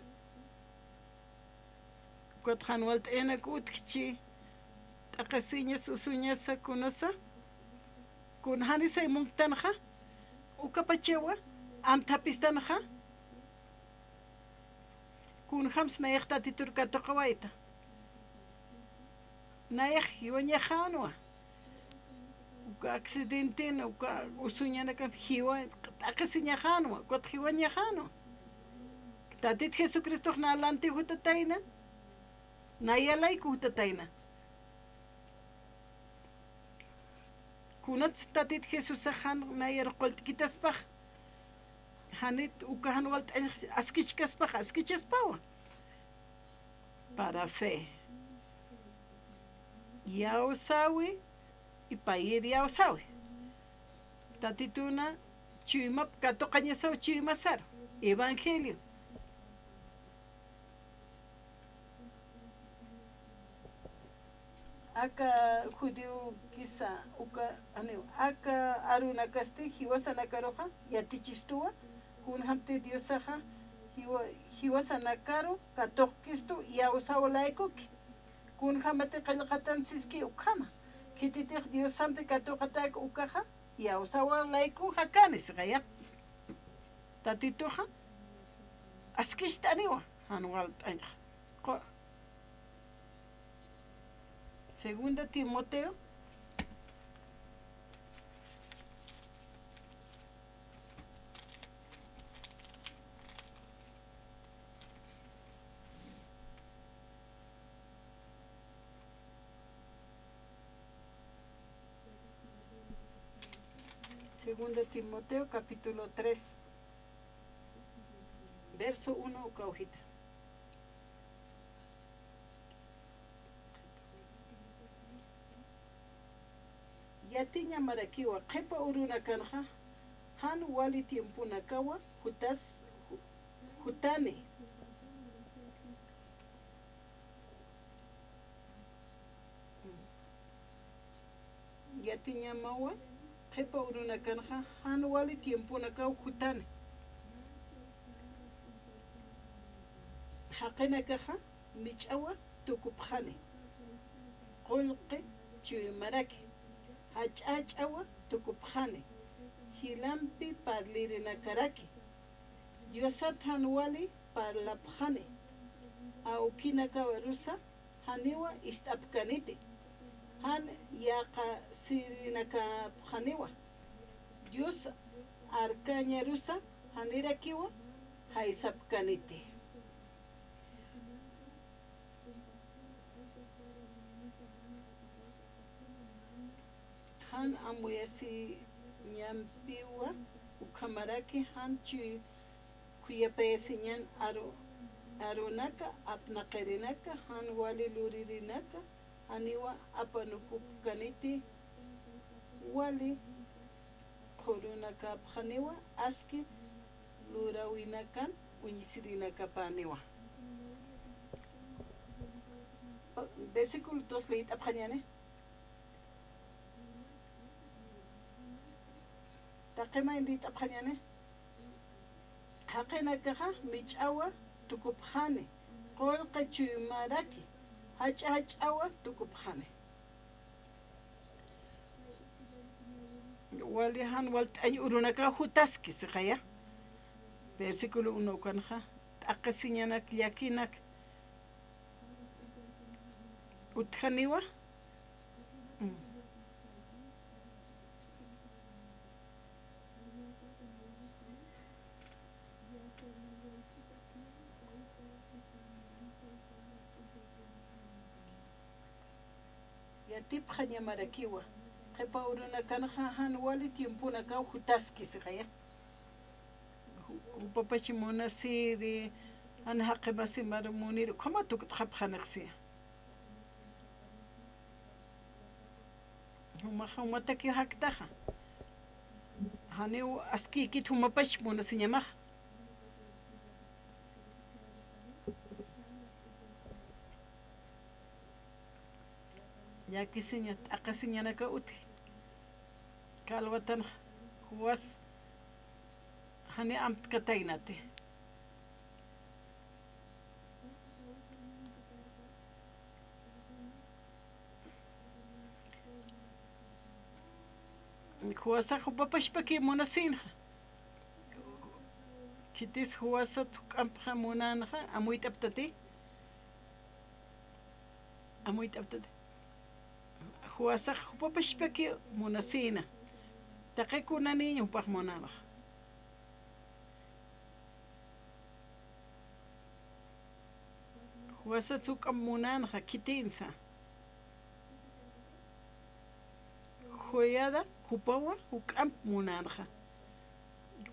ukat hanwal t'enak utkchi t'aqasiña susuñasa kunasa kun hanisay mungtanja ukapachewa amtapistanja kun hams nayaj tatitur katoqawayta nayaj hiwañajanwa uka accidentena uka usuñanaka hiwa t'aqasiñajanwa kot hiwañajanwa tatit Jesucristo nalante hutatayna nayalayku hutatayna kunat tatit Jesús han nayer qolt kitaspaj hanit ukahan walt askichkaspaj askichaspawa para fe yausawi y payeria osawe. Tatituna chuimap katokañasao chuimasar. Evangelio. Aka judío quizá uka aneo aka aruna kaste hiwasana karoja yatichistua kun hamte diosaja hiwasana karo katokkistu yausawa laikoki kun hamate qalqatan siski ukama kititih dios sampe katokatak ukaja yausawa laiko hakanis gaya tatituja askistaniwa hanwal tanja Segunda Timoteo. Segunda Timoteo capítulo 3, verso 1 caujita. Yatiña marakiwa qepa uruna kanja han wali tiempuna kawa hutane Yatiña mawa qepa uruna kanja han wali tiempuna kawa hutane haqena kaja michawa tukupjane qolqe chumaraki hach'ach'awa tukupjane hilampi parlirinakaraki diosat hanwali parlapjane aukinakawa rusa haniwa istapkanite han yaqa sirinakapjaniwa dios arcaña rusa hanirakiwa haisapkanite han amuyasi nyampiwa ukamaraki han chi kuyapayasi nyan arunaka apnaqarinaka han wali luririnaka haniwa apanukupkaniti wali qurunaka apjaniwa aski lurawinakan uñisirinaka paniwa versículo 2 leít apjañane Taqema indit apjañane haqena kaja michawa tukupjane qolqa chumaraki hach'awa tukupjane wali han walt'añ urunaka hutaski siqaya versículo 1 kanja t'aqesiñanak yakinak utjaniwa Yatipjaña marakiwa qepa uruna kanja han wali tiempuna kaw hutaski siqaya upapachi monasiri han haqebasi maramuniri kama tukutqapjanaqsiya humataki haktaja haniw askikit humapash monasiñamaj yakisiña t'aqasiñanaka uti kalwatan huwas hani amtkataynate huwasa hupapashpaki munasinja kitis huwasa tuk'ampja munanja amuyt'aptati huwasa hupapashpaki munasina taqikunani ñawpaq munanaj huwasa tuk'am munanja kitinsa joyada hupawa huk'amp munanja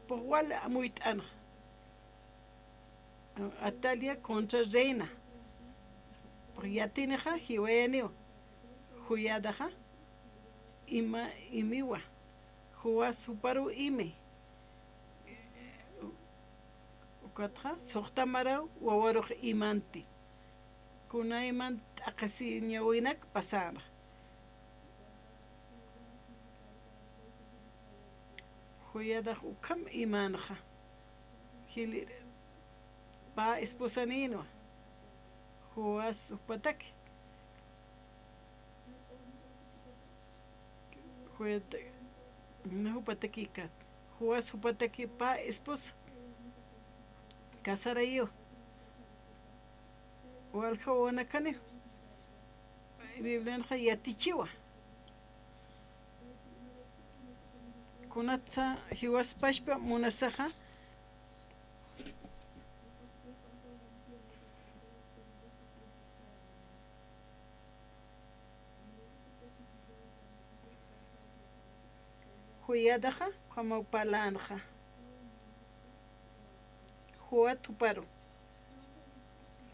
pawala amuyt'anja Atalia contra Reina yatinaja hiwayaniwa huyadaja ima imiwa huwa suparu ime ukatha sohtamara wawaruq imanti kunayman taqasi ñawinak pasana huyada ukam imanha hili pa esposanino huwa supataki huyada no pataki kat huwa supataki pa esposa casarayo walha wana kane biblen khayatichiwa kunatsa hiwas pashpa munasaha huyadaha como palanja huwa tuparu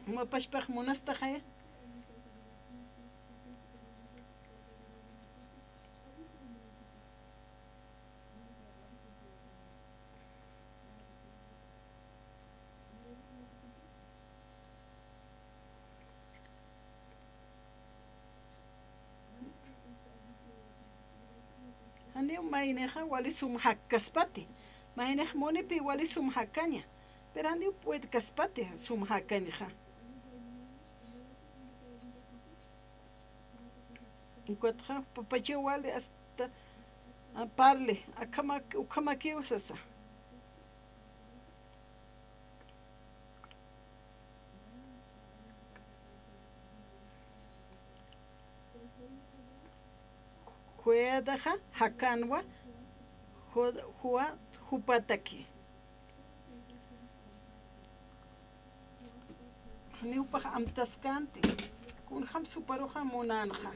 ma pashpaq munastaha Andi maineja wali sum hakkaspati mainej monipi wali sum hakkaña pero andi puede kaspati sum hakkaña encuentra papache wali hasta parle akama que usasa Huedaja, Hakanwa, Hua, Hupataki. Niupaja amtascanti, kun ham superoja monanja.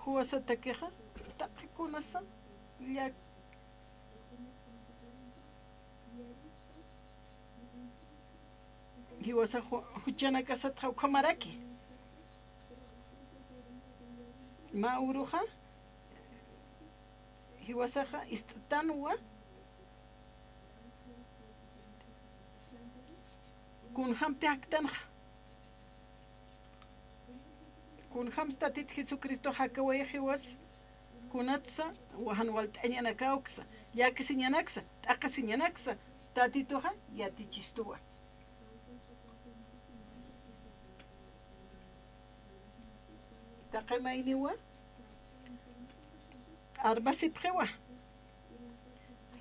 Huasa takeja, takikunasa, ya hiwasa huchana casa taukamaraki. Ma uruja, hiwasaja istatanua, kun ham teaktanja. Kun hamstatit Jesucristo hakawaya hiwas kunatsa wahan walt'añana kauksa yakisiñanaksa t'aqasiñanaksa tatitoja yatichistua taqemayniwa armasipjewa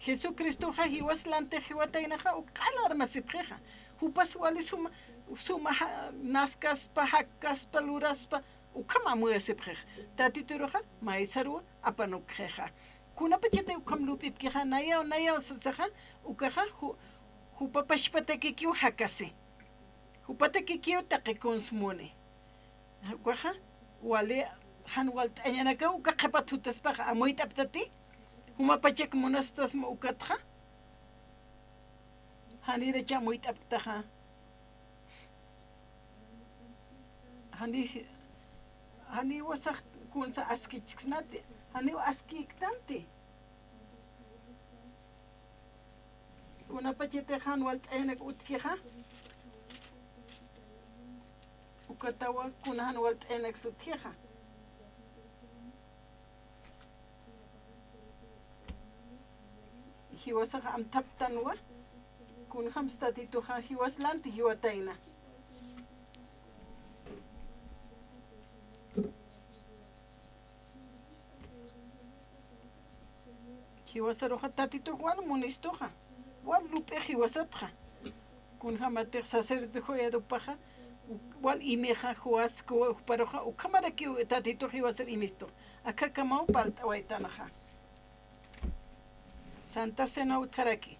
Jesucristoja hiwaslante hiwataynaja uqala armasipjeja hupas wali suma naskaspa hakkaspa luraspa ukama muesipjej tatituroja maisaru apanukjeja kunapachete ukam lupipkeja naya sasaja ukaja hupapashpatekikiu hakase hupatekikiu taqikonsmune ukwaja wali hanwal t'añanaka ukaqapatutaspaja amoyt'aptati humapachek monastasma ukatja hanirecha amoyt'aptaja hani wasaq kunsa askichksnati hani askiktante kunapachete han walt'aynak utkeja ukatawa kunahan walt'aynak sutjeja hiwasaqa amtaptanwa kun hamstatituja hiwaslanti hiwatayna hiwasaroja tatito wal munistoja wal lupe hiwasatja kun hamateq sacerdote joyadopaja wal imeja juas paroja ukamaraki tatito hiwasar imisto acá kamau palt'awaitanaja Santa Cena utjaraki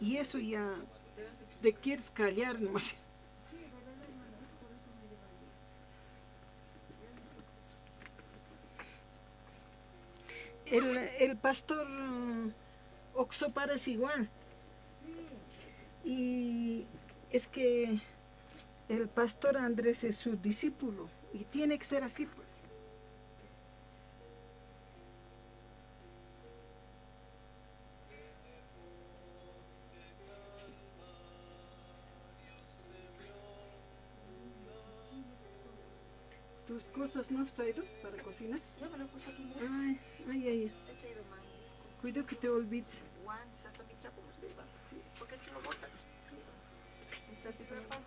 Y eso ya te quieres callar nomás. El pastor Oxopar es igual. Y es que el pastor Andrés es su discípulo y tiene que ser así, pues. ¿Tus cosas no has traído para cocinar? Ya me lo puse aquí. Ay, ay, ay. He traído mango. Cuida que te olvides. Guantes, hasta mi trapo me estoy llevando. ¿Por qué tú lo botas? Sí. Mientras se prepara.